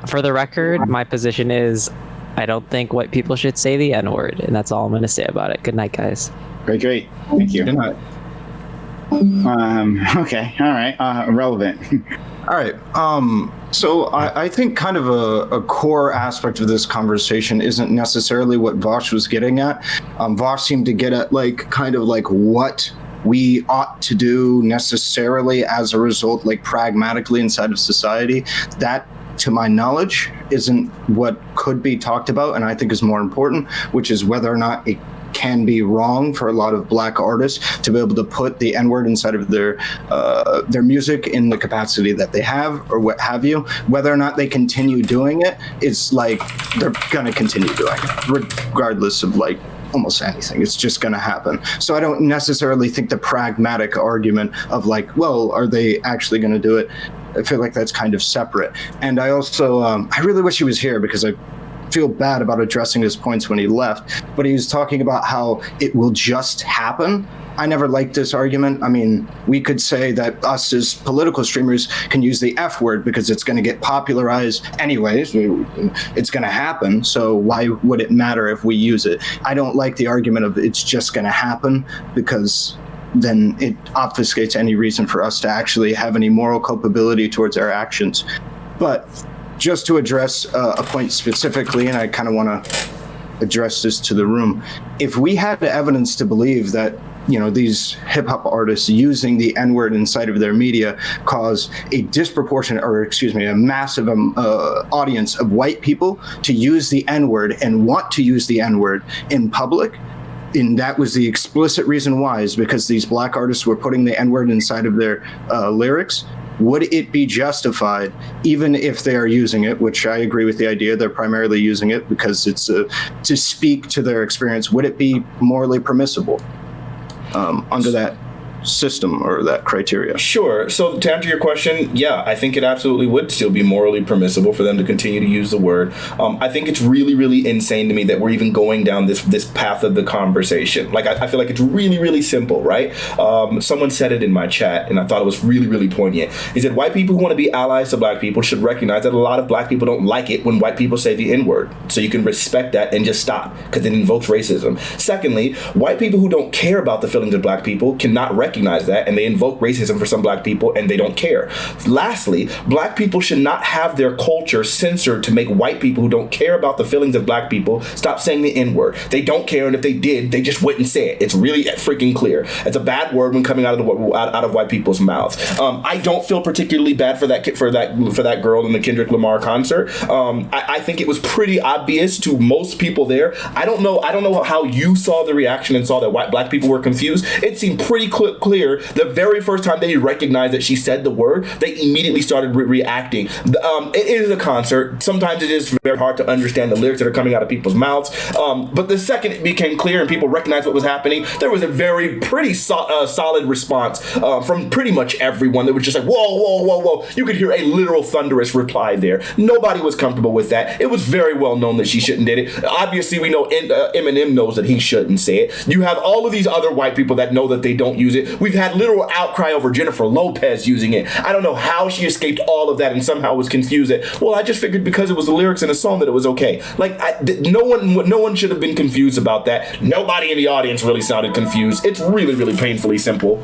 For the record, my position is I don't think white people should say the N-word, and that's all I'm gonna say about it. Good night, guys. Great. Thank you. Good night. Okay. All right. Relevant. All right. So I think kind of a core aspect of this conversation isn't necessarily what Vosh was getting at. Vosh seemed to get at kind of what we ought to do necessarily as a result, pragmatically inside of society. That, to my knowledge, isn't what could be talked about, and I think is more important, which is whether or not it can be wrong for a lot of black artists to be able to put the N-word inside of their music in the capacity that they have, or what have you. Whether or not they continue doing it, it's they're gonna continue doing it, regardless of almost anything. It's just gonna happen. So I don't necessarily think the pragmatic argument of well, are they actually gonna do it? I feel like that's kind of separate. And I also, I really wish he was here because I feel bad about addressing his points when he left, but he was talking about how it will just happen. I never liked this argument. I mean, we could say that us as political streamers can use the F word because it's going to get popularized anyways. It's going to happen. So why would it matter if we use it? I don't like the argument of it's just going to happen, because then it obfuscates any reason for us to actually have any moral culpability towards our actions. But just to address a point specifically, and I kind of want to address this to the room, if we had evidence to believe that these hip-hop artists using the N-word inside of their media cause a massive audience of white people to use the N-word and want to use the N-word in public, and that was the explicit reason why, is because these black artists were putting the N-word inside of their lyrics, would it be justified, even if they are using it, which I agree with the idea they're primarily using it because it's to speak to their experience, would it be morally permissible under that system or that criteria? Sure. So to answer your question, yeah, I think it absolutely would still be morally permissible for them to continue to use the word. I think it's really, really insane to me that we're even going down this path of the conversation. I feel like it's really, really simple, right? Someone said it in my chat, and I thought it was really, really poignant. He said, white people who want to be allies to black people should recognize that a lot of black people don't like it when white people say the N-word. So you can respect that and just stop, because it invokes racism. Secondly, white people who don't care about the feelings of black people cannot recognize that, and they invoke racism for some black people, and they don't care. Lastly, black people should not have their culture censored to make white people who don't care about the feelings of black people stop saying the N-word. They don't care, and if they did, they just wouldn't say it. It's really freaking clear. It's a bad word when coming out of white people's mouths. I don't feel particularly bad for that girl in the Kendrick Lamar concert. I think it was pretty obvious to most people there. I don't know how you saw the reaction and saw that black people were confused. It seemed pretty clear clear, the very first time they recognized that she said the word, they immediately started reacting. It is a concert. Sometimes it is very hard to understand the lyrics that are coming out of people's mouths. But the second it became clear and people recognized what was happening, there was a pretty solid response from pretty much everyone. That was just like, whoa, whoa, whoa, whoa. You could hear a literal thunderous reply there. Nobody was comfortable with that. It was very well known that she shouldn't did it. Obviously, we know Eminem knows that he shouldn't say it. You have all of these other white people that know that they don't use it. We've had literal outcry over Jennifer Lopez using it. I don't know how she escaped all of that and somehow was confused that, well, I just figured because it was the lyrics in a song that it was okay. Like, no one should have been confused about that. Nobody in the audience really sounded confused. It's really, really painfully simple.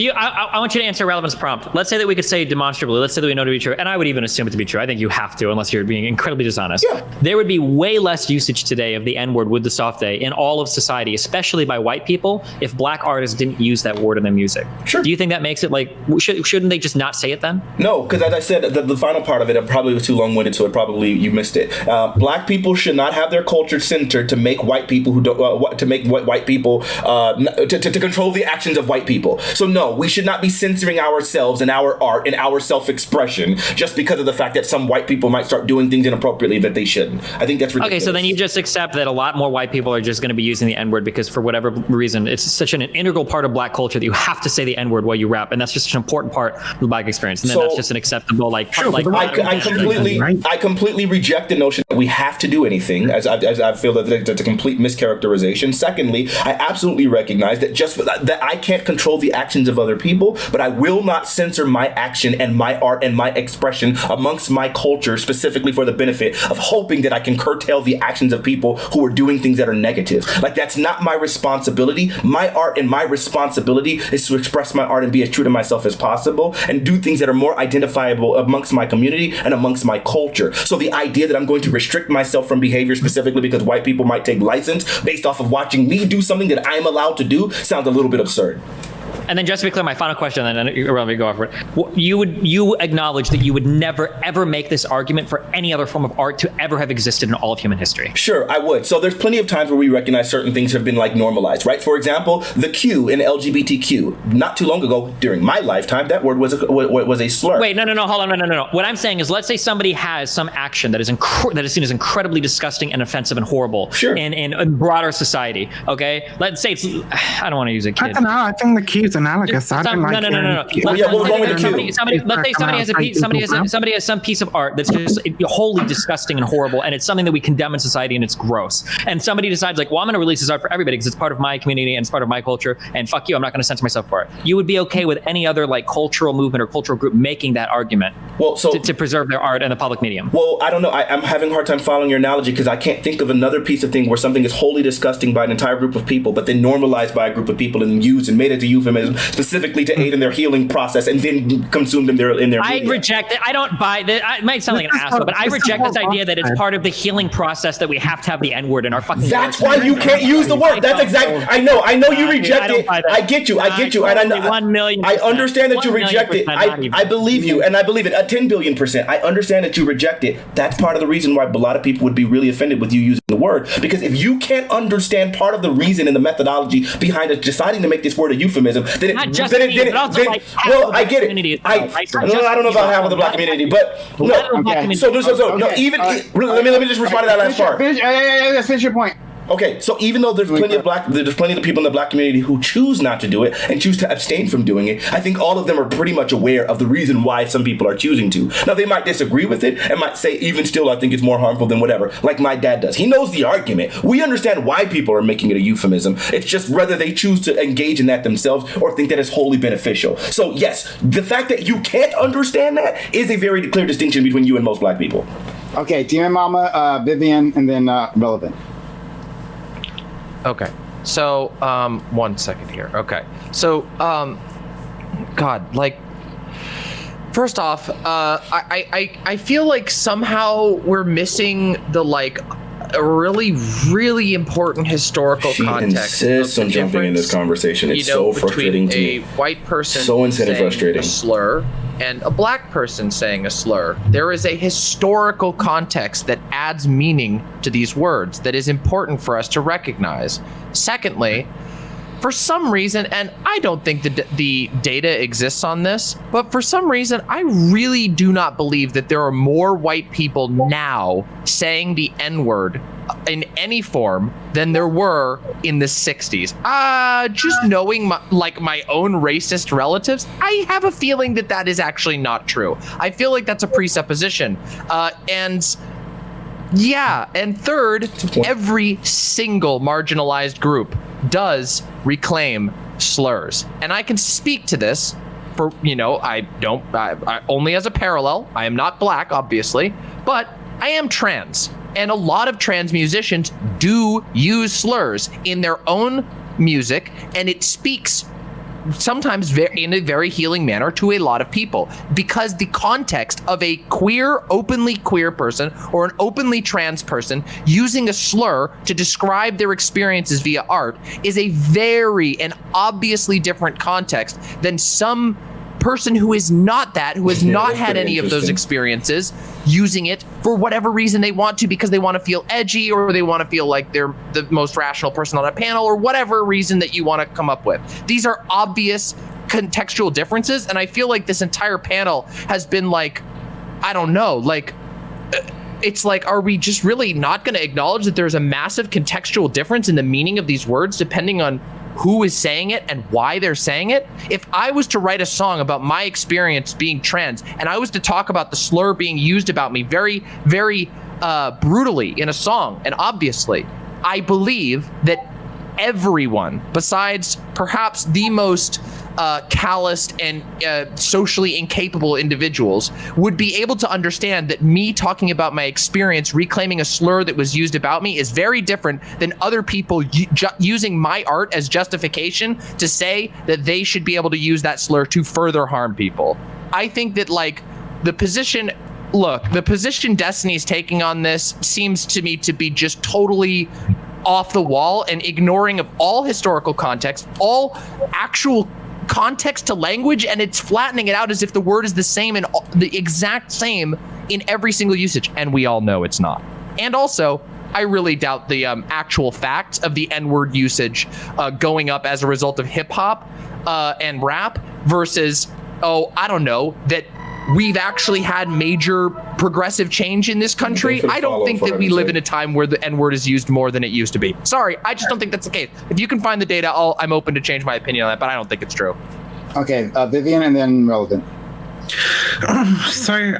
I want you to answer a relevance prompt. Let's say that we could say demonstrably, let's say that we know to be true, and I would even assume it to be true. I think you have to, unless you're being incredibly dishonest. Yeah. There would be way less usage today of the N-word with the soft A in all of society, especially by white people, if black artists didn't use that word in their music. Sure. Do you think that makes it like, shouldn't they just not say it then? No, because as I said, the final part of it, probably was too long-winded, so you missed it. Black people should not have their culture centered to make white people who don't, to make white people, to control the actions of white people. So no, we should not be censoring ourselves and our art and our self-expression just because of the fact that some white people might start doing things inappropriately that they shouldn't. I think that's ridiculous. Okay, so then you just accept that a lot more white people are just going to be using the N-word because for whatever reason, it's such an integral part of black culture that you have to say the N-word while you rap, and that's just an important part of the black experience. And then that's just an acceptable, like... Sure, I completely reject the notion that we have to do anything, as I feel that it's a complete mischaracterization. Secondly, I absolutely recognize that that I can't control the actions of other people, but I will not censor my action and my art and my expression amongst my culture specifically for the benefit of hoping that I can curtail the actions of people who are doing things that are negative. Like, that's not my responsibility. My art and my responsibility is to express my art and be as true to myself as possible and do things that are more identifiable amongst my community and amongst my culture. So the idea that I'm going to restrict myself from behavior specifically because white people might take license based off of watching me do something that I'm allowed to do sounds a little bit absurd. And then just to be clear, my final question, and then let me go over it. You acknowledge that you would never, ever make this argument for any other form of art to ever have existed in all of human history. Sure, I would. So there's plenty of times where we recognize certain things have been like normalized, right? For example, the Q in LGBTQ. Not too long ago, during my lifetime, that word was a slur. Wait, no, hold on, no. What I'm saying is, let's say somebody has some action that is seen as incredibly disgusting and offensive and horrible in broader society, okay? Let's say it's, I don't want to use a kid. I don't know, I think the Q's analogous. I don't like no. Let's say somebody has some piece of art that's just wholly disgusting and horrible, and it's something that we condemn in society, and it's gross. And somebody decides, like, well, I'm going to release this art for everybody because it's part of my community and it's part of my culture, and fuck you, I'm not going to censor myself for it. You would be okay with any other like cultural movement or cultural group making that argument to preserve their art in the public medium? Well, I don't know. I'm having a hard time following your analogy because I can't think of another piece of thing where something is wholly disgusting by an entire group of people, but then normalized by a group of people and used and made as a euphemism specifically to aid in their healing process and then consumed in their media. I reject it. I don't buy that. It might sound like an asshole, but I reject this idea that it's part of the healing process that we have to have the N-word in our fucking That's why you can't use the word. That's exactly. I know you reject it. I get you. And I know. 1 million. I understand that you reject it. I believe you, and I believe it. 10 billion%. I understand that you reject it. That's part of the reason why a lot of people would be really offended with you using the word, because if you can't understand part of the reason and the methodology behind us deciding to make this word a euphemism, then I get it. I don't know about half of the black community, but no. Let me just respond to that last part. Finish your point. Okay, so even though there's plenty of people in the black community who choose not to do it and choose to abstain from doing it, I think all of them are pretty much aware of the reason why some people are choosing to. Now, they might disagree with it and might say, even still, I think it's more harmful than whatever, like my dad does. He knows the argument. We understand why people are making it a euphemism. It's just whether they choose to engage in that themselves or think that it's wholly beneficial. So yes, the fact that you can't understand that is a very clear distinction between you and most black people. Okay, Demon Mama, Vivian, and then Relevant. Okay, so 1 second here. Okay, so God, like, first off, I feel like somehow we're missing the like a really important historical context. She insists on jumping in this conversation. It's so frustrating to me. A white person saying frustrating. A slur and a black person saying a slur. There is a historical context that adds meaning to these words that is important for us to recognize. Secondly, for some reason, and I don't think the data exists on this, but for some reason, I really do not believe that there are more white people now saying the N-word in any form than there were in the 60s. Just knowing my own racist relatives, I have a feeling that is actually not true. I feel like that's a presupposition. And third, every single marginalized group does reclaim slurs. And I can speak to this for, I only as a parallel. I am not black, obviously, but I am trans. And a lot of trans musicians do use slurs in their own music, and it speaks sometimes in a very healing manner to a lot of people, because the context of a openly queer person or an openly trans person using a slur to describe their experiences via art is a very and obviously different context than some person who is not that, who has not had any of those experiences, using it for whatever reason they want to, because they want to feel edgy, or they want to feel like they're the most rational person on a panel, or whatever reason that you want to come up with. These are obvious contextual differences, and I feel like this entire panel has been like, I don't know, like, it's like, are we just really not going to acknowledge that there's a massive contextual difference in the meaning of these words depending on who is saying it and why they're saying it? If I was to write a song about my experience being trans, and I was to talk about the slur being used about me very, very brutally in a song, and obviously, I believe that everyone, besides perhaps the most calloused and socially incapable individuals, would be able to understand that me talking about my experience reclaiming a slur that was used about me is very different than other people using my art as justification to say that they should be able to use that slur to further harm people. I think that, like, the position Destiny is taking on this seems to me to be just totally off the wall and ignoring of all historical context, all actual context to language, and it's flattening it out as if the word is the same and the exact same in every single usage, and we all know it's not. And also, I really doubt the actual fact of the N-word usage going up as a result of hip-hop and rap versus, that we've actually had major progressive change in this country. I don't think that we live in a time where the N-word is used more than it used to be. Sorry, I just don't think that's the case. If you can find the data, I'm open to change my opinion on that, but I don't think it's true. Okay, Vivian and then Relevant. So,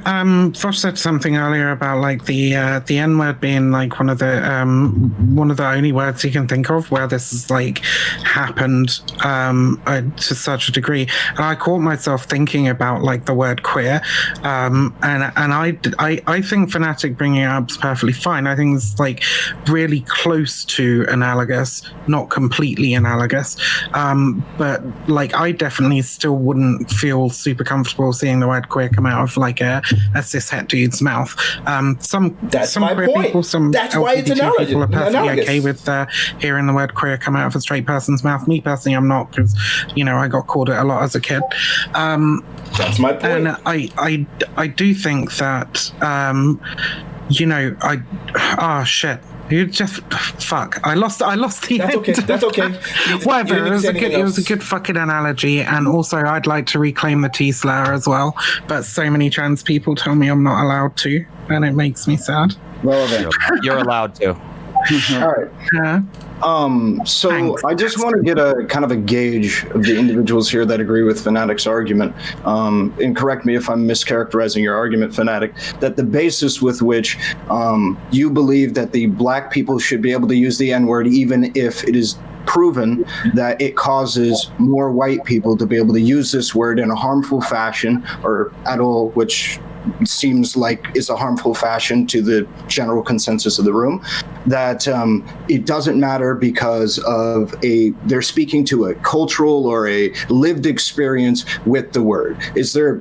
Vosh said something earlier about like the N-word being like one of the only words you can think of where this has like happened to such a degree, and I caught myself thinking about like the word queer, and I think Fanatiq bringing it up is perfectly fine. I think it's like really close to analogous, not completely analogous, but like I definitely still wouldn't feel super comfortable seeing the word queer come out of like a cishet dude's mouth. Some queer people, some LGBT people are perfectly okay with hearing the word queer come out of a straight person's mouth. Me personally, I'm not, because I got called it a lot as a kid. That's my point. And I do think that shit. You just fuck. I lost the. That's okay. That's okay. Whatever. It was a good fucking analogy, and also I'd like to reclaim the T-slur as well. But so many trans people tell me I'm not allowed to, and it makes me sad. Relevant. You're allowed to. All right. Yeah. So Thanks. I just want to get a kind of a gauge of the individuals here that agree with Fanatiq's argument. And correct me if I'm mischaracterizing your argument, Fanatiq, that the basis with which you believe that the black people should be able to use the N-word even if it is proven that it causes more white people to be able to use this word in a harmful fashion, or at all, which seems like is a harmful fashion to the general consensus of the room, that it doesn't matter because of they're speaking to a cultural or a lived experience with the word.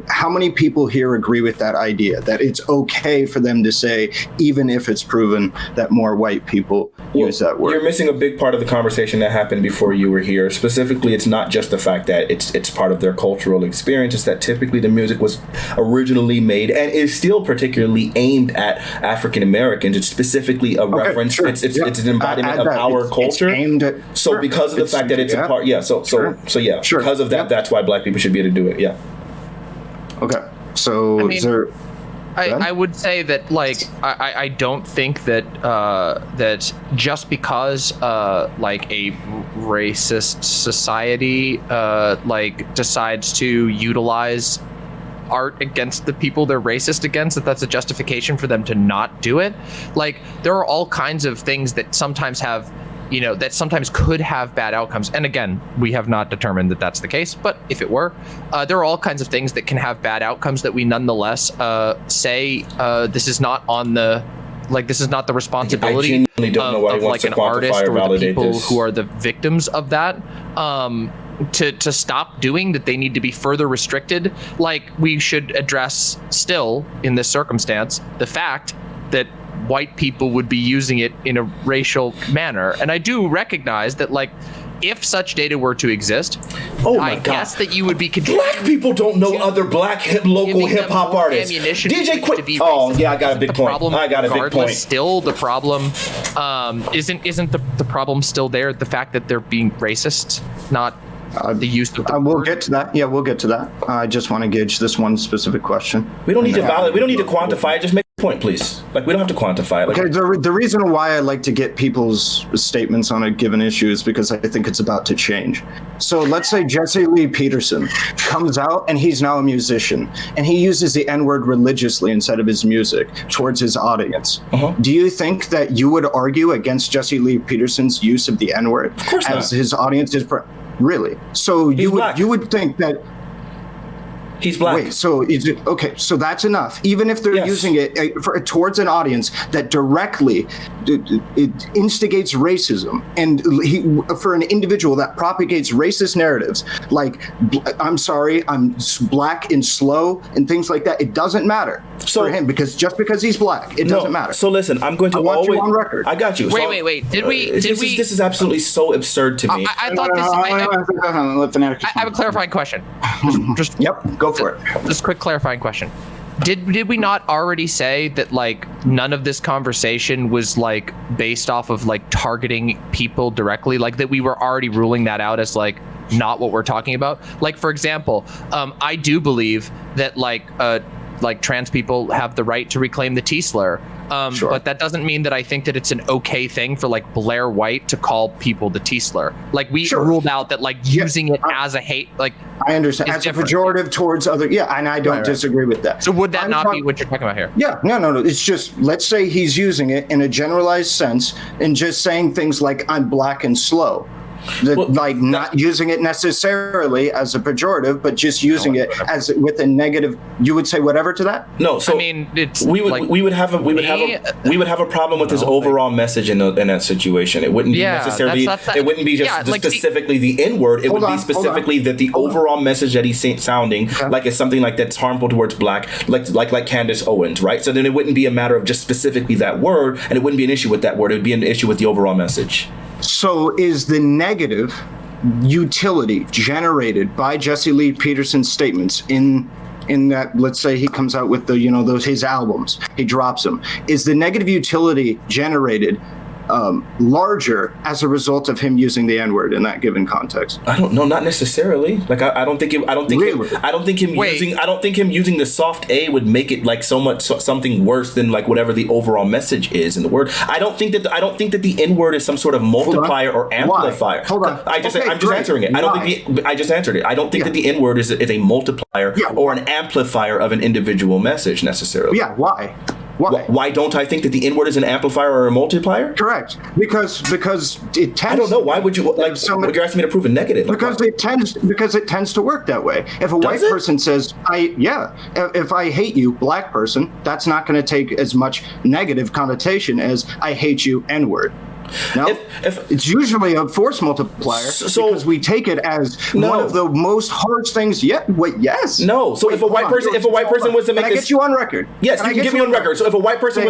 How many people here agree with that idea, that it's okay for them to say, even if it's proven that more white people use that word? You're missing a big part of the conversation that happened before you were here. Specifically, it's not just the fact that it's part of their cultural experience. It's that typically the music was originally made and is still particularly aimed at African Americans. It's specifically a reference. Sure. It's an embodiment of our culture. So because of the fact that it's a part, because of that, that's why Black people should be able to do it. Yeah. Okay. So is there? I would say that I don't think that that just because like a racist society decides to utilize art against the people they're racist against, that's a justification for them to not do it. Like, there are all kinds of things that sometimes have, that sometimes could have bad outcomes. And again, we have not determined that that's the case, but if it were, there are all kinds of things that can have bad outcomes that we nonetheless say this is not on the, this is not the responsibility of like an artist or the people who are the victims of that. To stop doing that, they need to be further restricted. Like, we should address still in this circumstance the fact that white people would be using it in a racial manner. And I do recognize that, if such data were to exist, guess that you would be Black people don't know other black local hip hop artists. DJ Quick. Oh yeah, I got a big point. Still, the problem isn't the problem still there? The fact that they're being racist, not the use of the we'll get to that. Yeah, we'll get to that. I just want to gauge this one specific question. We don't need to validate. We don't need to quantify it. Just make a point, please. We don't have to quantify it. Okay, the reason why I like to get people's statements on a given issue is because I think it's about to change. So let's say Jesse Lee Peterson comes out and he's now a musician and he uses the N-word religiously inside of his music towards his audience. Do you think that you would argue against Jesse Lee Peterson's use of the N-word as his audience is? Really? So you would think that he's black. Wait, so is it okay? So that's enough. Even if they're using it towards an audience that directly it instigates racism, and for an individual that propagates racist narratives, like I'm sorry, I'm black and slow and things like that, it doesn't matter for him because he's black, it doesn't matter. So listen, I'm going to want you on record. I got you. Wait. This is absolutely so absurd to me. I thought this. I have a clarifying question. Just yep. Go for it. Just a quick clarifying question. Did we not already say that none of this conversation was based off of targeting people directly, that we were already ruling that out as not what we're talking about? For example, I do believe that trans people have the right to reclaim the T-slur. But that doesn't mean that I think that it's an okay thing for Blair White to call people the T-slur. We ruled out that using it as a hate, I understand, as a pejorative towards other, and I don't disagree with that. So would that not be what you're talking about here? Yeah, no. It's just, let's say he's using it in a generalized sense and just saying things like I'm black and slow. Not using it necessarily as a pejorative, but just using it as with a negative. You would say whatever to that? No, so I mean, it's we would have a problem with his overall message in that situation. It wouldn't be necessarily. It wouldn't be just specifically the N-word. It would be specifically that the overall message that he's sounding is something that's harmful towards black, like Candace Owens, right? So then it wouldn't be a matter of just specifically that word, and it wouldn't be an issue with that word. It would be an issue with the overall message. So is the negative utility generated by Jesse Lee Peterson's statements in that, let's say he comes out with his albums, he drops them, is the negative utility generated larger as a result of him using the N-word in that given context? I don't know, not necessarily. I don't think him using the soft A would make it something worse than whatever the overall message is in the word. I don't think that the N-word is some sort of multiplier or amplifier. Hold on. I'm just answering it. I just answered it. I don't think that the N-word is a multiplier or an amplifier of an individual message necessarily. Yeah, why? Why don't I think that the N-word is an amplifier or a multiplier? Correct. Because it tends. I don't know. Why would you you're asking me to prove a negative? Because it tends to work that way. If a white person says, if I hate you, black person, that's not going to take as much negative connotation as I hate you, N-word. No, it's usually a force multiplier because we take it as one of the most harsh things yet. Wait, yes. No. So if a white person was to make this, get you on record. Yes, you can get me on record. So if a white person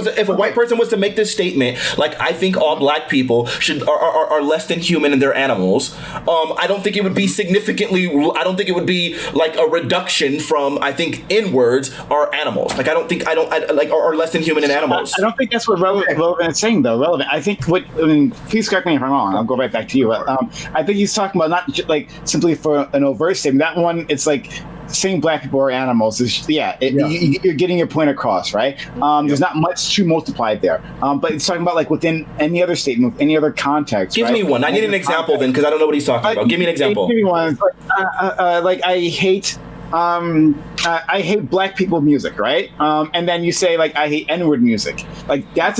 was to make this statement, like I think all black people are less than human and they're animals. I don't think it would be significantly. I don't think it would be like a reduction from. I think N-words are animals. Like are less than human and animals. I don't think that's what relevant is saying though. Relevant. I think please correct me if I'm wrong. I'll go right back to you. But, I think he's talking about not like simply for an overt statement. That one, it's like saying black people are animals. You're getting your point across, right? There's not much to multiply there. But it's talking about like within any other statement, any other context. Give me one. I need an example then, because I don't know what he's talking about. Give me an example. Give me one. Like I hate black people music, right? And then you say like I hate N-word music. Like that's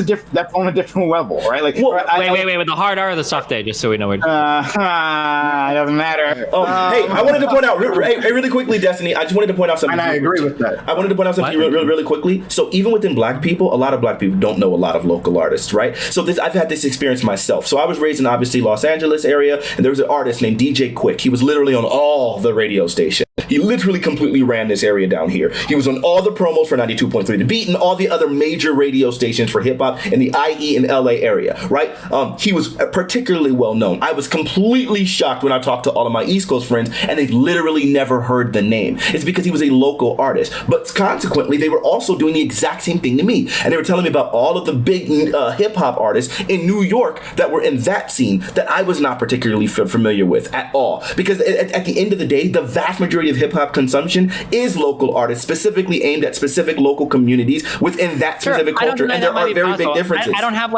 on a different level, right? Like wait, with the hard R or the soft A, just so we know it. It doesn't matter. Hey, I wanted to point out really quickly, Destiny. I just wanted to point out something. And I agree with that. I wanted to point out something really quickly. So even within black people, a lot of black people don't know a lot of local artists, right? So I've had this experience myself. So I was raised in obviously Los Angeles area, and there was an artist named DJ Quick. He was literally on all the radio stations. He literally completely ran this area down here. He was on all the promos for 92.3 The Beat and all the other major radio stations for hip hop in the IE and LA area, right? He was particularly well known. I was completely shocked when I talked to all of my East Coast friends and they've literally never heard the name. It's because he was a local artist. But consequently, they were also doing the exact same thing to me. And they were telling me about all of the big hip hop artists in New York that were in that scene that I was not particularly familiar with at all. Because at the end of the day, the vast majority of hip hop consumption is local artists, specifically aimed at specific local communities within that specific culture, and there are very big differences. I don't have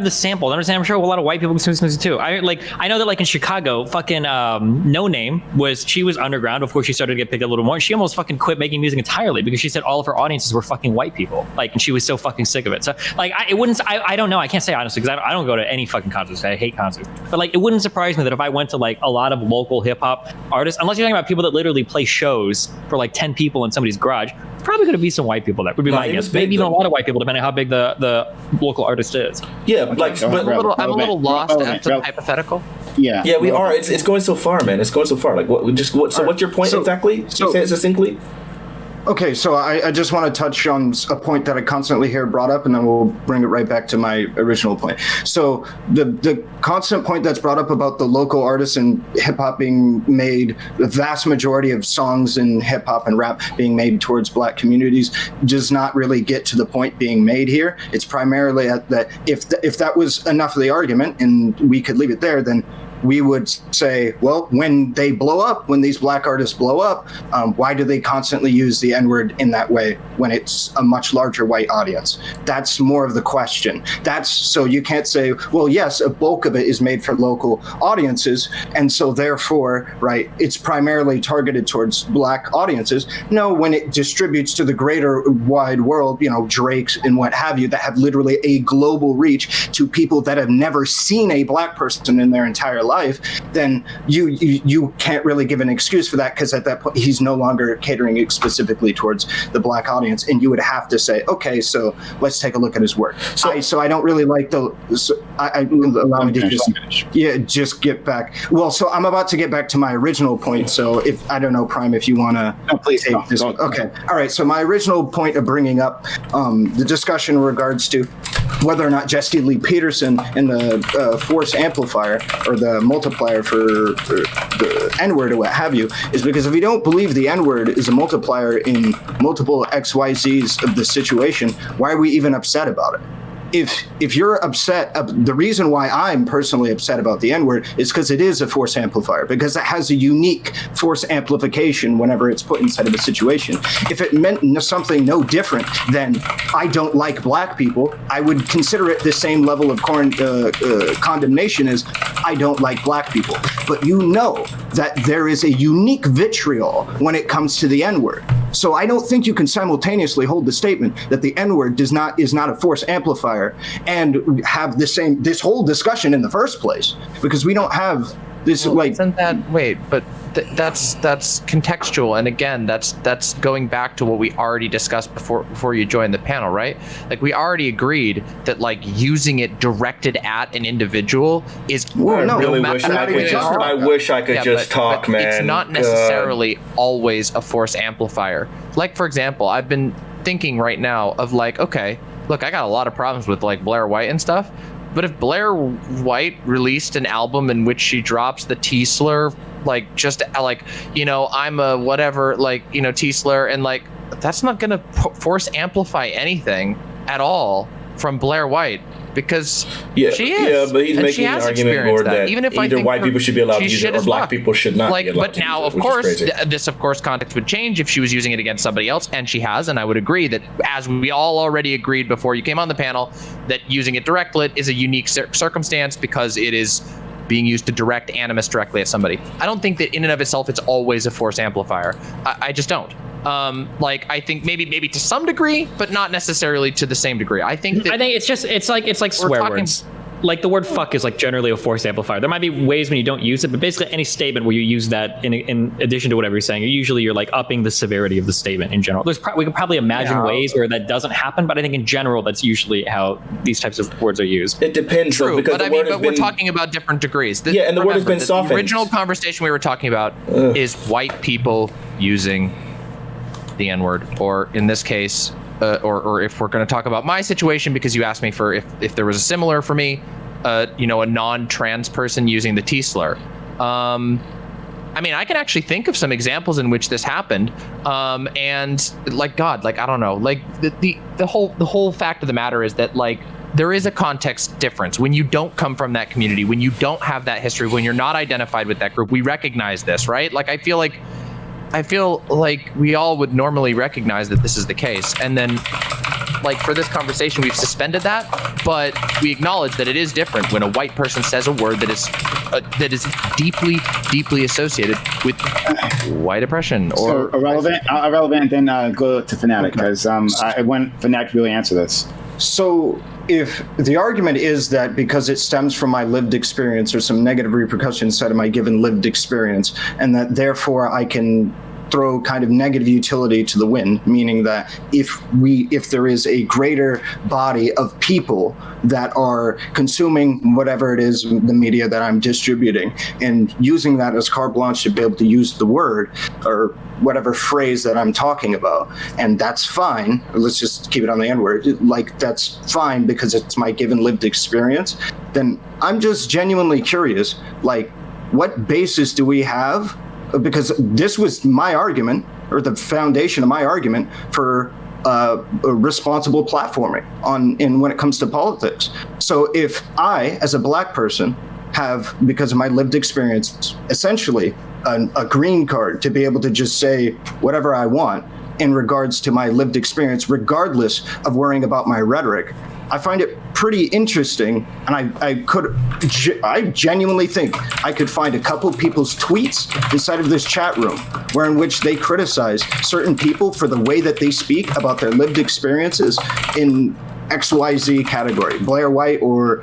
the sample. I'm I'm sure a lot of white people consume this music too. I know that like in Chicago, fucking No Name she was underground before she started to get picked up a little more. She almost fucking quit making music entirely because she said all of her audiences were fucking white people. Like, and she was so fucking sick of it. So like, I don't know. I can't say honestly because I don't go to any fucking concerts. I hate concerts. But like, it wouldn't surprise me that if I went to like a lot of local hip hop artists, unless you're talking about people that literally play shows for like 10 people in somebody's garage, probably going to be some white people that would be my guess. Maybe even a lot of white people, depending on how big the local artist is. Yeah, like, I'm a little lost after the hypothetical. Yeah, we are. It's going so far, man. It's going so far. Like, So what's your point exactly? So, say it succinctly. Okay, so I just want to touch on a point that I constantly hear brought up, and then we'll bring it right back to my original point. So the constant point that's brought up about the local artists and hip-hop being made, the vast majority of songs in hip-hop and rap being made towards black communities does not really get to the point being made here. It's primarily that if that was enough of the argument and we could leave it there, then we would say, well, when they blow up, when these black artists blow up, why do they constantly use the N-word in that way when it's a much larger white audience? That's more of the question. So you can't say, well, yes, a bulk of it is made for local audiences, and so therefore, right, it's primarily targeted towards black audiences. No, when it distributes to the greater wide world, Drakes and what have you, that have literally a global reach to people that have never seen a black person in their entire life, then you can't really give an excuse for that, because at that point he's no longer catering specifically towards the black audience, and you would have to say, okay, so let's take a look at his work. So I don't really like allow me to just get back. Well, so I'm about to get back to my original point. So if I don't know, Prime, if you want to please take this one. Okay, all right. So my original point of bringing up the discussion in regards to whether or not Jesse Lee Peterson and the force amplifier or the multiplier for the N-word or what have you is because if you don't believe the N-word is a multiplier in multiple XYZs of the situation, why are we even upset about it? If you're upset, the reason why I'm personally upset about the N-word is because it is a force amplifier, because it has a unique force amplification whenever it's put inside of a situation. If it meant something no different than I don't like black people, I would consider it the same level of condemnation as I don't like black people. But you know that there is a unique vitriol when it comes to the N-word. So I don't think you can simultaneously hold the statement that the N-word is not a force amplifier and have this whole discussion in the first place, because we don't have this isn't that that's contextual, and again, that's going back to what we already discussed before you joined the panel, right? Like, we already agreed that like using it directed at an individual is. I wish I could just talk, man. It's not necessarily always a force amplifier. Like, for example, I've been thinking right now of like, okay, look, I got a lot of problems with like Blair White and stuff. But if Blair White released an album in which she drops the T slur, like just like, you know, I'm a whatever, like, you know, T slur, and like, that's not going to force amplify anything at all from Blair White, because she is. Yeah, but he's making an argument more that even if either white people should be allowed to use it or black people should not be allowed to use it. But now, of course, this, of course, context would change if she was using it against somebody else, and she has, and I would agree that, as we all already agreed before you came on the panel, that using it directly is a unique circumstance because it is being used to direct animus directly at somebody. I don't think that in and of itself it's always a force amplifier. I just don't. Like, I think maybe to some degree, but not necessarily to the same degree. I think it's like swear words. Like, the word fuck is like generally a force amplifier. There might be ways when you don't use it, but basically any statement where you use that in addition to whatever you're saying, you're like upping the severity of the statement in general. We could probably imagine ways where that doesn't happen, but I think in general that's usually how these types of words are used. It depends. True, because but we're talking about different degrees. And the word has been softened. The original conversation we were talking about is white people using the N-word, or in this case, or if we're going to talk about my situation, because you asked me for if there was a similar for me, you know, a non-trans person using the T slur. I mean, I can actually think of some examples in which this happened, and like, God, like, I don't know, like the whole fact of the matter is that, like, there is a context difference when you don't come from that community, when you don't have that history, when you're not identified with that group. We recognize this, right? Like, I feel like we all would normally recognize that this is the case. And then, like, for this conversation, we've suspended that, but we acknowledge that it is different when a white person says a word that is deeply associated with white oppression. Or so irrelevant, then go to Fanatiq, because I want Fanatiq to really answer this. So if the argument is that because it stems from my lived experience or some negative repercussions out of my given lived experience, and that therefore I can throw kind of negative utility to the wind, meaning that if there is a greater body of people that are consuming whatever it is, the media that I'm distributing, and using that as carte blanche to be able to use the word or whatever phrase that I'm talking about, and that's fine. Let's just keep it on the N-word. Like, that's fine because it's my given lived experience. Then I'm just genuinely curious, like, what basis do we have? Because this was my argument, or the foundation of my argument for a responsible platforming when it comes to politics. So if I, as a black person, have, because of my lived experience, essentially a green card to be able to just say whatever I want in regards to my lived experience, regardless of worrying about my rhetoric, I find it pretty interesting, and I genuinely think I could find a couple people's tweets inside of this chat room in which they criticize certain people for the way that they speak about their lived experiences in XYZ category, Blair White or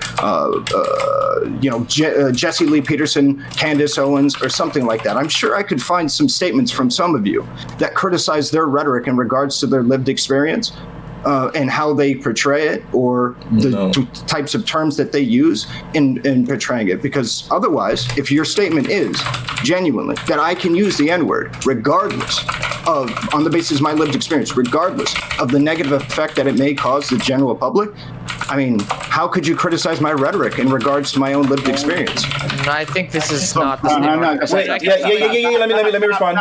Jesse Lee Peterson, Candace Owens, or something like that. I'm sure I could find some statements from some of you that criticize their rhetoric in regards to their lived experience. And how they portray it, or the types of terms that they use in portraying it. Because otherwise, if your statement is genuinely that I can use the N-word regardless of, on the basis of my lived experience, regardless of the negative effect that it may cause the general public, I mean, how could you criticize my rhetoric in regards to my own lived experience? I think this is not the same. Let me respond.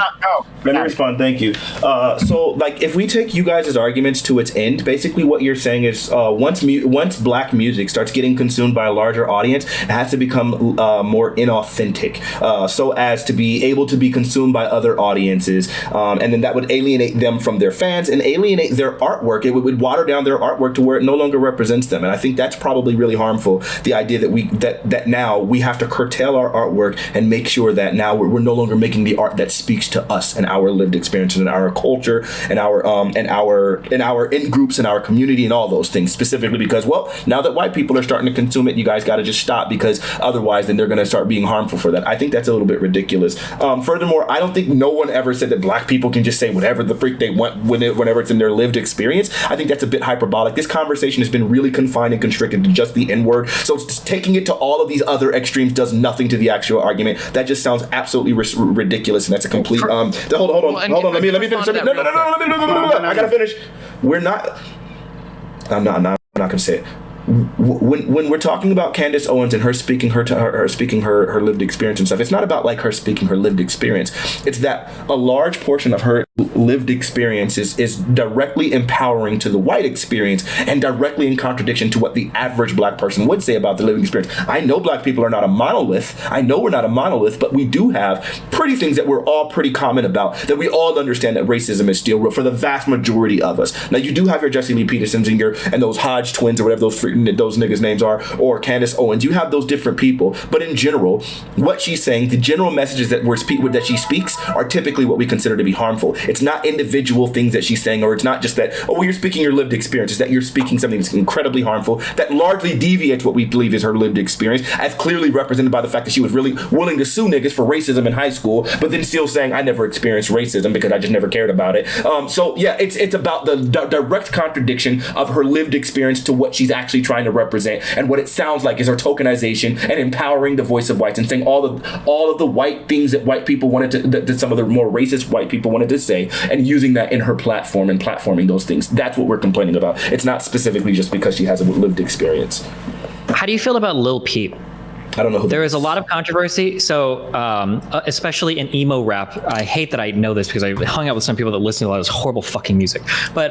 Let me respond. Thank you. So, like, if we take you guys' arguments to its end, basically what you're saying is once black music starts getting consumed by a larger audience, it has to become more inauthentic, so as to be able to be consumed by other audiences, and then that would alienate them from their fans and alienate their artwork. It would water down their artwork to where it no longer represents them. And I think that's probably really harmful. The idea that now we have to curtail our artwork and make sure that now we're no longer making the art that speaks to us and our lived experiences and our culture and our in groups and our community and all those things, specifically because, well, now that white people are starting to consume it, you guys got to just stop, because otherwise then they're going to start being harmful for that. I think that's a little bit ridiculous. Furthermore, I don't think no one ever said that black people can just say whatever the freak they want whenever it's in their lived experience. I think that's a bit hyperbolic. This conversation has been really confined and constricted to just the N-word. So just taking it to all of these other extremes does nothing to the actual argument. That just sounds absolutely ridiculous, and that's a complete. Hold on. Let me finish. No. I gotta finish. I'm not gonna say it. When we're talking about Candace Owens and her speaking her lived experience and stuff, it's not about like her speaking her lived experience. It's that a large portion of her lived experience is directly empowering to the white experience and directly in contradiction to what the average black person would say about the living experience. I know black people are not a monolith. I know we're not a monolith, but we do have pretty things that we're all pretty common about, that we all understand that racism is still real for the vast majority of us. Now, you do have your Jesse Lee Petersons and those Hodge twins or whatever those niggas' names are, or Candace Owens. You have those different people, but in general, what she's saying, the general messages that she speaks are typically what we consider to be harmful. It's not individual things that she's saying, or it's not just that, oh, well, you're speaking your lived experience. It's that you're speaking something that's incredibly harmful, that largely deviates what we believe is her lived experience, as clearly represented by the fact that she was really willing to sue niggas for racism in high school, but then still saying, I never experienced racism because I just never cared about it. So yeah, it's about the direct contradiction of her lived experience to what she's actually trying to represent, and what it sounds like is her tokenization and empowering the voice of whites and saying all of the white things that white people wanted to, that some of the more racist white people wanted to say, and using that in her platform and platforming those things. That's what we're complaining about. It's not specifically just because she has a lived experience. How do you feel about Lil Peep? I don't know who there is a lot of controversy. So, especially in emo rap, I hate that I know this because I hung out with some people that listen to a lot of this horrible fucking music. But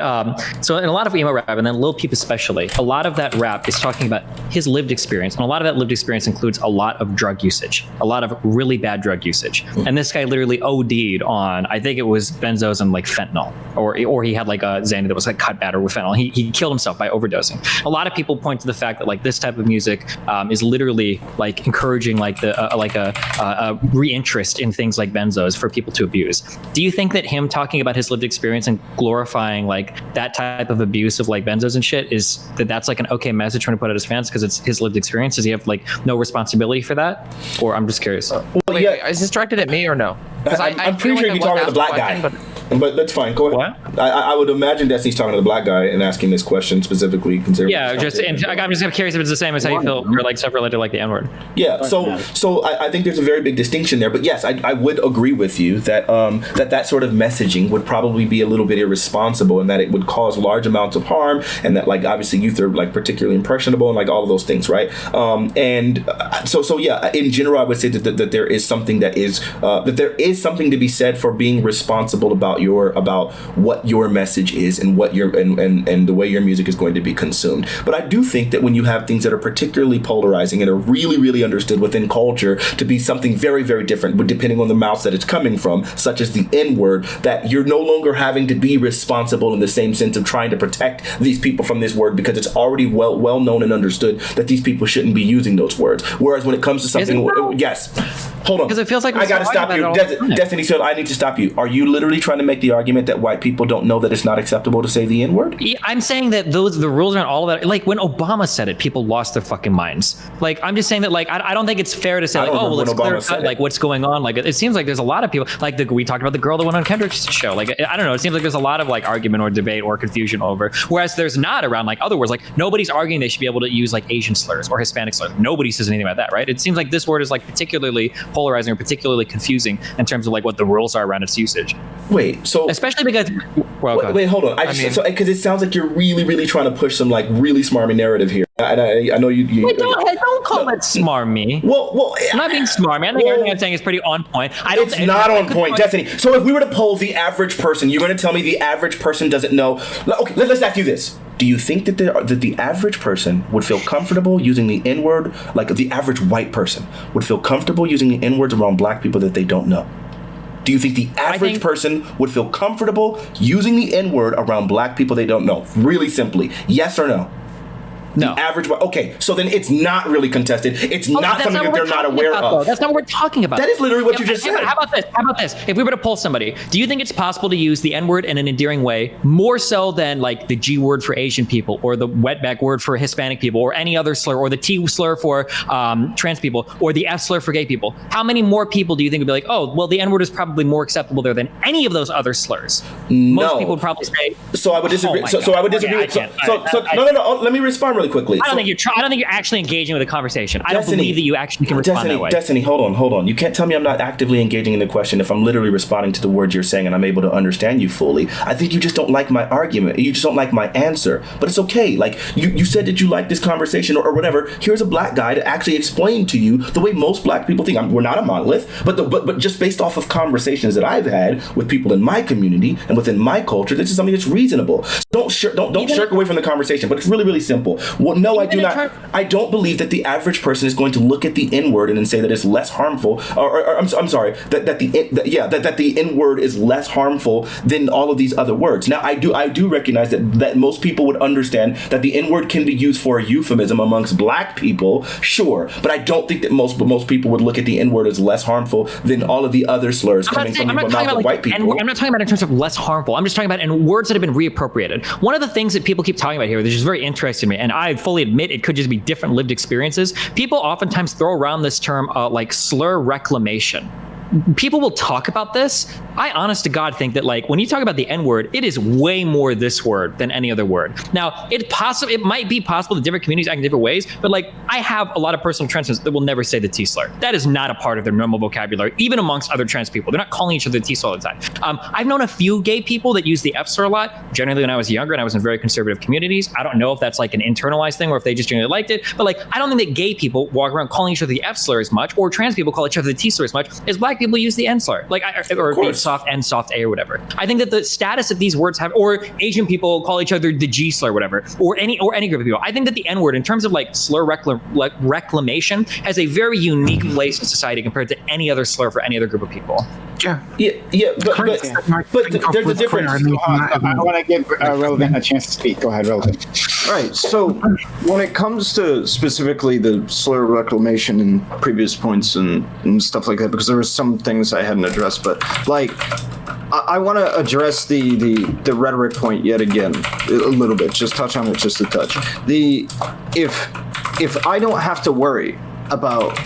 so in a lot of emo rap, and then Lil Peep especially, a lot of that rap is talking about his lived experience. And a lot of that lived experience includes a lot of drug usage, a lot of really bad drug usage. And this guy literally OD'd on, I think it was benzos and like fentanyl, or he had like a Xanny that was like cut batter with fentanyl. He killed himself by overdosing. A lot of people point to the fact that like this type of music is literally like encouraging like a reinterest in things like benzos for people to abuse. Do you think that him talking about his lived experience and glorifying like that type of abuse of like benzos and shit that's like an okay message trying to put out his fans because it's his lived experience? Does he have like no responsibility for that? Or I'm just curious. Wait, yeah, is this directed at me or no? I'm pretty sure you're talking to the black guy. But that's fine. Go ahead. What? I would imagine Destiny's talking to the black guy and asking this question specifically. Yeah, I'm just curious if it's the same as how you feel, or like stuff related to like the N-word. Yeah. So I think there's a very big distinction there. But yes, I would agree with you that that sort of messaging would probably be a little bit irresponsible, and that it would cause large amounts of harm, and that like obviously youth are like particularly impressionable and like all of those things, right? So yeah, in general, I would say that there is something that is something to be said for being responsible about what your message is and what your and the way your music is going to be consumed. But I do think that when you have things that are particularly polarizing and are really, really understood within culture to be something very, very different, but depending on the mouths that it's coming from, such as the N-word, that you're no longer having to be responsible in the same sense of trying to protect these people from this word, because it's already well known and understood that these people shouldn't be using those words. Whereas when it comes to something, yes. Hold on. Because it feels like I gotta stop you. Destiny said I need to stop you. Are you literally trying to make the argument that white people don't know that it's not acceptable to say the N-word? Yeah, I'm saying that the rules around all of that, like when Obama said it, people lost their fucking minds. Like I'm just saying that like I don't think it's fair to say like, oh well, it's clear cut like what's going on. Like it seems like there's a lot of people like we talked about the girl that went on Kendrick's show. Like I don't know, it seems like there's a lot of like argument or debate or confusion over, whereas there's not around like other words. Like nobody's arguing they should be able to use like Asian slurs or Hispanic slurs. Nobody says anything about that, right? It seems like this word is like particularly polarizing or particularly confusing in terms of like what the rules are around its usage. Wait, so especially because wait, hold on. Because it sounds like you're really, really trying to push some like really smarmy narrative here. I know you. Wait, don't call it smarmy. Well, I'm not being smarmy. I think everything I'm saying is pretty on point. It's not on point, Destiny. So if we were to poll the average person, you're going to tell me the average person doesn't know. Okay, let's ask you this. Do you think that the average person would feel comfortable using the N-word, like the average white person would feel comfortable using the N-words around black people that they don't know? Do you think the average person would feel comfortable using the N-word around black people they don't know? Really simply, yes or no? No. The average. Okay, so then it's not really contested. It's not something that they're not aware of. That's not what we're talking about. That is literally what you just said. How about this? If we were to poll somebody, do you think it's possible to use the N-word in an endearing way more so than like the G word for Asian people, or the wetback word for Hispanic people, or any other slur, or the T slur for trans people, or the F slur for gay people? How many more people do you think would be like, oh, well, the N-word is probably more acceptable there than any of those other slurs? Most people would probably say. So I would disagree. Oh so I would disagree. Okay, No. Let me respond really quickly. I don't think you're actually engaging with a conversation. I don't believe that you actually can respond that way. Destiny, hold on. You can't tell me I'm not actively engaging in the question if I'm literally responding to the words you're saying and I'm able to understand you fully. I think you just don't like my argument. You just don't like my answer. But it's okay. Like, you said that you like this conversation or whatever. Here's a black guy to actually explain to you the way most black people think. We're not a monolith, but just based off of conversations that I've had with people in my community and within my culture, this is something that's reasonable. So don't shirk away from the conversation. But it's really, really simple. Well, no, I do not. I don't believe that the average person is going to look at the N-word and then say that it's less harmful. Or I'm sorry, that the N-word is less harmful than all of these other words. Now, I do recognize that most people would understand that the N-word can be used for a euphemism amongst black people, sure, but I don't think that most people would look at the N-word as less harmful than all of the other slurs coming from the mouth of white people. I'm not talking about in terms of less harmful. I'm just talking about in words that have been reappropriated. One of the things that people keep talking about here, which is very interesting to me, and I fully admit it could just be different lived experiences. People oftentimes throw around this term like slur reclamation. People will talk about this. I honest to God think that like when you talk about the N-word, it is way more this word than any other word. Now, it might be possible that different communities act in different ways, but like I have a lot of personal trans friends that will never say the T slur. That is not a part of their normal vocabulary, even amongst other trans people. They're not calling each other the T slur all the time. I've known a few gay people that use the F slur a lot, generally when I was younger and I was in very conservative communities. I don't know if that's like an internalized thing or if they just generally liked it, but like I don't think that gay people walk around calling each other the F slur as much, or trans people call each other the T slur as much as black people use the N slur, like or soft N, soft A, or whatever. I think that the status that these words have, or Asian people call each other the G slur, whatever, or any group of people. I think that the N word, in terms of like slur reclamation, has a very unique place in society compared to any other slur for any other group of people. But there's a difference. I want to give Relevant a chance to speak. Go ahead, Relevant. Right. So when it comes to specifically the slur reclamation and previous points and stuff like that, because there were some things I hadn't addressed, but like I want to address the rhetoric point yet again a little bit. Just touch on it just a touch. If I don't have to worry about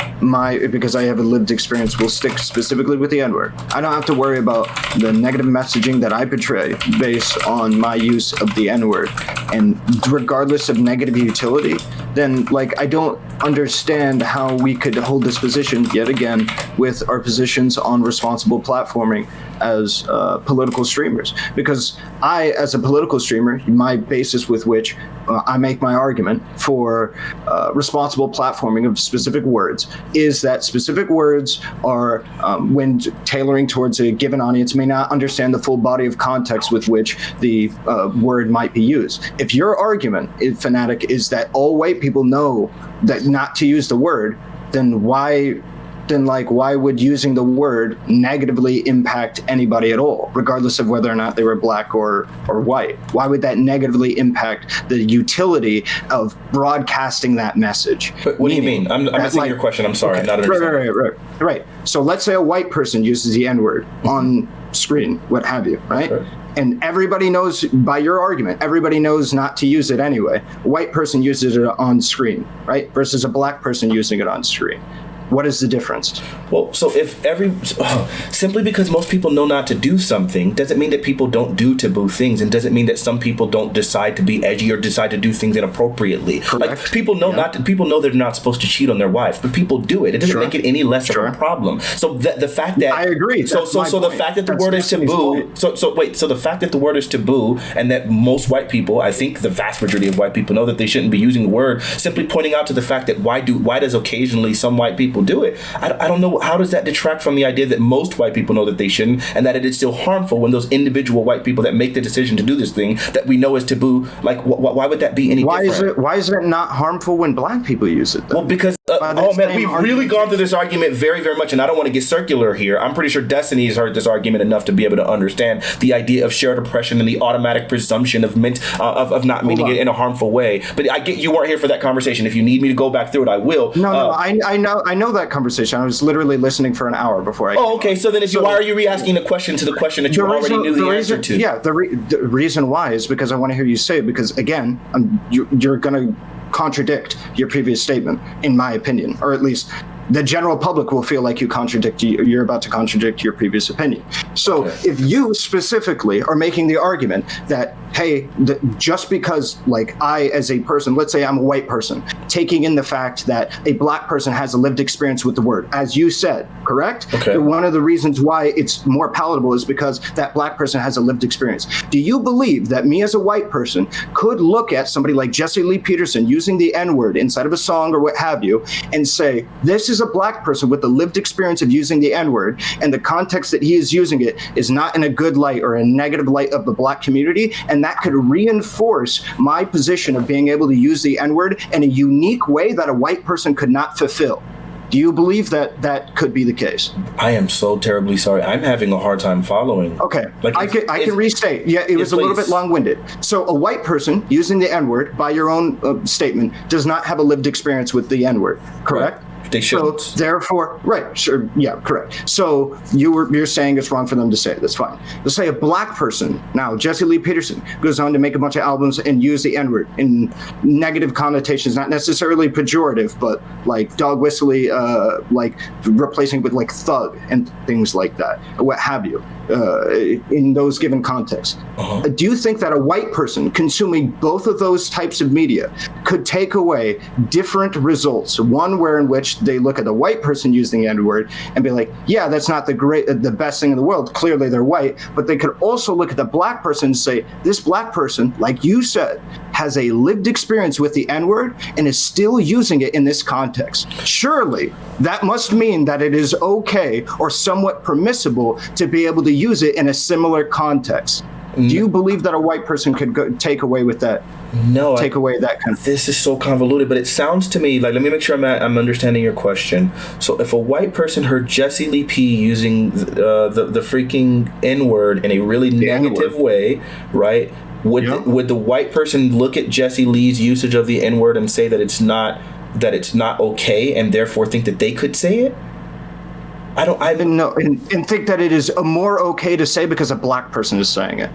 because I have a lived experience, we'll stick specifically with the N-word. I don't have to worry about the negative messaging that I portray based on my use of the N-word. And regardless of negative utility, then like I don't understand how we could hold this position yet again with our positions on responsible platforming as political streamers. Because I, as a political streamer, my basis with which I make my argument for responsible platforming of specific words is that specific words are, when tailoring towards a given audience, may not understand the full body of context with which the word might be used. If your argument, Fanatiq, is that all white people know that not to use the word, then why would using the word negatively impact anybody at all, regardless of whether or not they were black or white? Why would that negatively impact the utility of broadcasting that message? But what do you mean? I'm missing your question. I'm sorry. Okay. I'm not understanding. Right. So let's say a white person uses the N-word on screen, what have you, right? And everybody knows, by your argument, everybody knows not to use it anyway. A white person uses it on screen, right? Versus a black person using it on screen. What is the difference? Well, so simply because most people know not to do something doesn't mean that people don't do taboo things, and doesn't mean that some people don't decide to be edgy or decide to do things inappropriately. Correct. Like people know they're not supposed to cheat on their wives, but people do it. It doesn't make it any less of a problem. So the fact that I agree. So the fact that the word is taboo. So the fact that the word is taboo, and that most white people, I think the vast majority of white people, know that they shouldn't be using the word, simply pointing out to the fact that why does occasionally some white people do it? I don't know how does that detract from the idea that most white people know that they shouldn't, and that it is still harmful when those individual white people that make the decision to do this thing that we know is taboo, like why would that be any different? Why is it not harmful when black people use it then? Well, because we've really gone through this argument very, very much, and I don't want to get circular here. I'm pretty sure Destiny has heard this argument enough to be able to understand the idea of shared oppression and the automatic presumption of not meaning it in a harmful way. But I get you weren't here for that conversation. If you need me to go back through it, I will. No, I know that conversation. I was literally listening for an hour before I. Oh, okay. So then, why are you re-asking the question to the question that you already knew the answer to? Yeah, the reason why is because I want to hear you say it. Because again, you're going to contradict your previous statement, in my opinion, or at least the general public will feel like you're about to contradict your previous opinion. So if you specifically are making the argument that, hey, just because, like, I as a person, let's say I'm a white person, taking in the fact that a black person has a lived experience with the word, as you said, correct? Okay. One of the reasons why it's more palatable is because that black person has a lived experience. Do you believe that me as a white person could look at somebody like Jesse Lee Peterson using the N-word inside of a song or what have you and say, this is a black person with the lived experience of using the N-word, and the context that he is using it is not in a good light or a negative light of the black community, and that could reinforce my position of being able to use the N-word in a unique way that a white person could not fulfill? Do you believe that that could be the case? I am so terribly sorry. I'm having a hard time following. Okay, I can restate. Yeah, it was a little bit long-winded. So a white person using the N-word, by your own statement, does not have a lived experience with the N-word, correct? Right. They shouldn't. So therefore, right, sure, yeah, correct. So you're saying it's wrong for them to say it. That's fine. Let's say a black person, now Jesse Lee Peterson, goes on to make a bunch of albums and use the N-word in negative connotations, not necessarily pejorative, but like dog whistly, like replacing with like thug and things like that, what have you, in those given contexts. Do you think that a white person consuming both of those types of media could take away different results? One where in which they look at the white person using the N-word and be like, yeah, that's not the best thing in the world. Clearly they're white. But they could also look at the black person and say, this black person, like you said, has a lived experience with the N-word and is still using it in this context. Surely that must mean that it is okay or somewhat permissible to be able to use it in a similar context. Do you believe that a white person could take away with that? No. Take away that kind of. This is so convoluted, but it sounds to me like, let me make sure I'm understanding your question. So if a white person heard Jesse Lee P using the freaking N-word in a really negative way, right? Would the white person look at Jesse Lee's usage of the N-word and say that it's not okay, and therefore think that they could say it? I don't know, and think that it is more okay to say because a black person is saying it.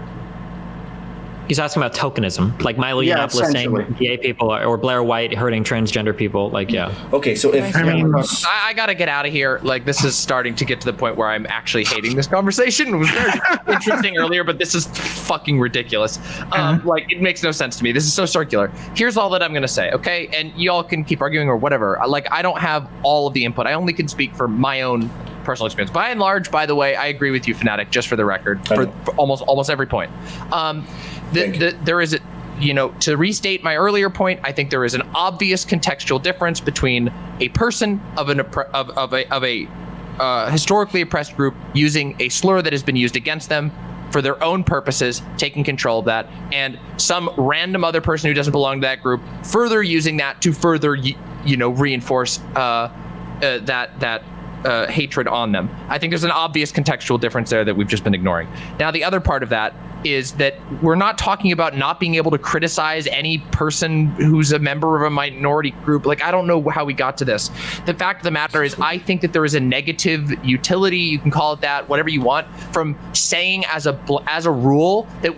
He's asking about tokenism, like Milo Yiannopoulos saying gay people or Blair White hurting transgender people. Like, yeah. Okay, so if I gotta get out of here. Like, this is starting to get to the point where I'm actually hating this conversation. It was very interesting earlier, but this is fucking ridiculous. Like, it makes no sense to me. This is so circular. Here's all that I'm gonna say, okay? And y'all can keep arguing or whatever. Like, I don't have all of the input. I only can speak for my own personal experience. By and large, by the way, I agree with you, Fanatiq, just for the record, for almost every point. There is to restate my earlier point, I think there is an obvious contextual difference between a person of a historically oppressed group using a slur that has been used against them for their own purposes, taking control of that, and some random other person who doesn't belong to that group further using that to further reinforce that hatred on them. I think there's an obvious contextual difference there that we've just been ignoring. Now, the other part of that is that we're not talking about not being able to criticize any person who's a member of a minority group. Like, I don't know how we got to this. The fact of the matter is, I think that there is a negative utility, you can call it that, whatever you want, from saying as a rule that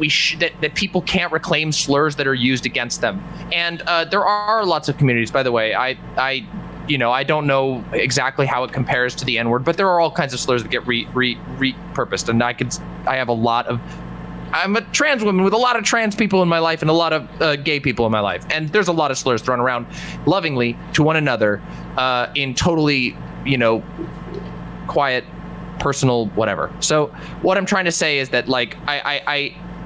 that people can't reclaim slurs that are used against them. And there are lots of communities, by the way. I don't know exactly how it compares to the N-word, but there are all kinds of slurs that get repurposed. And I'm a trans woman with a lot of trans people in my life and a lot of gay people in my life. And there's a lot of slurs thrown around lovingly to one another in totally, quiet, personal, whatever. So what I'm trying to say is that, like,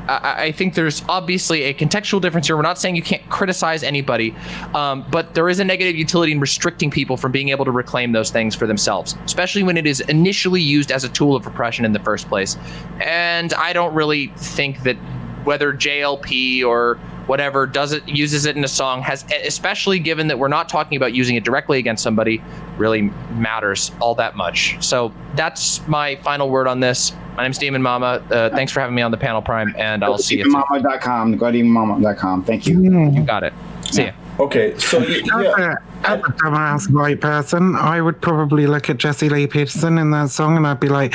I think there's obviously a contextual difference here. We're not saying you can't criticize anybody, but there is a negative utility in restricting people from being able to reclaim those things for themselves, especially when it is initially used as a tool of repression in the first place. And I don't really think that whether JLP or whatever uses it in a song has, especially given that we're not talking about using it directly against somebody, really matters all that much. So that's my final word on this. My name's Demon Mama. Thanks for having me on the panel, Prime, and I'll see you. DemonMama.com. Go to DemonMama.com. Thank you. You got it. See ya. Okay, so as a dumbass white person, I would probably look at Jesse Lee Peterson in that song, and I'd be like,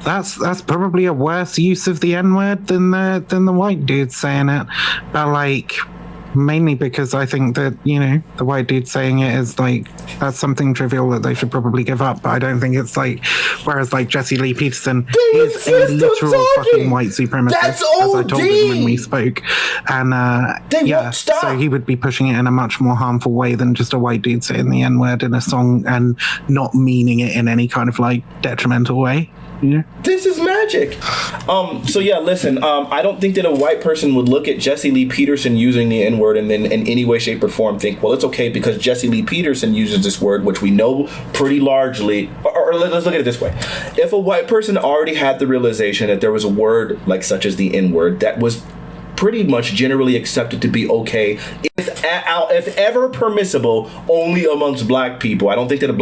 "That's probably a worse use of the N-word than the white dude saying it." But like, mainly because I think that the white dude saying it is like that's something trivial that they should probably give up. But I don't think it's like, whereas like Jesse Lee Peterson is a literal fucking white supremacist, as I told him when we spoke, and so he would be pushing it in a much more harmful way than just a white dude saying the N-word in a song and not meaning it in any kind of like detrimental way. Yeah. This is magic. So yeah, listen. I don't think that a white person would look at Jesse Lee Peterson using the N-word and then in any way, shape, or form think, well, it's okay because Jesse Lee Peterson uses this word, which we know pretty largely. Or let's look at it this way: if a white person already had the realization that there was a word like such as the N-word that was pretty much generally accepted to be okay, if ever permissible, only amongst black people. I don't think that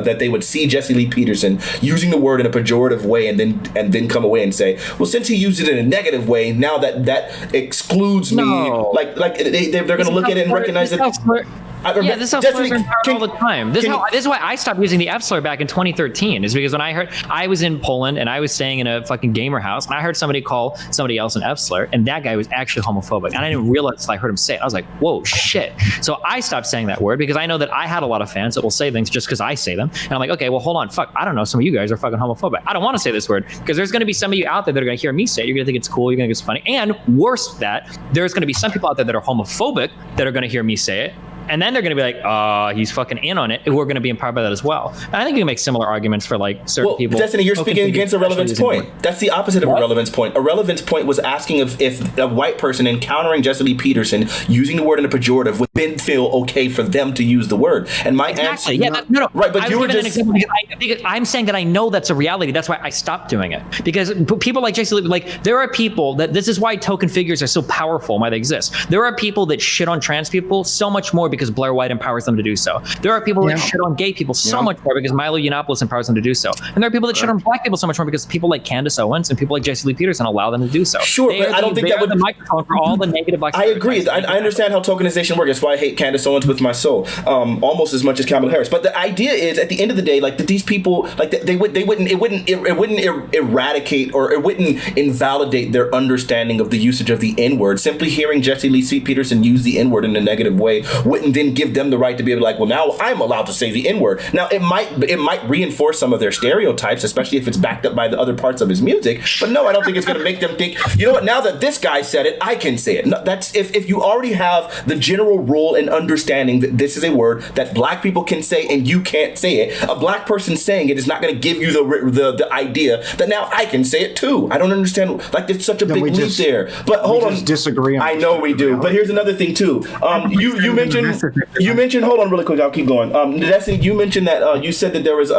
that they would see Jesse Lee Peterson using the word in a pejorative way and then come away and say, well, since he used it in a negative way, now that excludes me. Like they're going to look at it and recognize that. Yeah, this is how slurs are empowered all the time. This is why I stopped using the F slur back in 2013. Is because when I was in Poland and I was staying in a fucking gamer house and I heard somebody call somebody else an F slur, and that guy was actually homophobic, and I didn't realize until I heard him say it. I was like, whoa, shit. So I stopped saying that word because I know that I had a lot of fans that will say things just because I say them, and I'm like, okay, well, hold on, fuck, I don't know, some of you guys are fucking homophobic. I don't want to say this word because there's going to be some of you out there that are going to hear me say it. You're going to think it's cool. You're going to think it's funny, and worse than that, there's going to be some people out there that are homophobic that are going to hear me say it. And then they're going to be like, he's fucking in on it. And we're going to be empowered by that as well. And I think you can make similar arguments for like certain people. Destiny, you're speaking against a relevance point. That's the opposite of a relevance point. A relevance point was asking if a white person encountering Jesse Lee Peterson using the word in a pejorative would then feel okay for them to use the word. And my answer, no. Right, but you were just. Because I'm saying that I know that's a reality. That's why I stopped doing it. Because people like Jesse Lee, like there are people that this is why token figures are so powerful and why they exist. There are people that shit on trans people so much more because Blair White empowers them to do so. There are people that shit on gay people so much more because Milo Yiannopoulos empowers them to do so. And there are people that shit on black people so much more because people like Candace Owens and people like Jesse Lee Peterson allow them to do so. Sure, but I don't think that would the microphone for all the negative black. I agree. I understand how tokenization works. That's why I hate Candace Owens with my soul, almost as much as Kamala Harris. But the idea is, at the end of the day, like that these people, like it wouldn't eradicate or it wouldn't invalidate their understanding of the usage of the N-word. Simply hearing Jesse Lee Peterson use the N-word in a negative way wouldn't then give them the right to be able to like, well, now I'm allowed to say the N-word. Now it might reinforce some of their stereotypes, especially if it's backed up by the other parts of his music. But no, I don't think it's going to make them think, you know what, now that this guy said it, I can say it. No, that's if you already have the general rule and understanding that this is a word that black people can say and you can't say it, a black person saying it is not going to give you the idea that now I can say it too. I don't understand. Like, it's such a big leap there. But hold on, disagree. I know we do. But here's another thing too. You mentioned. Hold on, really quick. I'll keep going. Destiny, you mentioned that you said that there was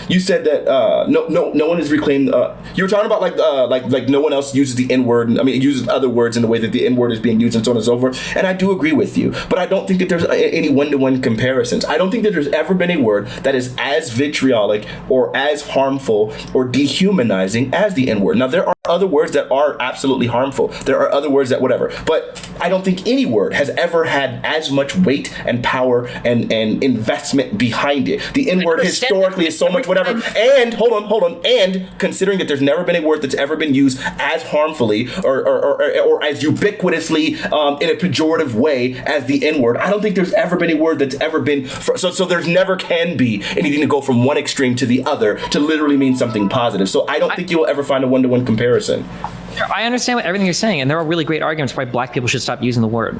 you said that no one has reclaimed. You were talking about like no one else uses the N-word. I mean, it uses other words in the way that the N-word is being used and so on and so forth. And I do agree with you, but I don't think that there's any one-to-one comparisons. I don't think that there's ever been a word that is as vitriolic or as harmful or dehumanizing as the N-word. Now, there are other words that are absolutely harmful. There are other words that whatever. But I don't think any word has ever had as much weight and power and investment behind it. The N-word historically is so much whatever. And hold on. And considering that there's never been a word that's ever been used as harmfully or as ubiquitously in a pejorative way as the N-word, I don't think there's ever been a word that's ever been so there's never can be anything to go from one extreme to the other to literally mean something positive. So I don't think you'll ever find a one-to-one comparison. I understand everything you're saying, and there are really great arguments why black people should stop using the word.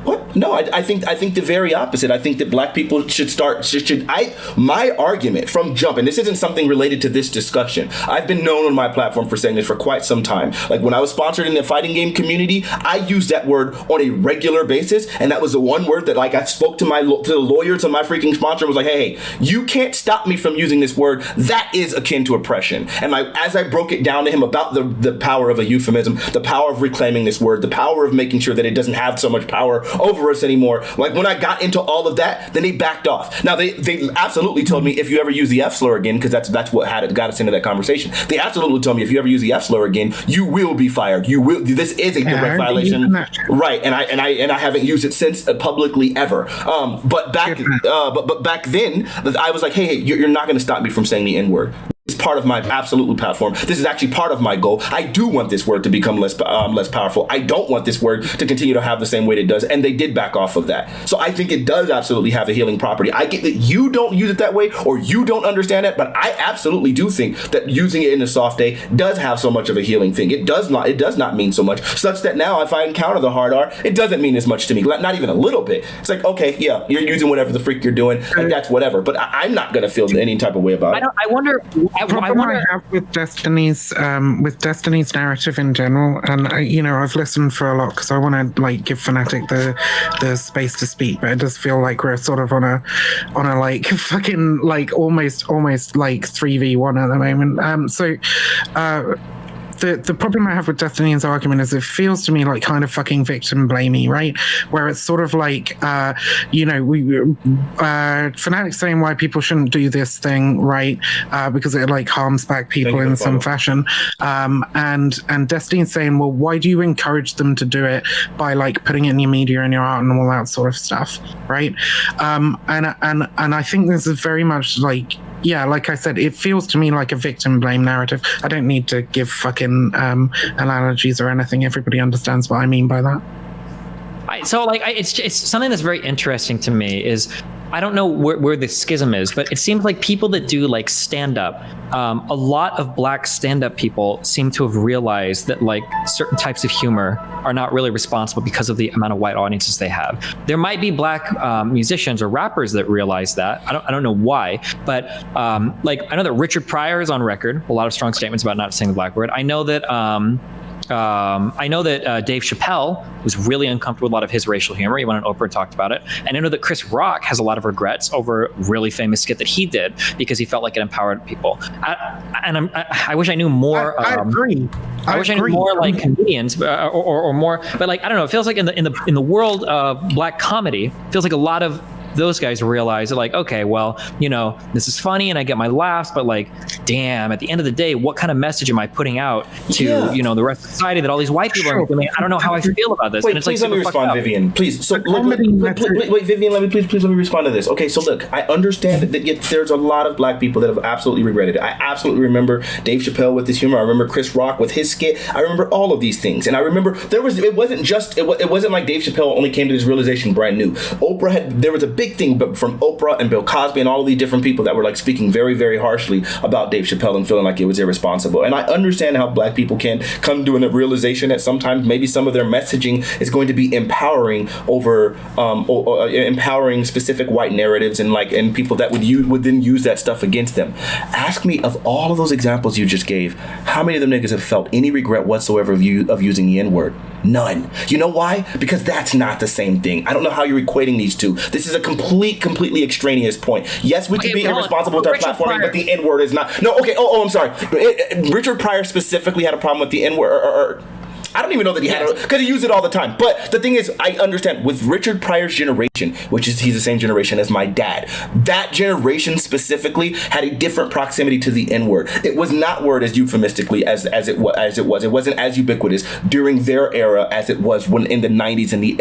What? I think the very opposite. I think that black people should start. My argument from jump, and this isn't something related to this discussion. I've been known on my platform for saying this for quite some time. Like when I was sponsored in the fighting game community, I used that word on a regular basis, and that was the one word that like I spoke to the lawyers of my freaking sponsor and was like, hey, you can't stop me from using this word. That is akin to oppression. And like as I broke it down to him about the power of a euphemism, the power of reclaiming this word, the power of making sure that it doesn't have so much power over us anymore. Like when I got into all of that, then they backed off. Now they absolutely told me if you ever use the F slur again, because that's what got us into that conversation. They absolutely told me if you ever use the F slur again, you will be fired. You will. This is a direct violation, right? And I haven't used it since publicly ever. But back then, I was like, hey, you're not going to stop me from saying the N-word. It's part of my absolute platform. This is actually part of my goal. I do want this word to become less powerful. I don't want this word to continue to have the same weight it does, and they did back off of that. So I think it does absolutely have a healing property. I get that you don't use it that way or you don't understand it, but I absolutely do think that using it in a soft day does have so much of a healing thing. It does not mean so much, such that now if I encounter the hard R, it doesn't mean as much to me, not even a little bit. It's like, okay, yeah, you're using whatever the freak you're doing, and that's whatever, but I'm not going to feel any type of way about it. I wonder I have with Destiny's narrative in general, and I've listened for a lot because I want to like give Fanatiq the space to speak, but it does feel like we're sort of on a like fucking like almost like 3v1 at the moment. The problem I have with Destiny's argument is it feels to me like kind of fucking victim blamey, right? Where it's sort of like, Fanatiq saying why people shouldn't do this thing, right? Because it like harms black people in some fashion. And Destiny's saying, well, why do you encourage them to do it by like putting it in your media and your art and all that sort of stuff, right? And I think this is very much like, yeah, like I said, it feels to me like a victim blame narrative. I don't need to give fucking analogies or anything. Everybody understands what I mean by that. It's something that's very interesting to me is I don't know where the schism is, but it seems like people that do like stand-up, a lot of black stand-up people seem to have realized that like certain types of humor are not really responsible because of the amount of white audiences they have. There might be black musicians or rappers that realize that. I don't know why, but like I know that Richard Pryor is on record, a lot of strong statements about not saying the black word. I know that Dave Chappelle was really uncomfortable with a lot of his racial humor. He went on Oprah and talked about it. And I know that Chris Rock has a lot of regrets over a really famous skit that he did because he felt like it empowered people. I wish I knew more. I agree. I wish I knew more like comedians or more. But like I don't know. It feels like in the world of black comedy, it feels like a lot of those guys realize that like, okay, well, this is funny and I get my laughs, but like, damn, at the end of the day, what kind of message am I putting out to, the rest of society that all these white people are doing? I don't know how I feel about this. Wait, and it's please let me respond, Vivian. Please. So wait, Vivian, let me respond to this. Okay, so look, I understand that there's a lot of black people that have absolutely regretted it. I absolutely remember Dave Chappelle with his humor. I remember Chris Rock with his skit. I remember all of these things. And I remember it wasn't like Dave Chappelle only came to this realization brand new. There was a big thing from Oprah and Bill Cosby and all of these different people that were like speaking very, very harshly about Dave Chappelle and feeling like it was irresponsible. And I understand how black people can come to a realization that sometimes maybe some of their messaging is going to be empowering over empowering specific white narratives and people that would then use that stuff against them. Ask me, of all of those examples you just gave, how many of them niggas have felt any regret whatsoever of using the N-word? None. You know why? Because that's not the same thing. I don't know how you're equating these two. This is a completely extraneous point. Yes, we can be irresponsible with our platforming, but the N-word is not. No, okay. Oh, I'm sorry. Richard Pryor specifically had a problem with the N-word. I don't even know that he had it because he used it all the time. But the thing is, I understand with Richard Pryor's generation, he's the same generation as my dad. That generation specifically had a different proximity to the N-word. It was not word as euphemistically as it was. It wasn't as ubiquitous during their era as it was when in the 90s and the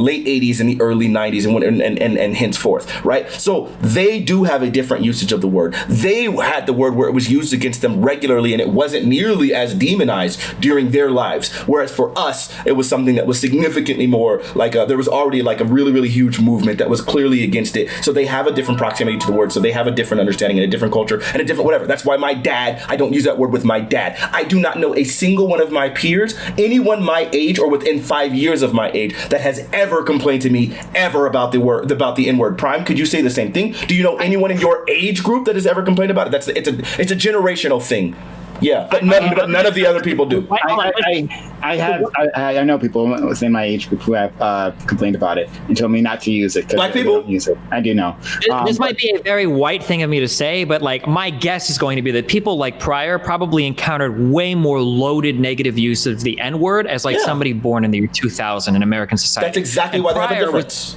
late 80s and the early 90s and henceforth, right? So they do have a different usage of the word. They had the word where it was used against them regularly and it wasn't nearly as demonized during during their lives. Whereas for us, it was something that was significantly more like there was already like a really, really huge movement that was clearly against it. So they have a different proximity to the word. So they have a different understanding and a different culture and a different whatever. That's why my dad, I don't use that word with my dad. I do not know a single one of my peers, anyone my age or within 5 years of my age, that has ever complained to me ever about the N-word. Prime, could you say the same thing? Do you know anyone in your age group that has ever complained about it? It's a generational thing. Yeah, but none of the other people do. I know people within my age group who have complained about it and told me not to use it. Black people don't use it. I do know. This might be a very white thing of me to say, but like my guess is going to be that people like Pryor probably encountered way more loaded negative use of the N-word as like somebody born in the year 2000 in American society. That's exactly why they have a difference.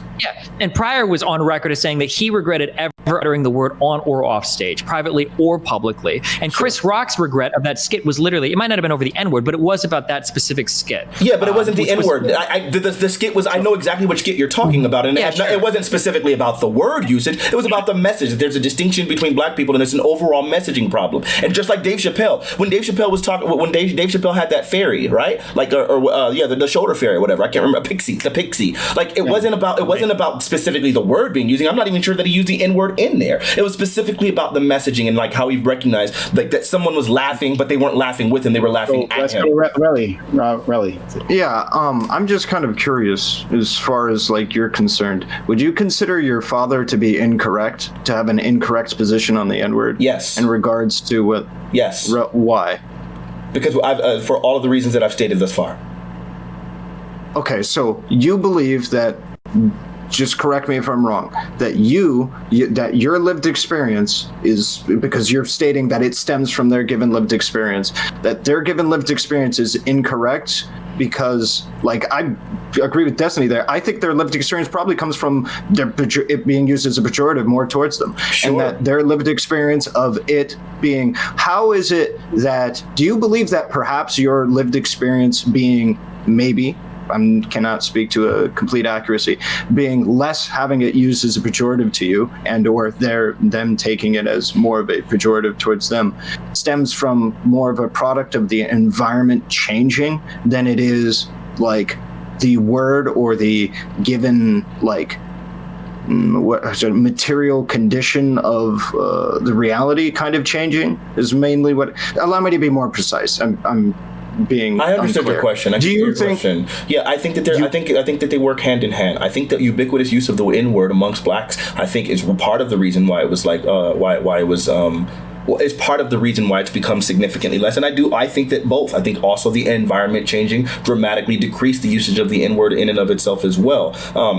And Pryor was on record as saying that he regretted ever uttering the word on or off stage, privately or publicly. And Chris Rock's regret of that skit was literally, it might not have been over the N-word, but it was about that specific skit. Yeah, but it wasn't the N-word. The skit was, I know exactly which skit you're talking about, and it wasn't specifically about the word usage, it was about the message. There's a distinction between black people, and it's an overall messaging problem. And just like Dave Chappelle, when Dave Chappelle was talking, when Dave Chappelle had that fairy, right? Like, the shoulder fairy, whatever, I can't remember, the pixie. Like, it wasn't about specifically the word being used. I'm not even sure that he used the N-word in there. It was specifically about the messaging and like how he recognized like that someone was laughing, but they weren't laughing with him. They were laughing at him. Really. Yeah, I'm just kind of curious as far as like you're concerned. Would you consider your father to be incorrect, to have an incorrect position on the N-word? Yes. In regards to what? Yes. Why? Because I've for all of the reasons that I've stated thus far. Okay, so you believe that, just correct me if I'm wrong, that that your lived experience is, because you're stating that it stems from their given lived experience, that their given lived experience is incorrect because, like, I agree with Destiny there. I think their lived experience probably comes from it being used as a pejorative more towards them. Sure. And that their lived experience of it being, how is it that, do you believe that perhaps your lived experience being maybe, I cannot speak to a complete accuracy, being less having it used as a pejorative to you, and or them taking it as more of a pejorative towards them, stems from more of a product of the environment changing than it is like the word or the given like material condition of the reality kind of changing is mainly what. Allow me to be more precise. I understood unclear. Your question. Do you think? Yeah, I think that I think that they work hand in hand. I think that ubiquitous use of the N-word amongst blacks, I think, is part of the reason why it was like why it was is part of the reason why it's become significantly less. And I think that both. I think also the environment changing dramatically decreased the usage of the N-word in and of itself as well.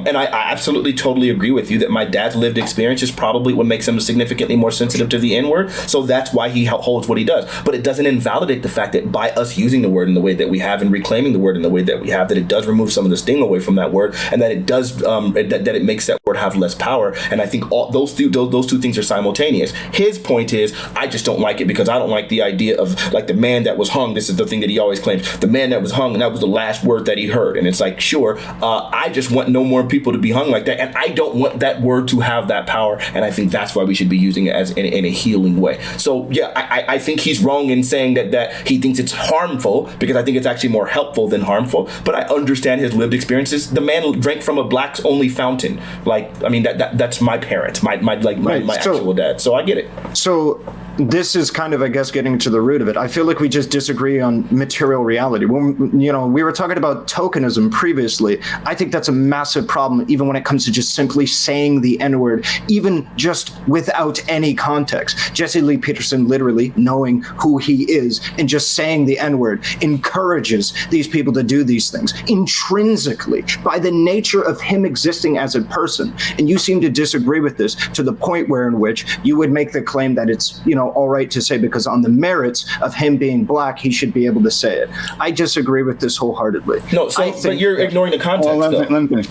And I absolutely totally agree with you that my dad's lived experience is probably what makes him significantly more sensitive to the N-word. So that's why he holds what he does. But it doesn't invalidate the fact that by us using the word in the way that we have and reclaiming the word in the way that we have, that it does remove some of the sting away from that word, and that it does that it makes that word have less power. And I think all those two things are simultaneous. His point is, I just don't like it because I don't like the idea of like the man that was hung. This is the thing that he always claims. The man that was hung, and that was the last word that he heard. And it's like, sure, I just want no more people to be hung like that. And I don't want that word to have that power. And I think that's why we should be using it as in a healing way. So yeah, I think he's wrong in saying that he thinks it's harmful, because I think it's actually more helpful than harmful. But I understand his lived experiences. The man drank from a blacks only fountain. Like, I mean, that's my parents, my actual dad. So I get it. So this is kind of, I guess, getting to the root of it. I feel like we just disagree on material reality. When, we were talking about tokenism previously. I think that's a massive problem, even when it comes to just simply saying the N-word, even just without any context. Jesse Lee Peterson, literally knowing who he is and just saying the N-word, encourages these people to do these things intrinsically by the nature of him existing as a person. And you seem to disagree with this to the point where in which you would make the claim that it's, all right to say, because on the merits of him being black, he should be able to say it. I disagree with this wholeheartedly. No, but you're ignoring the context.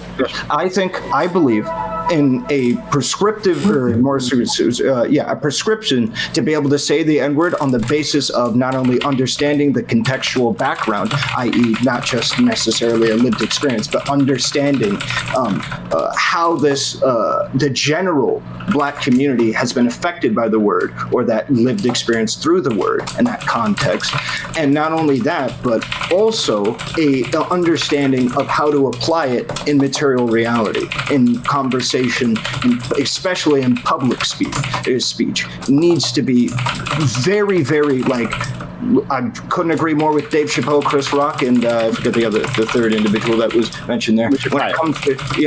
I believe in a prescriptive or more a prescription to be able to say the N-word on the basis of not only understanding the contextual background, i.e. not just necessarily a lived experience, but understanding how the general Black community has been affected by the word, or that lived experience through the word and that context. And not only that, but also a understanding of how to apply it in material reality, in conversation, especially in public speech, needs to be very, very, like, I couldn't agree more with Dave Chappelle, Chris Rock, and I forget the third individual that was mentioned there. Richard Pryor.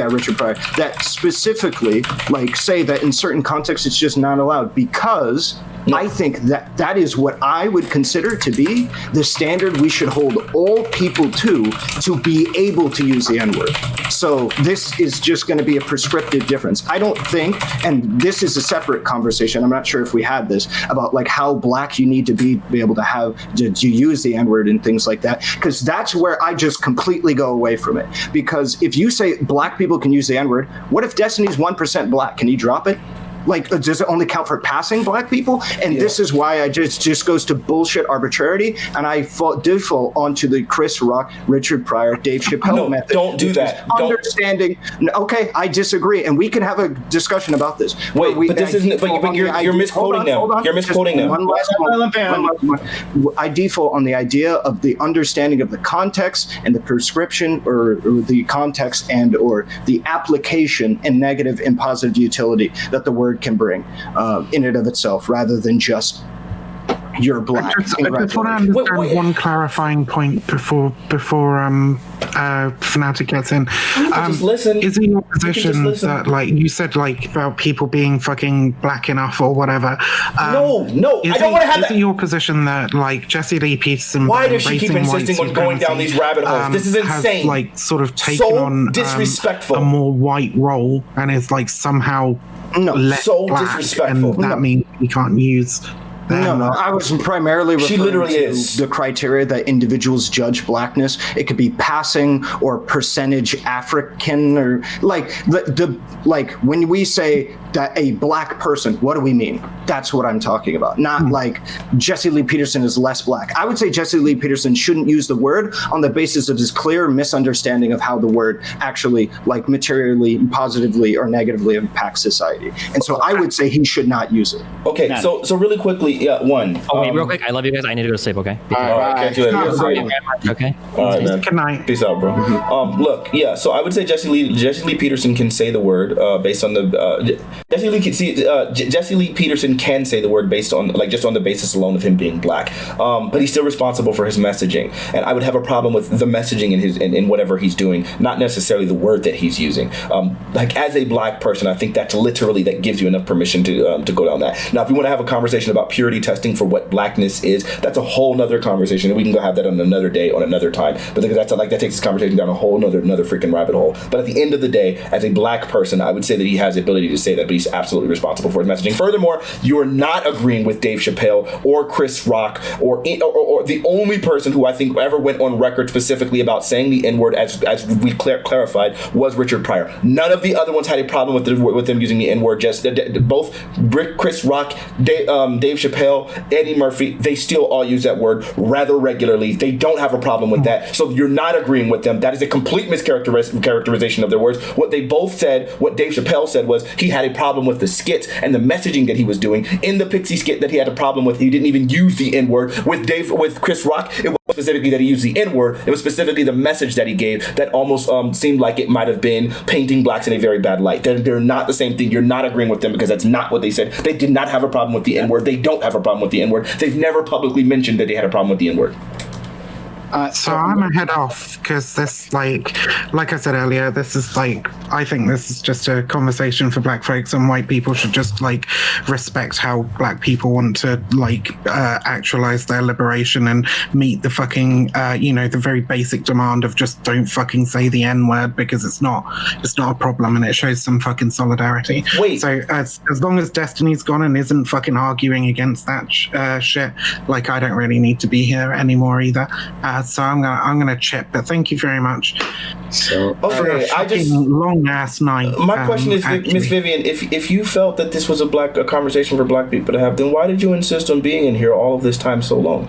Richard Pryor. That specifically, like, say that in certain contexts it's just not allowed, because I think that is what I would consider to be the standard we should hold all people to be able to use the N-word. So this is just going to be a prescriptive difference. I don't think, and this is a separate conversation, I'm not sure if we had this, about like how Black you need to be able to have to use the N-word and things like that, because that's where I just completely go away from it. Because if you say Black people can use the N-word, what if Destiny's 1% Black? Can he drop it? Like, does it only count for passing Black people? And this is why I just goes to bullshit arbitrarity, and I default onto the Chris Rock, Richard Pryor, Dave Chappelle method. Don't do that. Understanding. Okay, I disagree, and we can have a discussion about this. Wait, but this isn't. But you're misquoting them. You're misquoting them. One last one. I default on the idea of the understanding of the context and the prescription, or the context and or the application and negative and positive utility that the word can bring in and of itself, rather than just you're Black. I just want to understand one clarifying point before Fanatiq gets in. Is it your position that, like you said, like about people being fucking Black enough or whatever? No, I don't want to have that. Is it your position that, like, Jesse Lee Peterson? Why does she keep insisting on going down these rabbit holes? This is insane. Has, like, sort of taken on disrespectful. A more white role, and is like somehow less Black, disrespectful. And that means we can't use. No, I was primarily referring to the criteria that individuals judge Blackness. It could be passing or percentage African, or like like when we say that a Black person, what do we mean? That's what I'm talking about. Not like Jesse Lee Peterson is less Black. I would say Jesse Lee Peterson shouldn't use the word on the basis of his clear misunderstanding of how the word actually, like, materially, positively, or negatively impacts society. And so I would say he should not use it. Okay, so really quickly, one. Wait, real quick. I love you guys. I need to go to sleep. Okay. All right. Catch you later. Okay. All right, man. Good night. Peace out, bro. Look, so I would say Jesse Lee Peterson can say the word based on the Jesse Lee Peterson can say the word based on, like, just on the basis alone of him being Black. But he's still responsible for his messaging, and I would have a problem with the messaging in whatever he's doing, not necessarily the word that he's using. Like, as a Black person, I think that gives you enough permission to go down that. Now, if you want to have a conversation about purity testing for what Blackness is, that's a whole nother conversation, and we can go have that on another day, on another time. But because that takes this conversation down a whole another freaking rabbit hole. But at the end of the day, as a Black person, I would say that he has the ability to say that, but he's absolutely responsible for his messaging. Furthermore, you are not agreeing with Dave Chappelle or Chris Rock or the only person who I think ever went on record specifically about saying the N-word, as we clarified, was Richard Pryor. None of the other ones had a problem with them using the N-word. Just both Chris Rock, Dave Chappelle, Eddie Murphy, they still all use that word rather regularly. They don't have a problem with that. So you're not agreeing with them. That is a complete mischaracterization of their words. What they both said, what Dave Chappelle said, was he had a problem with the skits and the messaging that he was doing. In the Pixie skit that he had a problem with, he didn't even use the N-word. With Chris Rock, it was specifically that he used the N-word. It was specifically the message that he gave that almost seemed like it might have been painting Blacks in a very bad light. They're not the same thing. You're not agreeing with them because that's not what they said. They did not have a problem with the N-word. They don't have a problem with the N-word. They've never publicly mentioned that they had a problem with the N-word. So I'm gonna head off because this, like I said earlier, this is like, I think this is just a conversation for Black folks, and white people should just like respect how Black people want to actualize their liberation and meet the fucking the very basic demand of just don't fucking say the N-word, because it's not a problem and it shows some fucking solidarity. Wait. So as long as Destiny's gone and isn't fucking arguing against that shit, like, I don't really need to be here anymore either. so I'm gonna chip. But thank you very much. So okay, I just long ass night. My question is, Miss Vivian, if you felt that this was a conversation for Black people to have, then why did you insist on being in here all of this time so long?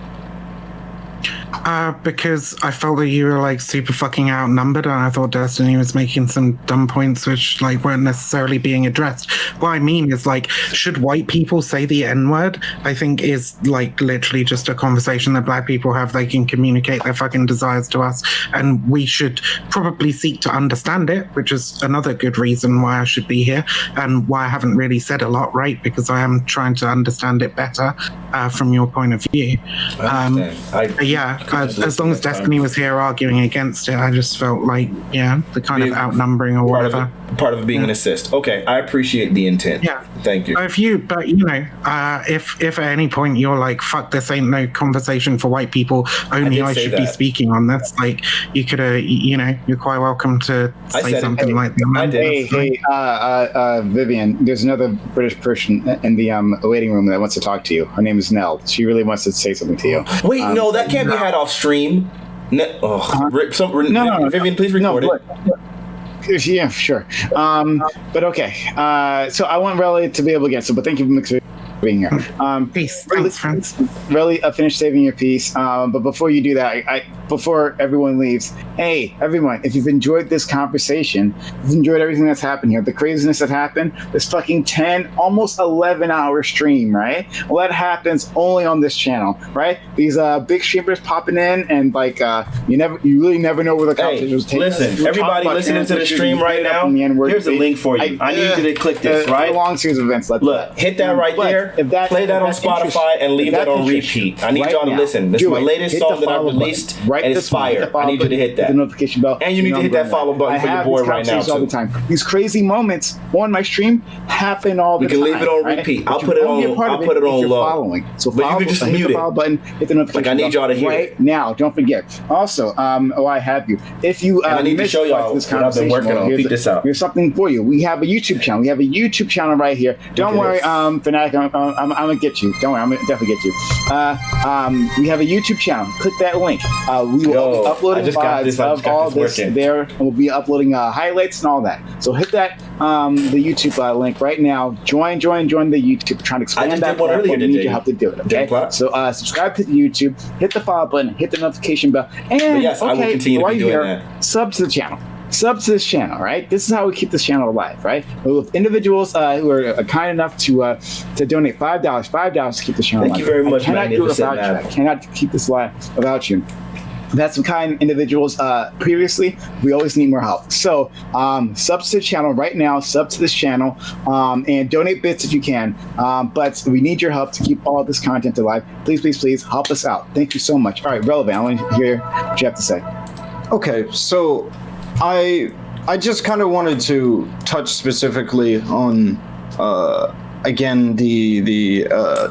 Because I felt that you were like super fucking outnumbered, and I thought Destiny was making some dumb points which like weren't necessarily being addressed. What I mean is like, should white people say the N-word? I think is like literally just a conversation that Black people have. They can communicate their fucking desires to us, and we should probably seek to understand it, which is another good reason why I should be here and why I haven't really said a lot, right? Because I am trying to understand it better from your point of view. As long as Destiny was here arguing against it, I just felt like, the kind of outnumbering or whatever. Part of it being an assist. Okay, I appreciate the intent. Yeah. Thank you. If at any point you're like, fuck, this ain't no conversation for white people, only I should be speaking on this, like, you could you're quite welcome to say something like that. Vivian, there's another British person in the waiting room that wants to talk to you. Her name is Nell. She really wants to say something to you. Wait, no, that can't be had off stream. No, Vivian, please record it. Yeah, sure. But okay. So I want Relly to be able to get but thank you for being here. Peace. Thanks, friends. Relly, finish saving your piece. But before you do that, before everyone leaves, hey, everyone, if you've enjoyed this conversation, if you've enjoyed everything that's happened here, the craziness that happened, this fucking 10, almost 11-hour stream, right? Well, that happens only on this channel, right? These big streamers popping in, and like you really never know where the conversation was taking. Listen, everybody listening to the stream right now, here's a link for you. I need you to click this, right? A long series of events. Look, hit that right there. Play that on Spotify and leave that on repeat. I need y'all to listen. This is my latest song that I released. And it's fire. I need you to hit that. The notification bell. And you need to hit that follow button for your boy right now, all the time. These crazy moments on my stream happen all the time. We can leave it on repeat. I'll put it on low. Following. So but you can just mute hit the follow button, hit the notification bell. I need y'all to hear it. Now, don't forget. Also, I have you. If you I need to show y'all what I've been working on. Peek this out. Here's something for you. We have a YouTube channel. We have a YouTube channel right here. Don't worry, Fanatiq, I'm gonna get you. Don't worry, I'm gonna definitely get you. We have a YouTube channel. Click that link. We will be uploading VODs of all this there, and we'll be uploading highlights and all that. So hit that the YouTube link right now. Join the YouTube. We're trying to expand that platform. We need your help to do it. Okay. So subscribe to the YouTube. Hit the follow button. Hit the notification bell. And yes, I will continue to be doing that. Sub to the channel. Sub to this channel, right? This is how we keep this channel alive, right? With individuals who are kind enough to donate $5 to keep this channel alive. Thank you very much, I cannot do it without you. I cannot keep this alive without you. That's some kind individuals previously. We always need more help. So sub to the channel right now, sub to this channel, and donate bits if you can. But we need your help to keep all this content alive. Please help us out. Thank you so much. All right, Relevant, I want to hear what you have to say. Okay, so I just kind of wanted to touch specifically on again the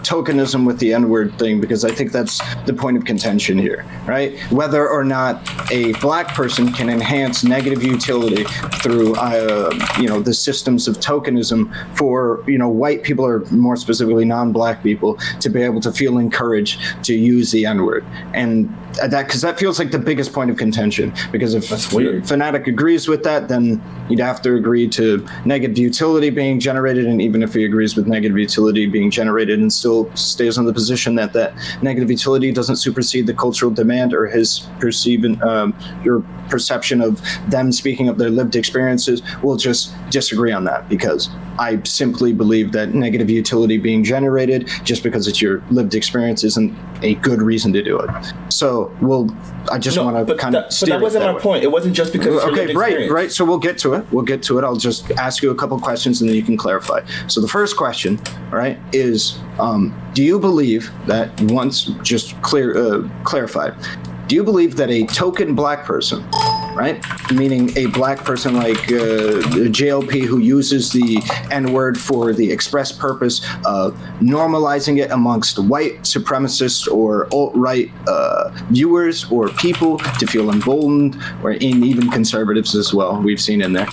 tokenism with the N-word thing, because I think that's the point of contention here, right? Whether or not a black person can enhance negative utility through the systems of tokenism for white people, or more specifically non-black people, to be able to feel encouraged to use the N-word. And because that feels like the biggest point of contention, because if Fanatiq agrees with that, then you'd have to agree to negative utility being generated, and even if he agrees with negative utility being generated and still stays on the position that negative utility doesn't supersede the cultural demand or his your perception of them speaking of their lived experiences, we'll just disagree on that, because I simply believe that negative utility being generated just because it's your lived experience isn't a good reason to do it. So I just want to kind of steer. But that wasn't my point. It wasn't just because it's your lived experience. Right. So we'll get to it. I'll just ask you a couple questions and then you can clarify. So the first question, all right, is do you believe that, once just clarified, do you believe that a token black person right? Meaning a black person like JLP who uses the N-word for the express purpose of normalizing it amongst white supremacists or alt-right viewers or people to feel emboldened, or in even conservatives as well, we've seen in there,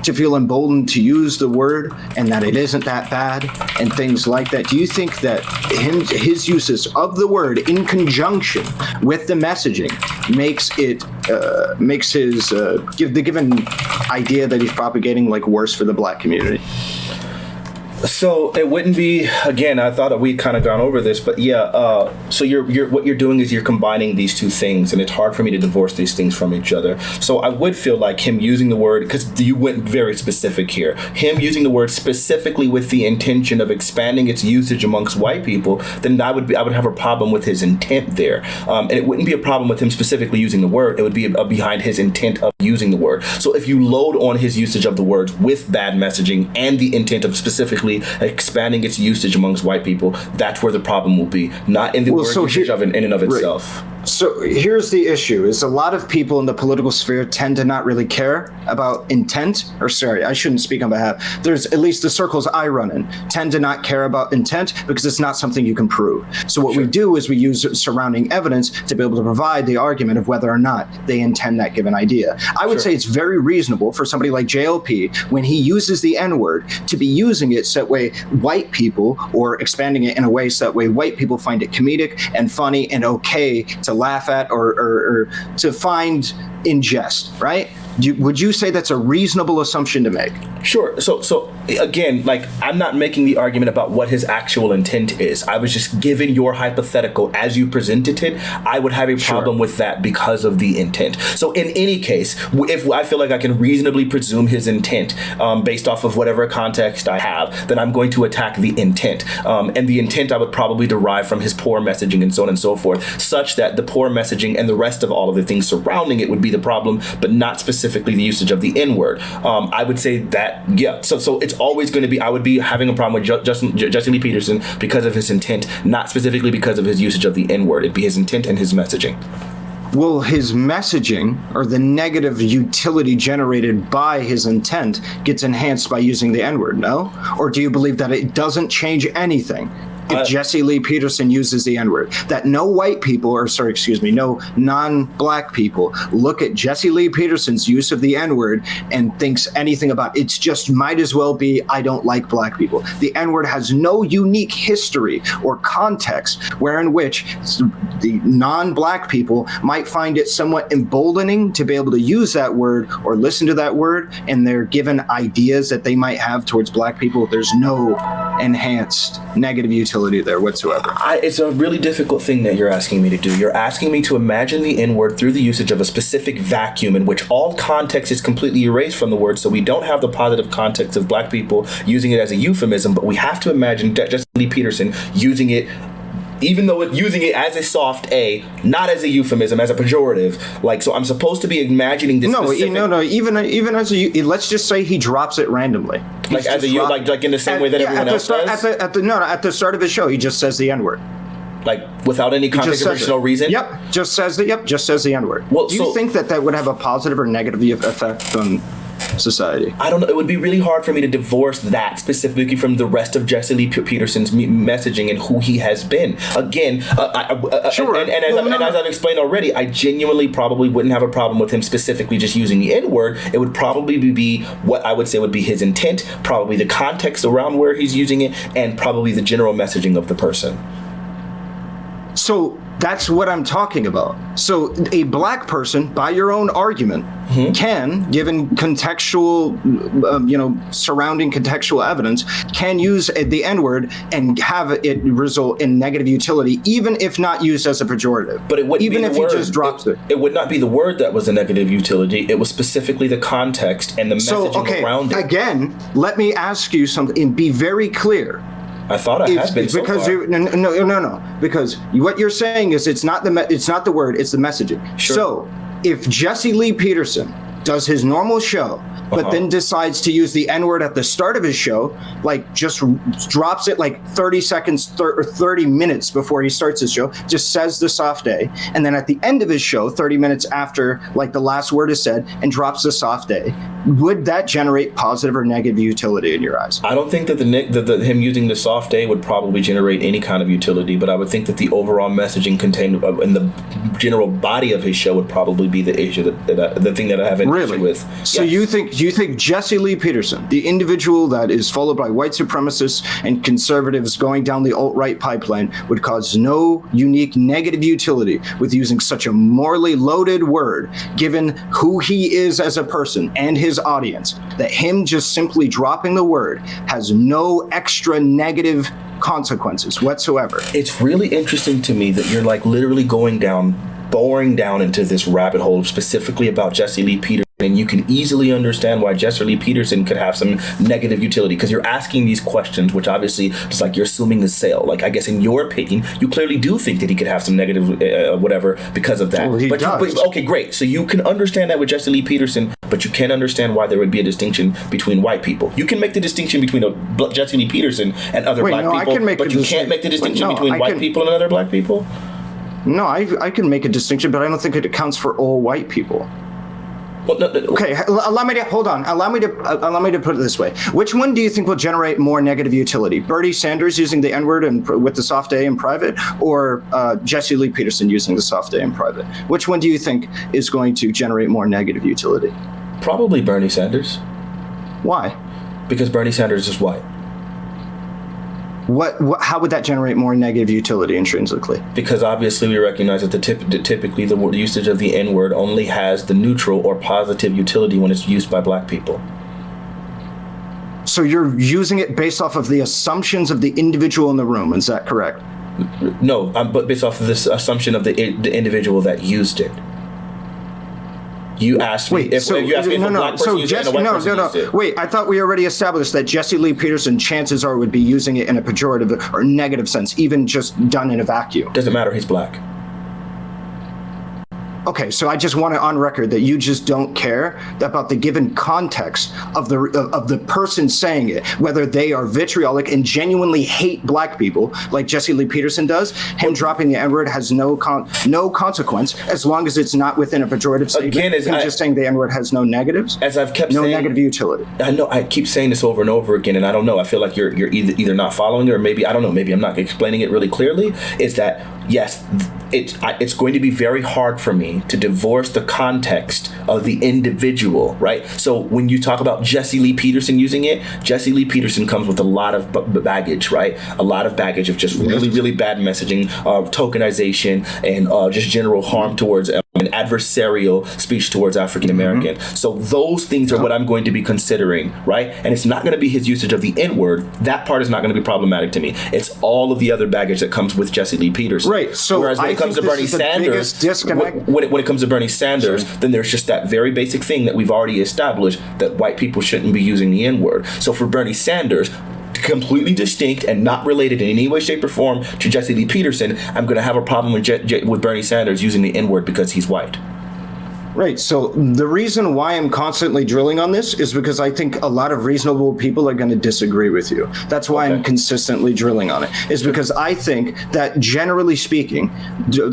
to feel emboldened to use the word and that it isn't that bad and things like that. Do you think that his uses of the word in conjunction with the messaging makes his the given idea that he's propagating like worse for the black community? So it wouldn't be, again, I thought that we'd kind of gone over this, but yeah, so you're what you're doing is you're combining these two things, and it's hard for me to divorce these things from each other. So I would feel like him using the word, because you went very specific here, him using the word specifically with the intention of expanding its usage amongst white people, then I would have a problem with his intent there. And it wouldn't be a problem with him specifically using the word, it would be behind his intent of using the word. So if you load on his usage of the words with bad messaging and the intent of specifically expanding its usage amongst white people, that's where the problem will be, not in the word usage of it in and of itself. So here's the issue, is a lot of people in the political sphere tend to not really care about intent, or sorry, I shouldn't speak on behalf. There's at least the circles I run in tend to not care about intent because it's not something you can prove. So what we do is we use surrounding evidence to be able to provide the argument of whether or not they intend that given idea. I would say it's very reasonable for somebody like JLP, when he uses the N-word, to be using it so that way white people, or expanding it in a way so that way white people find it comedic and funny and okay to laugh at or to find in jest, right? Would you say that's a reasonable assumption to make? Sure. So again, like, I'm not making the argument about what his actual intent is. I was just giving your hypothetical as you presented it. I would have a problem with that because of the intent. So in any case, if I feel like I can reasonably presume his intent based off of whatever context I have, then I'm going to attack the intent. And the intent I would probably derive from his poor messaging and so on and so forth, such that the poor messaging and the rest of all of the things surrounding it would be the problem, but not specifically the usage of the N-word. I would say that, yeah. So it's always going to be, I would be having a problem with Jesse Lee Peterson because of his intent, not specifically because of his usage of the N-word. It'd be his intent and his messaging. Will his messaging, or the negative utility generated by his intent, gets enhanced by using the N-word? No? Or do you believe that it doesn't change anything if Jesse Lee Peterson uses the N-word? That no white people, no non-black people look at Jesse Lee Peterson's use of the N-word and thinks anything about it. It's just might as well be, I don't like black people. The N-word has no unique history or context wherein which the non-black people might find it somewhat emboldening to be able to use that word or listen to that word, and they're given ideas that they might have towards black people. There's no enhanced negative utility there whatsoever. It's a really difficult thing that you're asking me to do. You're asking me to imagine the N-word through the usage of a specific vacuum in which all context is completely erased from the word, so we don't have the positive context of black people using it as a euphemism, but we have to imagine Jesse Lee Peterson using it, even though using it as a soft A, not as a euphemism, as a pejorative. Like, so I'm supposed to be imagining this. No, even as a, let's just say he drops it randomly. Like as a like in the same way that everyone else does. At the start of the show, he just says the N-word. Like without any context or no reason. Just says the N-word. Well, do you think that would have a positive or negative effect on society? I don't know. It would be really hard for me to divorce that specifically from the rest of Jesse Lee Peterson's messaging and who he has been. Again, as I've explained already, I genuinely probably wouldn't have a problem with him specifically just using the N-word. It would probably be what I would say would be his intent, probably the context around where he's using it, and probably the general messaging of the person. So that's what I'm talking about. So a black person, by your own argument, can, given contextual, surrounding contextual evidence, can use the N-word and have it result in negative utility, even if not used as a pejorative. But it wouldn't even if he just drops it. It would not be the word that was a negative utility. It was specifically the context and the messaging around it. Again, let me ask you something and be very clear. I thought I had been so because far. No. Because what you're saying is it's not the word, it's the messaging. Sure. So if Jesse Lee Peterson does his normal show, but then decides to use the N-word at the start of his show, like just drops it like 30 seconds or 30 minutes before he starts his show, just says the soft A, and then at the end of his show, 30 minutes after like the last word is said, and drops the soft A, would that generate positive or negative utility in your eyes? I don't think that him using the soft A would probably generate any kind of utility, but I would think that the overall messaging contained in the general body of his show would probably be the issue the thing that I have an issue with. So you think Jesse Lee Peterson, the individual that is followed by white supremacists and conservatives going down the alt-right pipeline, would cause no unique negative utility with using such a morally loaded word, given who he is as a person and his audience, that him just simply dropping the word has no extra negative consequences whatsoever? It's really interesting to me that you're like literally boring down into this rabbit hole specifically about Jesse Lee Peterson, and you can easily understand why Jesse Lee Peterson could have some negative utility, because you're asking these questions, which obviously it's like you're assuming the sale. Like, I guess in your opinion, you clearly do think that he could have some negative whatever because of that. Well, he does. Okay, great. So you can understand that with Jesse Lee Peterson, but you can't understand why there would be a distinction between white people. You can make the distinction between Jesse Lee Peterson and other black people, but you can't make the distinction between white people and other black people? No, I can make a distinction, but I don't think it accounts for all white people. Well, no. Okay, allow me to put it this way. Which one do you think will generate more negative utility? Bernie Sanders using the N-word and with the soft A in private, or Jesse Lee Peterson using the soft A in private? Which one do you think is going to generate more negative utility? Probably Bernie Sanders. Why? Because Bernie Sanders is white. How would that generate more negative utility intrinsically? Because obviously we recognize that typically the usage of the N-word only has the neutral or positive utility when it's used by black people. So you're using it based off of the assumptions of the individual in the room, is that correct? No, but based off of this assumption of the individual that used it. You asked me if a black person used it and a white person used it. Wait, I thought we already established that Jesse Lee Peterson, chances are, would be using it in a pejorative or negative sense, even just done in a vacuum. Doesn't matter, he's black. Okay, so I just want it on record that you just don't care about the given context of the person saying it, whether they are vitriolic and genuinely hate black people, like Jesse Lee Peterson does. Him dropping the N-word has no consequence as long as it's not within a pejorative statement. Again, just saying the N-word has no negatives. As I've kept saying, no negative utility. I know I keep saying this over and over again, and I don't know. I feel like you're either not following it, or maybe I don't know. Maybe I'm not explaining it really clearly. Is that yes? It's going to be very hard for me to divorce the context of the individual, right? So when you talk about Jesse Lee Peterson using it, Jesse Lee Peterson comes with a lot of baggage, right? A lot of baggage of just really, really bad messaging, tokenization, and just general harm towards an adversarial speech towards African American. Mm-hmm. So those things are what I'm going to be considering, right? And it's not going to be his usage of the N-word. That part is not going to be problematic to me. It's all of the other baggage that comes with Jesse Lee Peterson. Right. So whereas when it comes to Bernie Sanders, when it comes to Bernie Sanders, then there's just that very basic thing that we've already established, that white people shouldn't be using the N-word. So for Bernie Sanders, completely distinct and not related in any way, shape, or form to Jesse Lee Peterson, I'm going to have a problem with Bernie Sanders using the N-word because he's white. Right. So the reason why I'm constantly drilling on this is because I think a lot of reasonable people are going to disagree with you. That's why I'm consistently drilling on it, is because I think that generally speaking,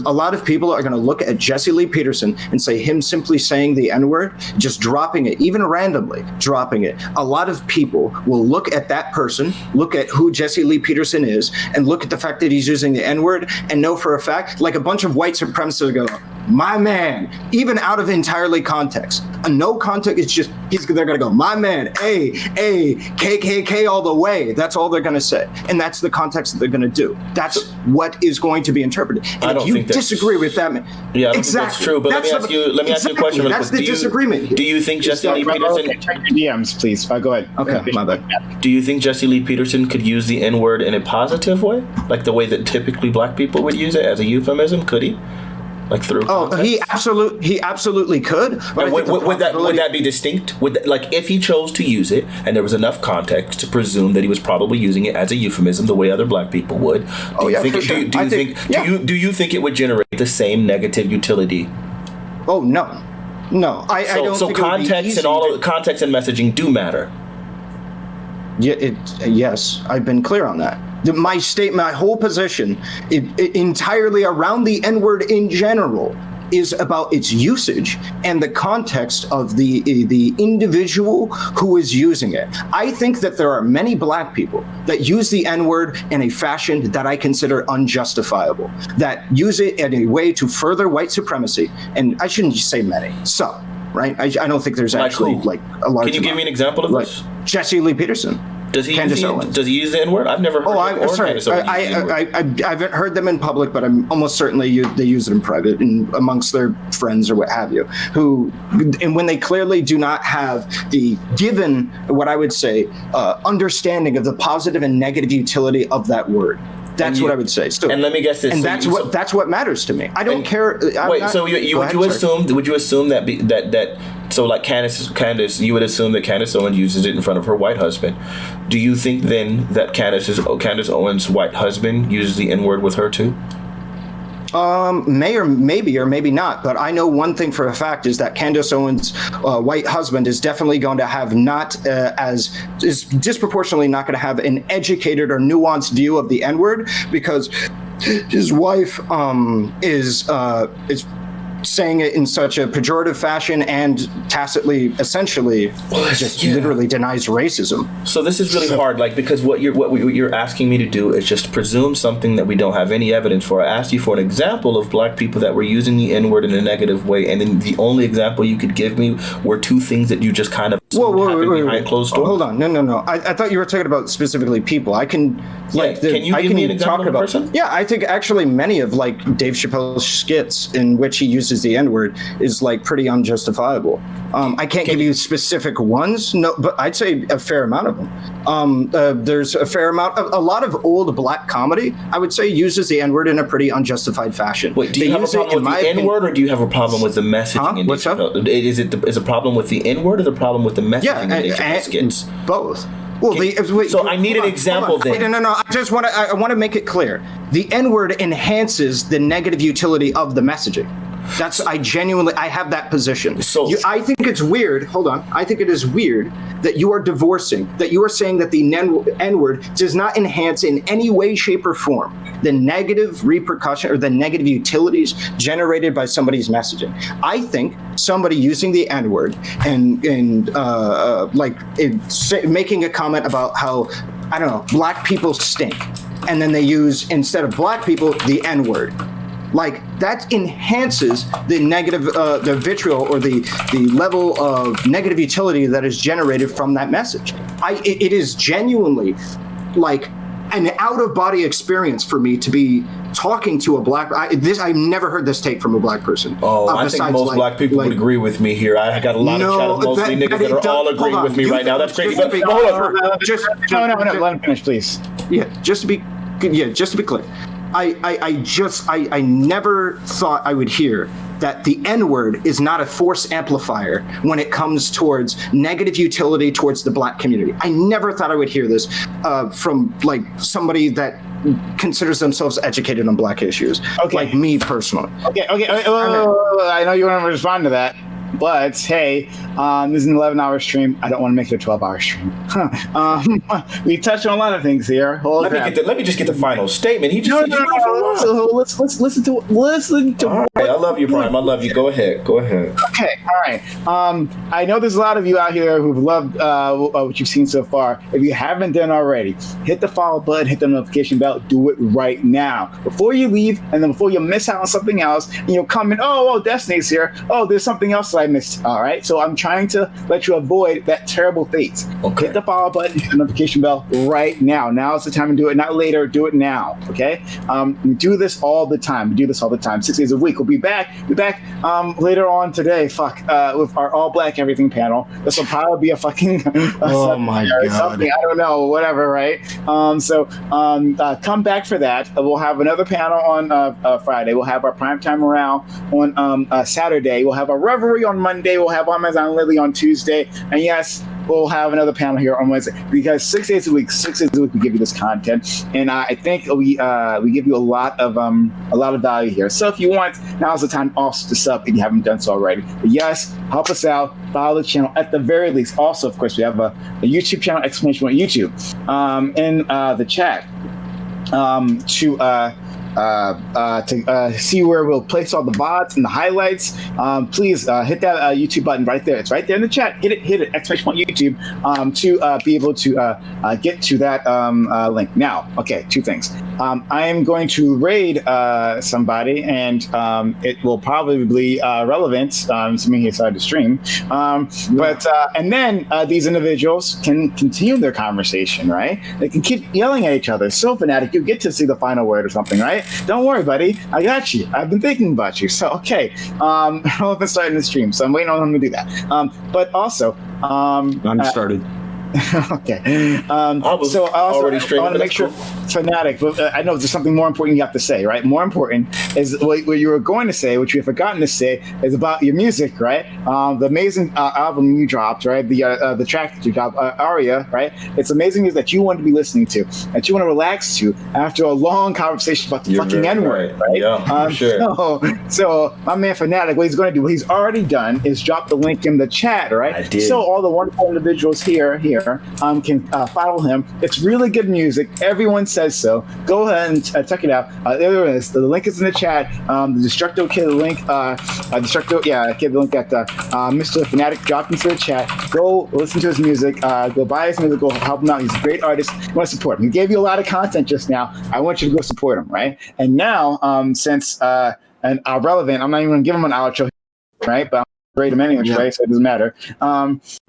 a lot of people are going to look at Jesse Lee Peterson and say him simply saying the N-word, just dropping it, even randomly dropping it. A lot of people will look at that person, look at who Jesse Lee Peterson is, and look at the fact that he's using the N-word and know for a fact, like a bunch of white supremacists go, my man, even out of entirely context. A no context, it's just, they're going to go, my man, A, KKK all the way. That's all they're going to say. And that's the context that they're going to do. That's what is going to be interpreted. And if you disagree with that, yeah, that's true. But let me ask you a question. That's the disagreement. Do you think Jesse Lee Peterson... Check your DMs, please. Go ahead. Okay, my bad. Do you think Jesse Lee Peterson could use the N-word in a positive way? Like the way that typically black people would use it as a euphemism? Could he? Like through context? he absolutely could. But would that be distinct? Like if he chose to use it and there was enough context to presume that he was probably using it as a euphemism the way other black people would? Do you think it would generate the same negative utility? Oh no. No, I don't. So context and all of context and messaging do matter. Yeah, yes, I've been clear on that. My whole position, it entirely around the N-word in general, is about its usage and the context of the individual who is using it. I think that there are many black people that use the N-word in a fashion that I consider unjustifiable, that use it in a way to further white supremacy. And I shouldn't say many, some, right? I don't think there's actually like a large. Can you give me an example of this? Jesse Lee Peterson. Does he use the N-word? I've never heard I haven't heard them in public, but I'm almost certainly they use it in private and amongst their friends or what have you, and when they clearly do not have the given, what I would say, understanding of the positive and negative utility of that word. That's what I would say. So, and let me guess this. And that's what matters to me. I don't care. Would you assume that so like Candace, you would assume that Candace Owens uses it in front of her white husband. Do you think then that Candace Owens' white husband uses the N-word with her too? Maybe not, but I know one thing for a fact is that Candace Owens' white husband is definitely going to have is disproportionately not going to have an educated or nuanced view of the N-word, because his wife is saying it in such a pejorative fashion and tacitly, essentially, literally denies racism. So this is really hard, like, because what you're asking me to do is just presume something that we don't have any evidence for. I asked you for an example of black people that were using the N-word in a negative way, and then the only example you could give me were two things that you just kind of happened behind closed doors. Hold on, no. I thought you were talking about specifically people. I can, like, can you give me an example of a person? Yeah, I think actually many of like Dave Chappelle's skits in which he uses the N-word is like pretty unjustifiable. I can't give you specific ones, no, but I'd say a fair amount of them. There's a fair amount of a lot of old black comedy, I would say, uses the N-word in a pretty unjustified fashion. Wait, do you have a problem with the N-word, or do you have a problem with the messaging? What's up? Is a problem with the N-word or the problem with the messaging in Dave skits? Both. Well, I need an example then. No. I want to make it clear. The N-word enhances the negative utility of the messaging. I have that position. I think it's weird. Hold on. I think it is weird that you are saying that the N-word does not enhance in any way, shape, or form the negative repercussion or the negative utilities generated by somebody's messaging. I think somebody using the N-word and making a comment about how, I don't know, black people stink, and then they use, instead of black people, the N-word. Like, that enhances the negative, the vitriol or the level of negative utility that is generated from that message. It is genuinely like an out-of-body experience for me to be talking to a black. I've never heard this take from a black person. I think most black people would agree with me here. I got a lot of chat with mostly niggas that are all agreeing with me right now. That's crazy. But hold on. No. Let him finish, please. Yeah, just to be clear. I never thought I would hear that the N-word is not a force amplifier when it comes towards negative utility towards the black community. I never thought I would hear this from like somebody that considers themselves educated on black issues, like me personally. Okay. I know you want to respond to that. But hey, this is an 11-hour stream. I don't want to make it a 12-hour stream. We touched on a lot of things here. Let me just get the final statement. No. So let's listen to. All right, I love you, Prime. I love you. Go ahead. Okay, all right. I know there's a lot of you out here who've loved what you've seen so far. If you haven't done already, hit the follow button, hit the notification bell. Do it right now before you leave, and then before you miss out on something else. And you'll comment, oh, Destiny's here. Oh, there's something else I missed. All right, so I'm trying to let you avoid that terrible fate. Okay. Hit the follow button, hit the notification bell right now. Now is the time to do it, not later. Do it now. Okay. We do this all the time. 6 days a week. We'll be back. Later on today. With our all black everything panel. This will probably be a fucking. Oh my god. Something, I don't know. Whatever. Right. Come back for that. We'll have another panel on Friday. We'll have our primetime morale on Saturday. We'll have a revelry on Monday. We'll have Amazon Lily on Tuesday. And yes, we'll have another panel here on Wednesday, because 6 days a week we give you this content, and I think we give you a lot of value here. So if you want, now's the time also to sub if you haven't done so already. But yes, help us out, follow the channel at the very least. Also, of course, we have a YouTube channel, exclamation point YouTube, in the chat, to see where we'll place all the VODs and the highlights. Please hit that YouTube button right there. It's right there in the chat. Hit it, exclamation point YouTube, to be able to get to that link. Now, okay, two things. I am going to raid somebody, and it will probably be relevant to me inside the stream. And then these individuals can continue their conversation, right? They can keep yelling at each other. So, Fanatiq, you get to see the final word or something, right? Don't worry, buddy. I got you. I've been thinking about you. So, okay. Relevant starting the stream, so I'm waiting on him to do that. But also, I'm started. Okay. So I want to make sure, Fanatiq, but I know there's something more important you have to say, right? More important is what you were going to say, which you have forgotten to say, is about your music, right? The amazing album you dropped, right? The track that you dropped, Aria, right? It's amazing music that you want to be listening to, that you want to relax to after a long conversation about the fucking N-word, right? Yeah, for sure. So my man Fanatiq, what he's going to do, what he's already done, is drop the link in the chat, right? I did. So all the wonderful individuals here can follow him. It's really good music. Everyone says so. Go ahead and check it out. There it is. The link is in the chat. The Destructo Kid link. Kid link that Mr. Fanatiq dropped into the chat. Go listen to his music. Go buy his music. Go help him out. He's a great artist. You want to support him. He gave you a lot of content just now. I want you to go support him, right? And now, since and relevant, I'm not even going to give him an outro, right? But rate him anyway, right? So it doesn't matter.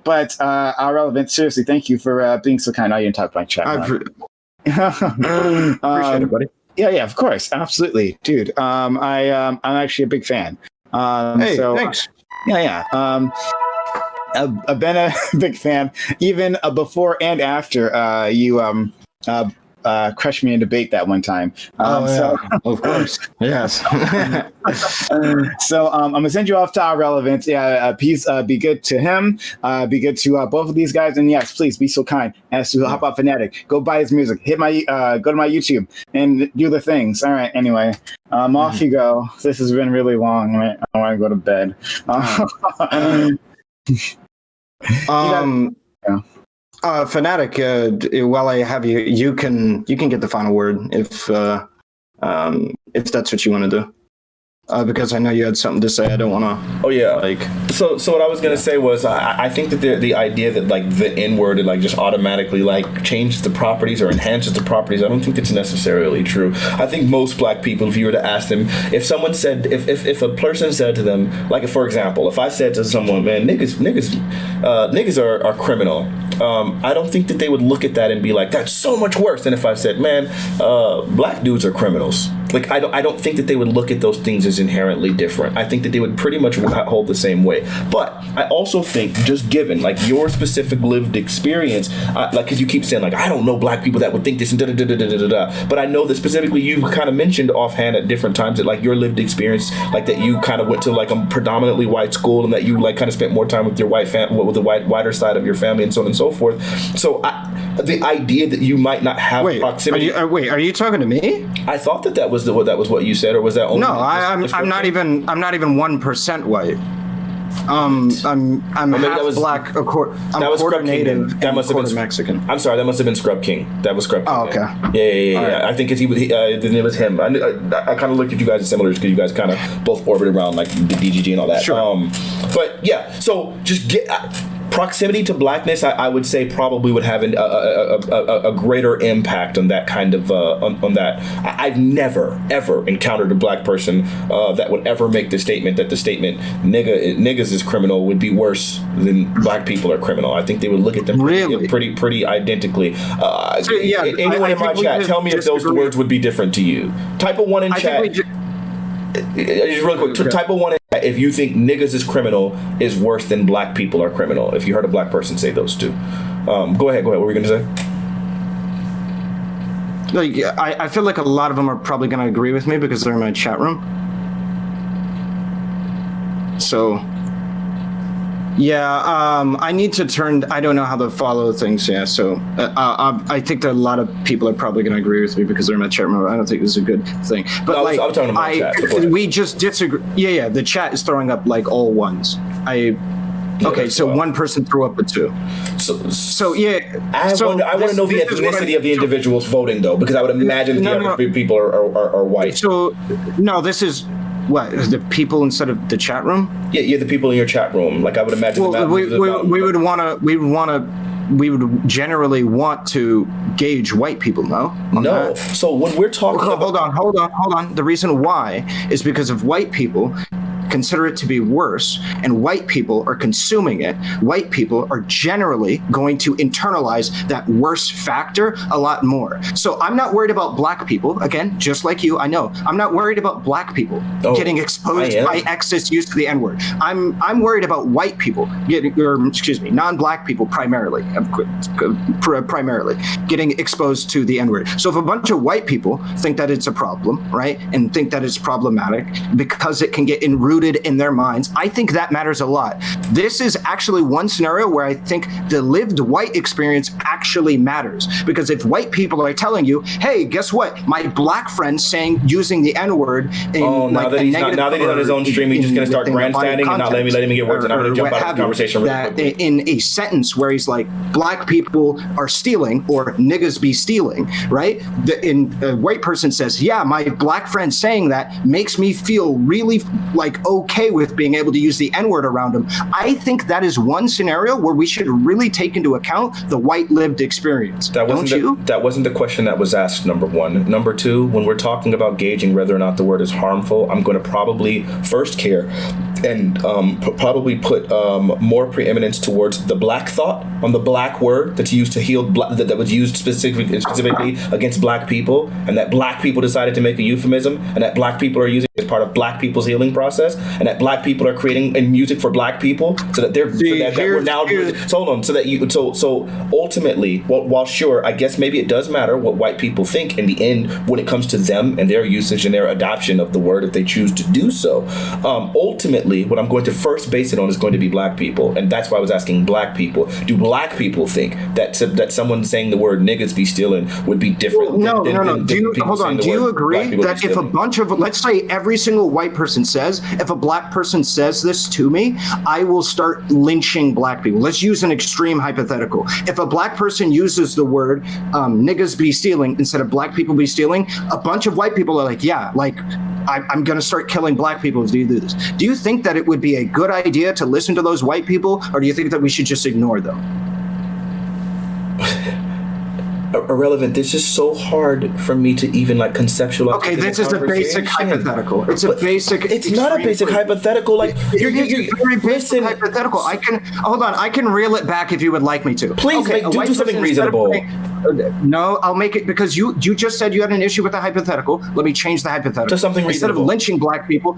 But our relevant, seriously, thank you for being so kind. I didn't talk like chat. Appreciate it, buddy. Yeah, of course, absolutely, dude. I'm actually a big fan. Thanks. I've been a big fan even before and after you crushed me in debate that one time. Of course. Yes. So I'm gonna send you off to our relevance. Please be good to him. Be good to both of these guys. And yes, please be so kind as to help out Fanatiq. Go buy his music. Hit my go to my YouTube and do the things. All right. Anyway, off you go. This has been really long. I want to go to bed. Fanatiq, while I have you, you can get the final word if that's what you want to do. Because I know you had something to say. I don't want to. Oh yeah. So what I was gonna say was I think that the idea that like the N-word just automatically like changes the properties or enhances the properties, I don't think that's necessarily true. I think most black people, if you were to ask them, if a person said to them, like for example, if I said to someone, man, niggas are criminal, I don't think that they would look at that and be like, that's so much worse than if I said, man, black dudes are criminals. Like I don't think that they would look at those things as inherently different. I think that they would pretty much hold the same way. But I also think, just given like your specific lived experience, like because you keep saying like I don't know black people that would think this and da da da da da da. But I know that specifically you've kind of mentioned offhand at different times that like your lived experience, like that you kind of went to like a predominantly white school and that you like kind of spent more time with your with the wider side of your family and so on and so forth. So the idea that you might not have proximity. Are you talking to me? I thought that was what you said, or was that only? No, I'm not even 1% white. I'm half black. I'm quarter native. That must have been Mexican. I'm sorry, that must have been Scrub King. That was Scrub King. Oh, okay. Yeah. I think the name was him. I kind of looked at you guys as similar because you guys kind of both orbit around like the DGG and all that. Sure. But yeah, so just get. Proximity to blackness, I would say, probably would have a greater impact on that kind of on that. I've never ever encountered a black person that would ever make the statement that the statement niggas is criminal would be worse than black people are criminal. I think they would look at them pretty identically. Anyone in my chat, tell me if those words would be different to you. Type a 1 in chat. Just really quick, type of 1 in chat if you think niggas is criminal is worse than black people are criminal. If you heard a black person say those two. Go ahead. What were you going to say? Like, I feel like a lot of them are probably going to agree with me because they're in my chat room. So, Yeah, I need to turn. I don't know how to follow things. Yeah, so I think that a lot of people are probably going to agree with me because they're in my chat room. I don't think this is a good thing. But no, like, I'm talking about chat. We just disagree. Yeah. The chat is throwing up like all ones. Okay, so one person threw up a 2. So yeah. I want to know the ethnicity of the individuals voting though, because I would imagine the people are white. So no, this is. What, the people instead of the chat room? Yeah, the people in your chat room. Like I would imagine. Well, we would generally want to gauge white people, no? No. So when we're talking, hold on. The reason why is because if white people consider it to be worse and white people are consuming it, white people are generally going to internalize that worse factor a lot more. So I'm not worried about black people, again, just like you, I know. I'm not worried about black people getting exposed by excess use of the N-word. I'm worried about white people non-black people primarily getting exposed to the N-word. So if a bunch of white people think that it's a problem, right, and think that it's problematic because it can get rooted in their minds, I think that matters a lot. This is actually one scenario where I think the lived white experience actually matters, because if white people are telling you, hey, guess what, my black friend using the N-word in now that he's on his own stream, he's just going to start grandstanding and not letting me get words, and I'm going to jump out of the conversation really quickly. In a sentence where he's like, black people are stealing, or niggas be stealing, right? A white person says, yeah, my black friend saying that makes me feel really like okay with being able to use the N-word around him. I think that is one scenario where we should really take into account the white lived experience. That wasn't the question that was asked, number one. Number two, when we're talking about gauging whether or not the word is harmful, I'm going to probably first care and probably put more preeminence towards the black thought on the black word that's used to heal, that was used specifically against black people, and that black people decided to make a euphemism, and that black people are using it as part of black people's healing process, and that black people are creating music for black people, so that so ultimately, while sure, I guess maybe it does matter what white people think in the end when it comes to them and their usage and their adoption of the word if they choose to do so. Ultimately, what I'm going to first base it on is going to be black people, and that's why I was asking black people. Do black people think that someone saying the word niggas be stealing would be different? No. Do you agree that if a bunch of, let's say every single white person says, if a black person says this to me, I will start lynching black people? Let's use an extreme hypothetical. If a black person uses the word niggas be stealing instead of black people be stealing, a bunch of white people are like, yeah, like I'm going to start killing black people if you do this. Do you think that it would be a good idea to listen to those white people, or do you think that we should just ignore them? Irrelevant. This is so hard for me to even like conceptualize. Okay, this is a basic hypothetical. It's not a basic hypothetical. Like you're very basic hypothetical. I can reel it back if you would like me to. Please do something reasonable. No, I'll make it, because you just said you had an issue with the hypothetical. Let me change the hypothetical to something reasonable. Instead of lynching black people.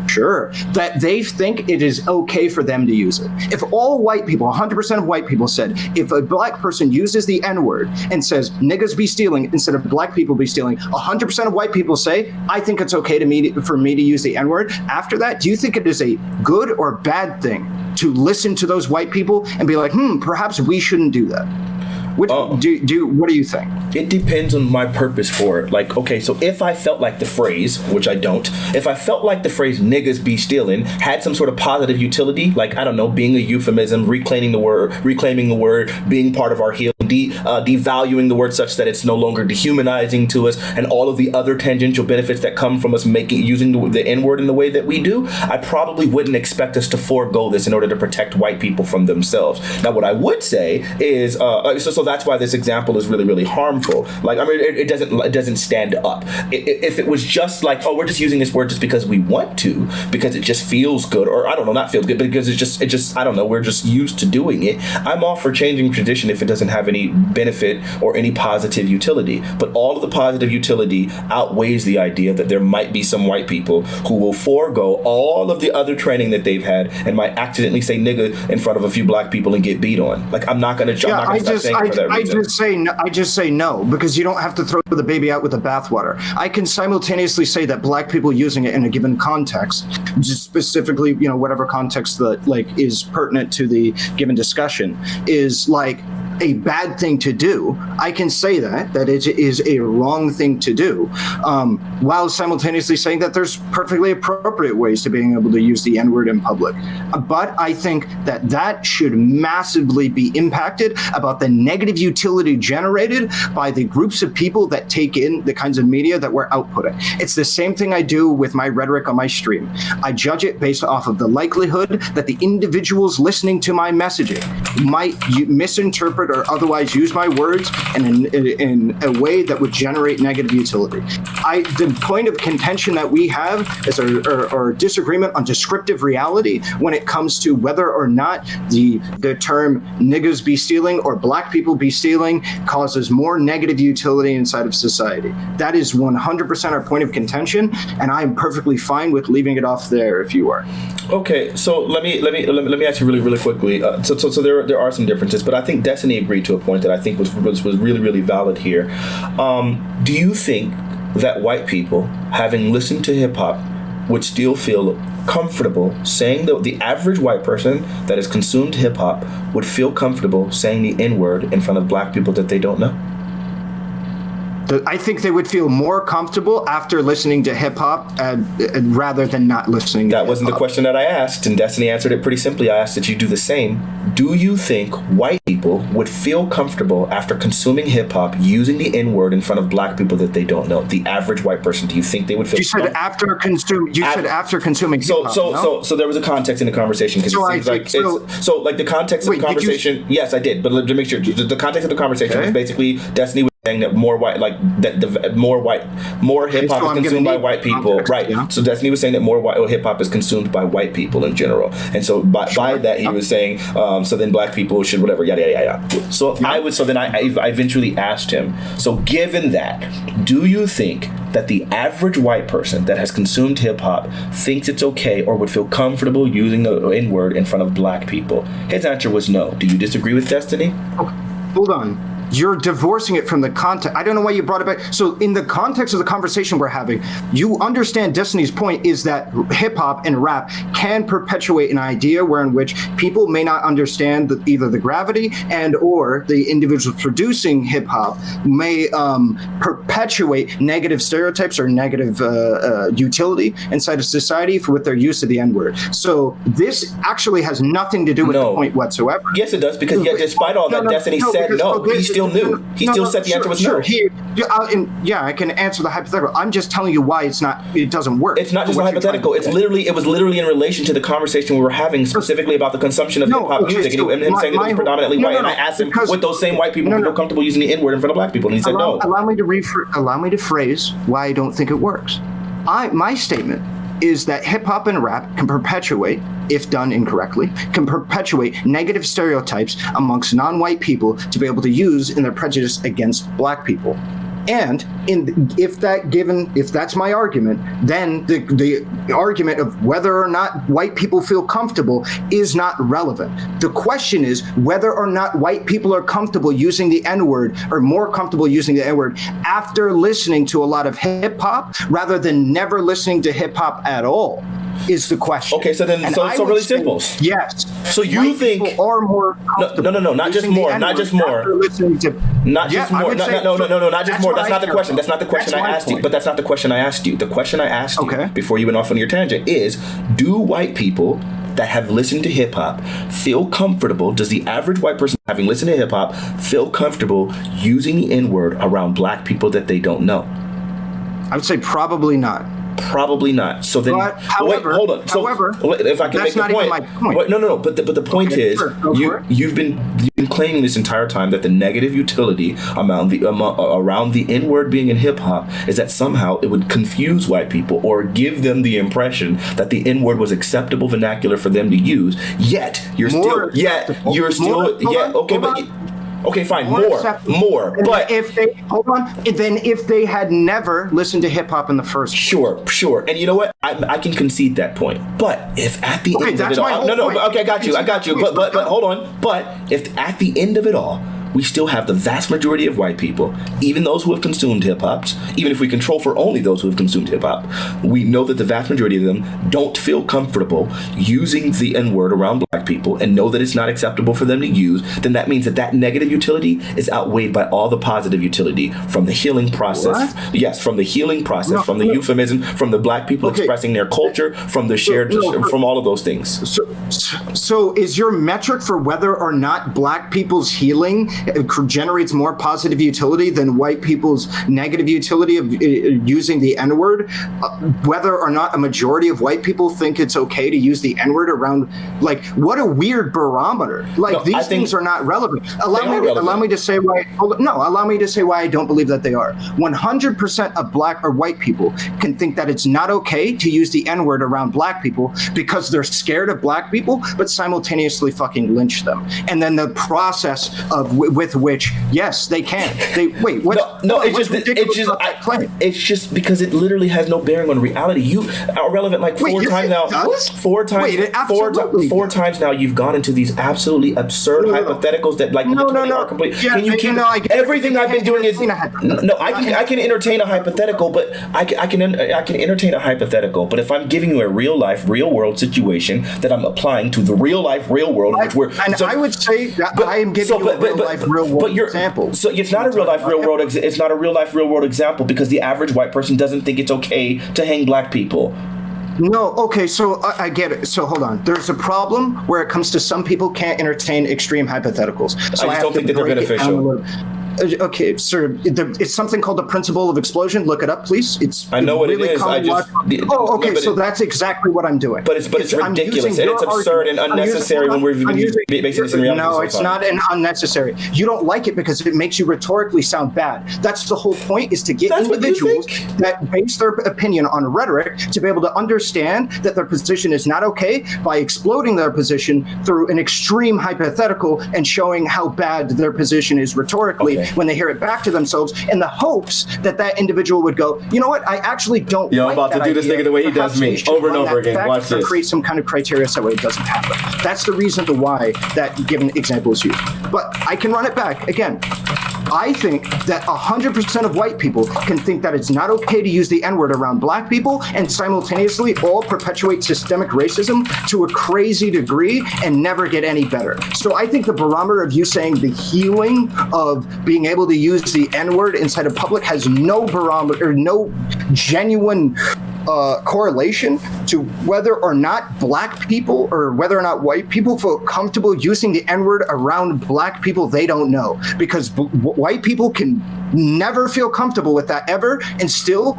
Sure, that they think it is okay for them to use it. If all white people, 100% of white people said, if a black person uses the N-word and says niggas be stealing instead of black people be stealing, 100% of white people say, I think it's okay for me to use the N-word. After that, do you think it is a good or bad thing to listen to those white people and be like, perhaps we shouldn't do that? What do you think? It depends on my purpose for it. Like, okay, so if I felt like the phrase, which I don't, if I felt like the phrase niggas be stealing had some sort of positive utility, like, I don't know, being a euphemism, reclaiming the word, being part of our healing, devaluing the word such that it's no longer dehumanizing to us, and all of the other tangential benefits that come from us using the N-word in the way that we do, I probably wouldn't expect us to forego this in order to protect white people from themselves. Now, what I would say is, so that's why this example is really, really harmful. Like, I mean, it doesn't stand up. If it was just like, oh, we're just using this word just because we want to, because it just feels good, or I don't know, not feels good, but because it just I don't know, we're just used to doing it. I'm all for changing tradition if it doesn't have any any benefit or any positive utility. But all of the positive utility outweighs the idea that there might be some white people who will forego all of the other training that they've had and might accidentally say nigga in front of a few black people and get beat on. Like, I'm not going to stop saying it for that reason. I just say no, because you don't have to throw the baby out with the bathwater. I can simultaneously say that black people using it in a given context, just specifically, whatever context that like is pertinent to the given discussion, is like a bad thing to do. I can say that it is a wrong thing to do, while simultaneously saying that there's perfectly appropriate ways to being able to use the N-word in public. But I think that should massively be impacted about the negative utility generated by the groups of people that take in the kinds of media that we're outputting. It's the same thing I do with my rhetoric on my stream. I judge it based off of the likelihood that the individuals listening to my messaging might misinterpret or otherwise use my words in a way that would generate negative utility. The point of contention that we have is our disagreement on descriptive reality when it comes to whether or not the term niggas be stealing or black people be stealing causes more negative utility inside of society. That is 100% our point of contention, and I'm perfectly fine with leaving it off there if you are. Okay, so let me ask you really quickly. So there are some differences, but I think Destiny agreed to a point that I think was really valid here. Do you think that white people, having listened to hip hop, would still feel comfortable saying that the average white person that has consumed hip hop would feel comfortable saying the N-word in front of black people that they don't know? I think they would feel more comfortable after listening to hip hop rather than not listening. That wasn't the question that I asked, and Destiny answered it pretty simply. I asked that you do the same. Do you think white people would feel comfortable after consuming hip hop using the N-word in front of black people that they don't know? The average white person, do you think they would feel? You said after consuming hip hop. So there was a context in the conversation, because the context of the conversation. Yes, I did, but to make sure the context of the conversation was basically Destiny was saying that more hip hop is consumed by white people, right? Yeah. So Destiny was saying that more hip hop is consumed by white people in general, and so by that he was saying, so then black people should whatever, yada yada yada. So I eventually asked him, so given that, do you think that the average white person that has consumed hip hop thinks it's okay or would feel comfortable using the N-word in front of black people? His answer was no. Do you disagree with Destiny? Okay. Hold on. You're divorcing it from the context. I don't know why you brought it back. So in the context of the conversation we're having, you understand Destiny's point is that hip hop and rap can perpetuate an idea wherein which people may not understand either the gravity and or the individuals producing hip hop may perpetuate negative stereotypes or negative utility inside of society with their use of the N-word. So this actually has nothing to do with the point whatsoever. Yes, it does, because yet despite all that, Destiny said no. He still knew. He still said the answer was no. I can answer the hypothetical. I'm just telling you why it doesn't work. It's not just a hypothetical. It was literally in relation to the conversation we were having specifically about the consumption of hip hop music, and him saying it was predominantly white. And I asked him, would those same white people feel comfortable using the N-word in front of black people? And he said no. Allow me to phrase why I don't think it works. My statement is that hip hop and rap can perpetuate, if done incorrectly, can perpetuate negative stereotypes amongst non-white people to be able to use in their prejudice against black people. And if that's my argument, then the argument of whether or not white people feel comfortable is not relevant. The question is whether or not white people are comfortable using the N-word or more comfortable using the N-word after listening to a lot of hip hop rather than never listening to hip hop at all. Is the question. Okay, so really simple. Yes. So you think people are more comfortable? No, not just more. Not just more. Not just more. That's not the question. That's not the question I asked you. But that's not the question I asked you. The question I asked you before you went off on your tangent is, do white people that have listened to hip hop feel comfortable? Does the average white person having listened to hip hop feel comfortable using the N-word around black people that they don't know? I would say probably not. Probably not. So then, however, hold on. So if I can make the point, even my point. No. But the point is, you've been claiming this entire time that the negative utility around the N-word being in hip hop is that somehow it would confuse white people or give them the impression that the N-word was acceptable vernacular for them to use. Yet you're still. Okay, fine, more. But if they had never listened to hip hop in the first place. Sure. And you know what? I can concede that point. But if at the end of it all, okay, I got you. But hold on. But if at the end of it all, we still have the vast majority of white people, even those who have consumed hip-hops, even if we control for only those who have consumed hip-hop, we know that the vast majority of them don't feel comfortable using the N-word around black people and know that it's not acceptable for them to use, then that means that negative utility is outweighed by all the positive utility from the healing process. What? Yes, from the healing process, from the euphemism, from the black people expressing their culture, from the shared, from all of those things. So is your metric for whether or not black people's healing generates more positive utility than white people's negative utility of using the N-word, whether or not a majority of white people think it's okay to use the N-word around, like, what a weird barometer. Like, these things are not relevant. Allow me to say why I don't believe that they are. 100% of black or white people can think that it's not okay to use the N-word around black people because they're scared of black people, but simultaneously fucking lynch them. And then the process with which, yes, they can. It's just because it literally has no bearing on reality. You are relevant like four times now. You've gone into these absolutely absurd hypotheticals that are complete. Everything I've been doing is I can entertain a hypothetical, but I can entertain a hypothetical. But if I'm giving you a real life, real world situation that I'm applying to the real life, real world, I would say that I am giving you a real life, real world example. So it's not a real life, real world. It's not a real life, real world example because the average white person doesn't think it's okay to hang black people. No, okay, so I get it. So hold on. There's a problem where it comes to some people can't entertain extreme hypotheticals. So I just don't think that they're beneficial. Okay, sir. It's something called the principle of explosion. Look it up, please. I know what really it is. So that's exactly what I'm doing. But it's ridiculous and it's absurd and unnecessary when we're basing this in reality. No, it's not unnecessary. You don't like it because it makes you rhetorically sound bad. That's the whole point, is to get individuals that base their opinion on rhetoric to be able to understand that their position is not okay by exploding their position through an extreme hypothetical and showing how bad their position is rhetorically. When they hear it back to themselves, in the hopes that individual would go, you know what, I actually don't like I'm about to do this nigga the way he does me over and over again. Watch this. Create some kind of criteria so it doesn't happen. That's the reason why that given example is used. But I can run it back again. I think that 100% of white people can think that it's not okay to use the N-word around black people and simultaneously all perpetuate systemic racism to a crazy degree and never get any better. So I think the barometer of you saying the healing of being able to use the N-word inside of public has no barometer, no genuine correlation to whether or not black people or whether or not white people feel comfortable using the N-word around black people they don't know, because white people can never feel comfortable with that ever and still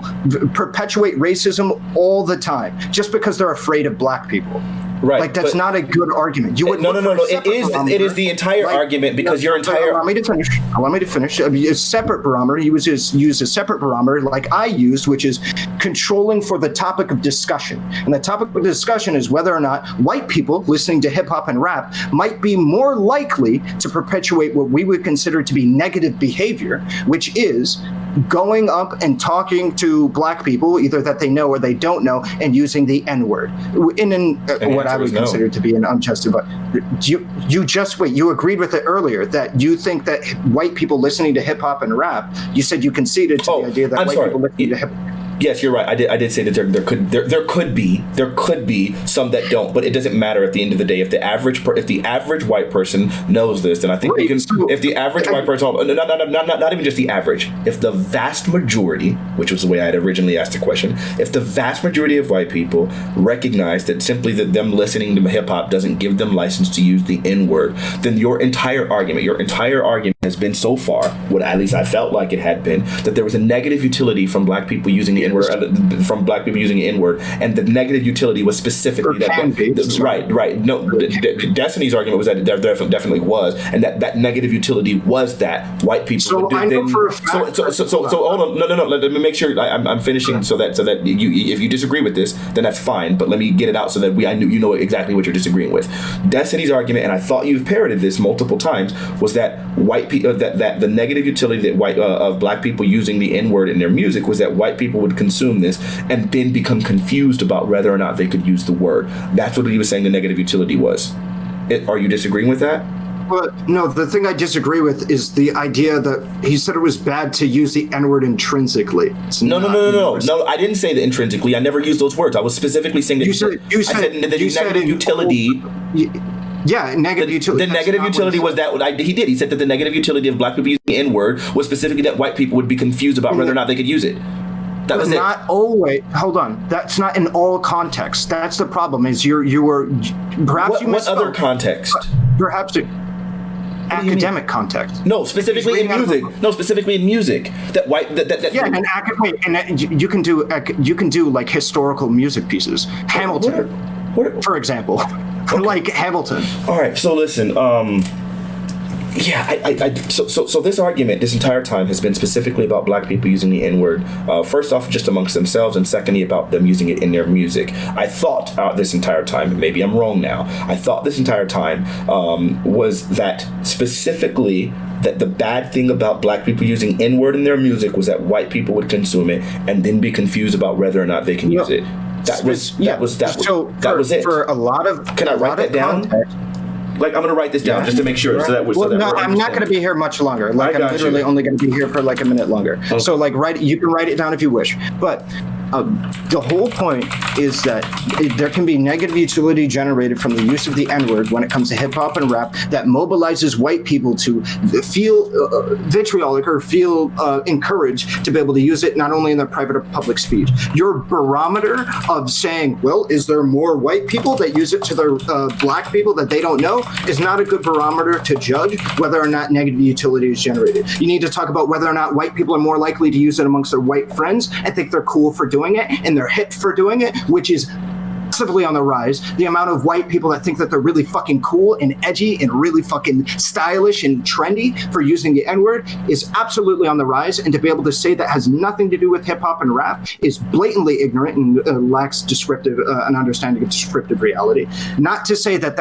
perpetuate racism all the time just because they're afraid of black people. Right, like that's not a good argument. You would no. It is the entire argument because your entire. Allow me to finish. A separate barometer. You would just use a separate barometer like I used, which is controlling for the topic of discussion. And the topic of discussion is whether or not white people listening to hip hop and rap might be more likely to perpetuate what we would consider to be negative behavior, which is going up and talking to black people, either that they know or they don't know, and using the N-word in what I would consider to be an unjustified. You agreed with it earlier that you think that white people listening to hip hop and rap, you said you conceded to the idea that people listening to hip hop. Yes, you're right. I did say that there could be some that don't, but it doesn't matter at the end of the day. If the average white person knows this, then I think we can. If the average white person, not even just the average, if the vast majority, which was the way I had originally asked the question, if the vast majority of white people recognize that simply that them listening to hip hop doesn't give them license to use the N-word, then your entire argument has been so far, what at least I felt like it had been, that there was a negative utility from black people using the N-word, and the negative utility was specifically right. No, Destiny's argument was that there definitely was, and that negative utility was that white people. So I know for a fact. So hold on, no. Let me make sure I'm finishing so that you, if you disagree with this, then that's fine. But let me get it out so that you know exactly what you're disagreeing with. Destiny's argument, and I thought you've parroted this multiple times, was that white people that the negative utility that of black people using the N-word in their music was that white people would consume this and then become confused about whether or not they could use the word. That's what he was saying the negative utility was. Are you disagreeing with that? Well, no, the thing I disagree with is the idea that he said it was bad to use the N-word intrinsically. No, I didn't say that intrinsically. I never used those words. I was specifically saying that you said negative utility. Yeah, negative utility. The negative utility was that he did. He said that the negative utility of black people using the N-word was specifically that white people would be confused about whether or not they could use it. That was not always. Hold on. That's not in all contexts. That's the problem. Is you were perhaps what other context? Perhaps academic context. No, specifically in music. That white. You can do like historical music pieces. Hamilton, for example. Okay. Like Hamilton. All right. So listen. So this argument this entire time has been specifically about black people using the N-word. First off, just amongst themselves, and secondly, about them using it in their music. I thought this entire time, maybe I'm wrong now, I thought this entire time was that specifically that the bad thing about black people using N-word in their music was that white people would consume it and then be confused about whether or not they can use it. That was it. For a lot of Can I write that down? Like, I'm going to write this down just to make sure. I'm not going to be here much longer. Like, I'm literally only going to be here for like a minute longer. Okay. So, like, you can write it down if you wish. But the whole point is that there can be negative utility generated from the use of the N-word when it comes to hip-hop and rap that mobilizes white people to feel vitriolic or feel encouraged to be able to use it not only in their private or public speech. Your barometer of saying, well, is there more white people that use it to their black people that they don't know is not a good barometer to judge whether or not negative utility is generated. You need to talk about whether or not white people are more likely to use it amongst their white friends and think they're cool for doing it, and they're hip for doing it, which is massively on the rise. The amount of white people that think that they're really fucking cool and edgy and really fucking stylish and trendy for using the N-word is absolutely on the rise. And to be able to say that has nothing to do with hip hop and rap is blatantly ignorant and lacks an understanding of descriptive reality. Not to say that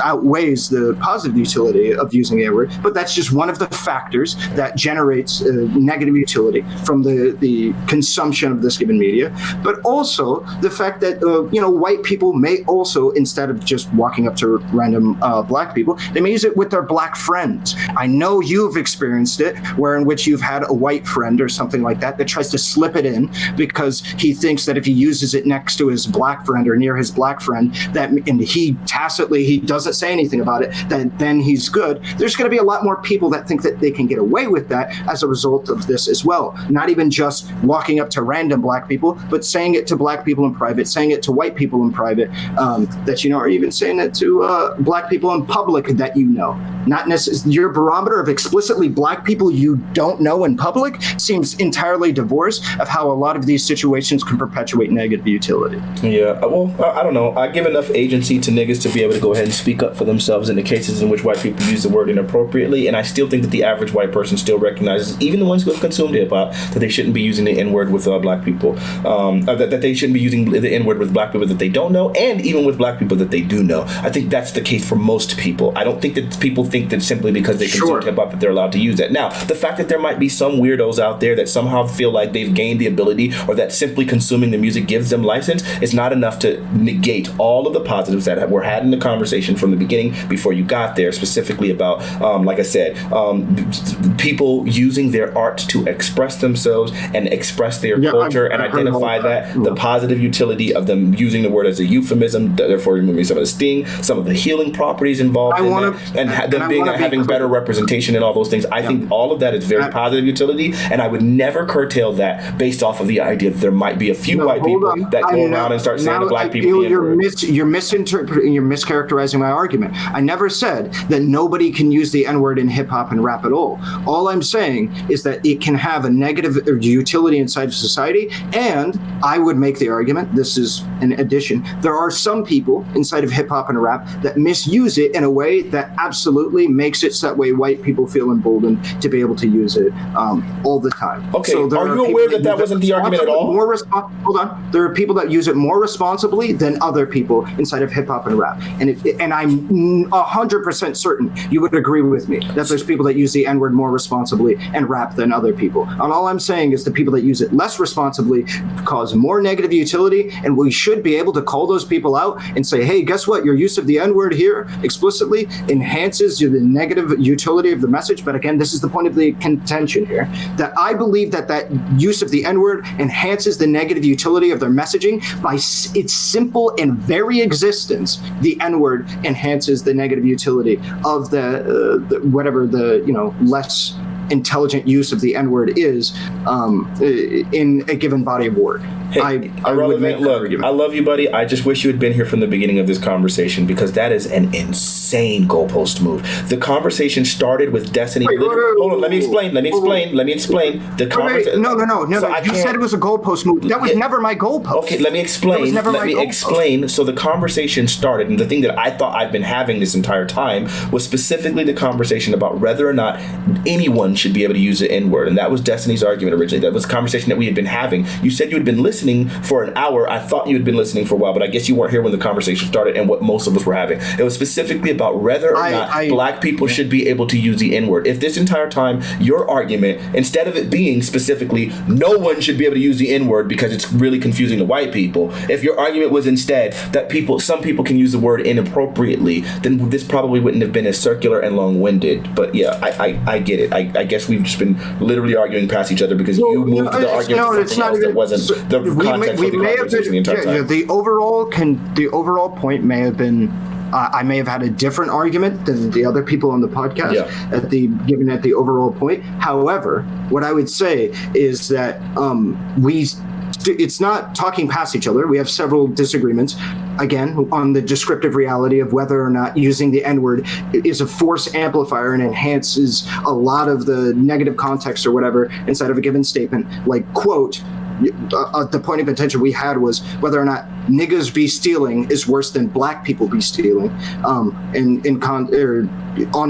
outweighs the positive utility of using the N-word, but that's just one of the factors that generates negative utility from the consumption of this given media. But also the fact that white people may also, instead of just walking up to random black people, they may use it with their black friends. I know you've experienced it, where in which you've had a white friend or something like that tries to slip it in because he thinks that if he uses it next to his black friend or near his black friend, and he doesn't say anything about it, then he's good. There's going to be a lot more people that think that they can get away with that as a result of this as well. Not even just walking up to random black people, but saying it to black people in private, saying it to white people in private, or even saying it to black people in public that not necessarily. Your barometer of explicitly black people you don't know in public seems entirely divorced of how a lot of these situations can perpetuate negative utility. Yeah, well, I don't know. I give enough agency to niggas to be able to go ahead and speak up for themselves in the cases in which white people use the word inappropriately, and I still think that the average white person still recognizes, even the ones who have consumed hip-hop, that they shouldn't be using the N-word with black people, that they shouldn't be using the N-word with black people that they don't know, and even with black people that they do know. I think that's the case for most people. I don't think that people think that simply because they consume hip-hop that they're allowed to use that. Now, the fact that there might be some weirdos out there that somehow feel like they've gained the ability or that simply consuming the music gives them license is not enough to negate all of the positives that were had in the conversation from the beginning before you got there, specifically about, like I said, people using their art to express themselves and express their culture and identify the positive utility of them using the word word as a euphemism, therefore removing some of the sting, some of the healing properties involved having better representation and all those things. I think all of that is very positive utility, and I would never curtail that based off of the idea that there might be a few white people that go around and start saying to black people. You're misinterpreting, you're mischaracterizing my argument. I never said that nobody can use the N-word in hip hop and rap at all. All I'm saying is that it can have a negative utility inside of society, and I would make the argument, this is an addition, there are some people inside of hip hop and rap that misuse it in a way that absolutely makes it so that way white people feel emboldened to be able to use it all the time. Okay, so are you aware that wasn't the argument at all? Hold on. There are people that use it more responsibly than other people inside of hip hop and rap. And I'm 100% certain you would agree with me that there's people that use the N-word more responsibly and rap than other people. And all I'm saying is the people that use it less responsibly cause more negative utility, and we should be able to call those people out and say, hey, guess what? Your use of the N-word here explicitly enhances the negative utility of the message. But again, this is the point of the contention here, that I believe that use of the N-word enhances the negative utility of their messaging by its simple and very existence. The N-word enhances the negative utility of the whatever the less intelligent use of the N-word is in a given body of work. Hey, I would make look, I love you, buddy. I just wish you had been here from the beginning of this conversation, because that is an insane goalpost move. The conversation started with Destiny. Hold on, let me explain. The conversation. No. So you said it was a goalpost move. That was never my goalpost. Okay, let me explain. Explain. So the conversation started, and the thing that I thought I've been having this entire time was specifically the conversation about whether or not anyone should be able to use the N-word, and that was Destiny's argument originally. That was a conversation that we had been having. You said you had been listening for an hour. I thought you had been listening for a while, but I guess you weren't here when the conversation started and what most of us were having. It was specifically about whether or not black people should be able to use the N-word. If this entire time your argument, instead of it being specifically no one should be able to use the N-word because it's really confusing to white people, if your argument was instead that some people can use the word inappropriately, then this probably wouldn't have been as circular and long-winded. But yeah, I get it. I guess we've just been literally arguing past each other because you moved the argument to something else that wasn't the context of the conversation the entire time. The overall point may have been, I may have had a different argument than the other people on the podcast given at the overall point. However, what I would say is that it's not talking past each other. We have several disagreements, again, on the descriptive reality of whether or not using the N-word is a force amplifier and enhances a lot of the negative context or whatever inside of a given statement. Like, quote, the point of contention we had was whether or not niggas be stealing is worse than black people be stealing, on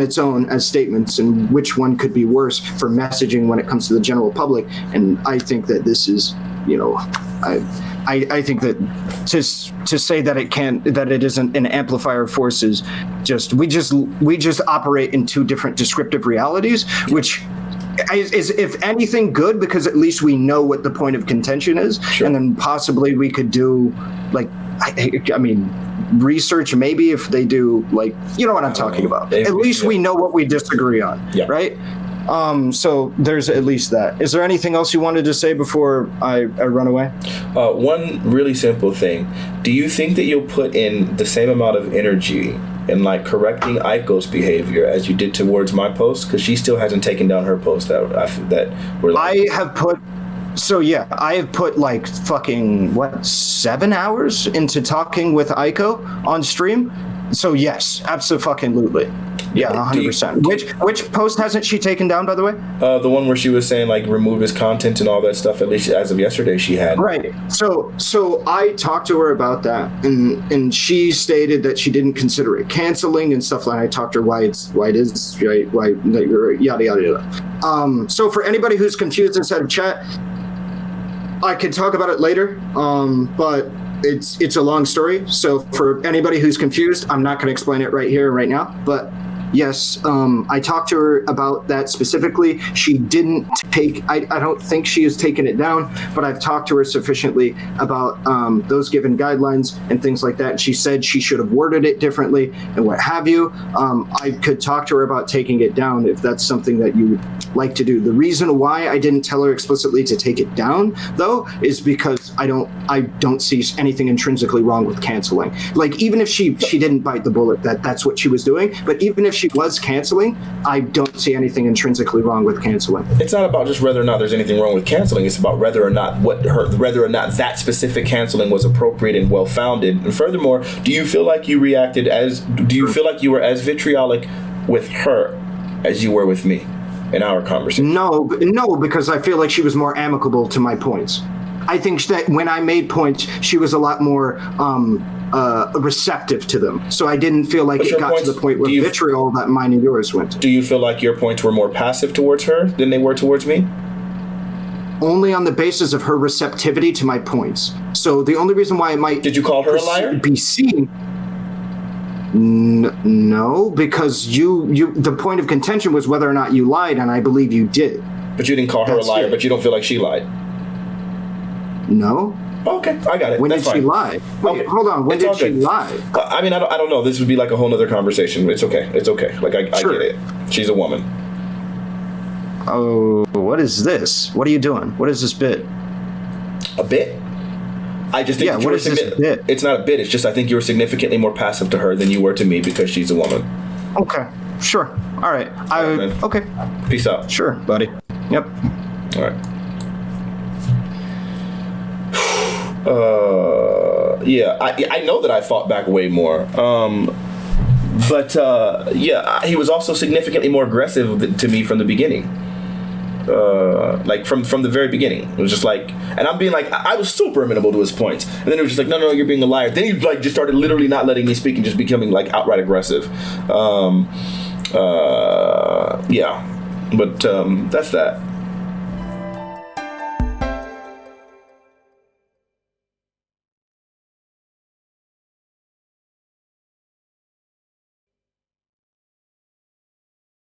its own as statements, and which one could be worse for messaging when it comes to the general public. And I think that this is, I think that to say that it isn't an amplifier of forces, we just operate in two different descriptive realities, which is if anything good, because at least we know what the point of contention is. Sure. And then possibly we could do research, maybe if they do, like, you know what I'm talking about. At least we know what we disagree on, right? So there's at least that. Is there anything else you wanted to say before I run away? One really simple thing. Do you think that you'll put in the same amount of energy in correcting Aiko's behavior as you did towards my post? Because she still hasn't taken down her post I have put 7 hours into talking with Aiko on stream. So yes, absolutely. Yeah, 100%. Which post hasn't she taken down, by the way? The one where she was saying remove his content and all that stuff. At least as of yesterday, she had. Right. So I talked to her about that, and she stated that she didn't consider it canceling and stuff. I talked to her why it is right, why yada yada yada. So for anybody who's confused inside of chat, I can talk about it later. But it's a long story. So for anybody who's confused, I'm not going to explain it right here, right now. But yes, I talked to her about that specifically. She didn't I don't think she has taken it down, but I've talked to her sufficiently about those given guidelines and things like that. She said she should have worded it differently and what have you. I could talk to her about taking it down if that's something that you would like to do. The reason why I didn't tell her explicitly to take it down, though, is because points, I don't see anything intrinsically wrong with canceling. Like, even if she didn't bite the bullet, that's what she was doing. But even if she was canceling, I don't see anything intrinsically wrong with canceling. It's not about just whether or not there's anything wrong with canceling. It's about whether or not that specific canceling was appropriate and well founded. And furthermore, do you feel like you were as vitriolic with her as you were with me in our conversation? No, because I feel like she was more amicable to my points. I think that when I made points, she was a lot more receptive to them. So I didn't feel like it got to the point where vitriol that mine and yours went. Do you feel like your points were more passive towards her than they were towards me? Only on the basis of her receptivity to my points. So the only reason why it might... Did you call her a liar? ...be seen... No, because the point of contention was whether or not you lied, and I believe you did. But you didn't call her a liar, but you don't feel like she lied? No. Okay, I got it. When did she lie? Wait, hold on. When did she lie? I mean, I don't know. This would be like a whole nother conversation. It's okay. Like, I get it. She's a woman. Oh, what is this? What are you doing? What is this bit? A bit? I just think what is this bit? It's not a bit. It's just I think you were significantly more passive to her than you were to me because she's a woman. Okay, sure. All right. Okay. Peace out. Sure, buddy. Yep. All right. I know that I fought back way more. But he was also significantly more aggressive to me from the beginning. Like from the very beginning, it was just like, and I'm being like, I was super amenable to his points, and then it was just like, no, you're being a liar. Then he like just started literally not letting me speak and just becoming like outright aggressive. But that's that.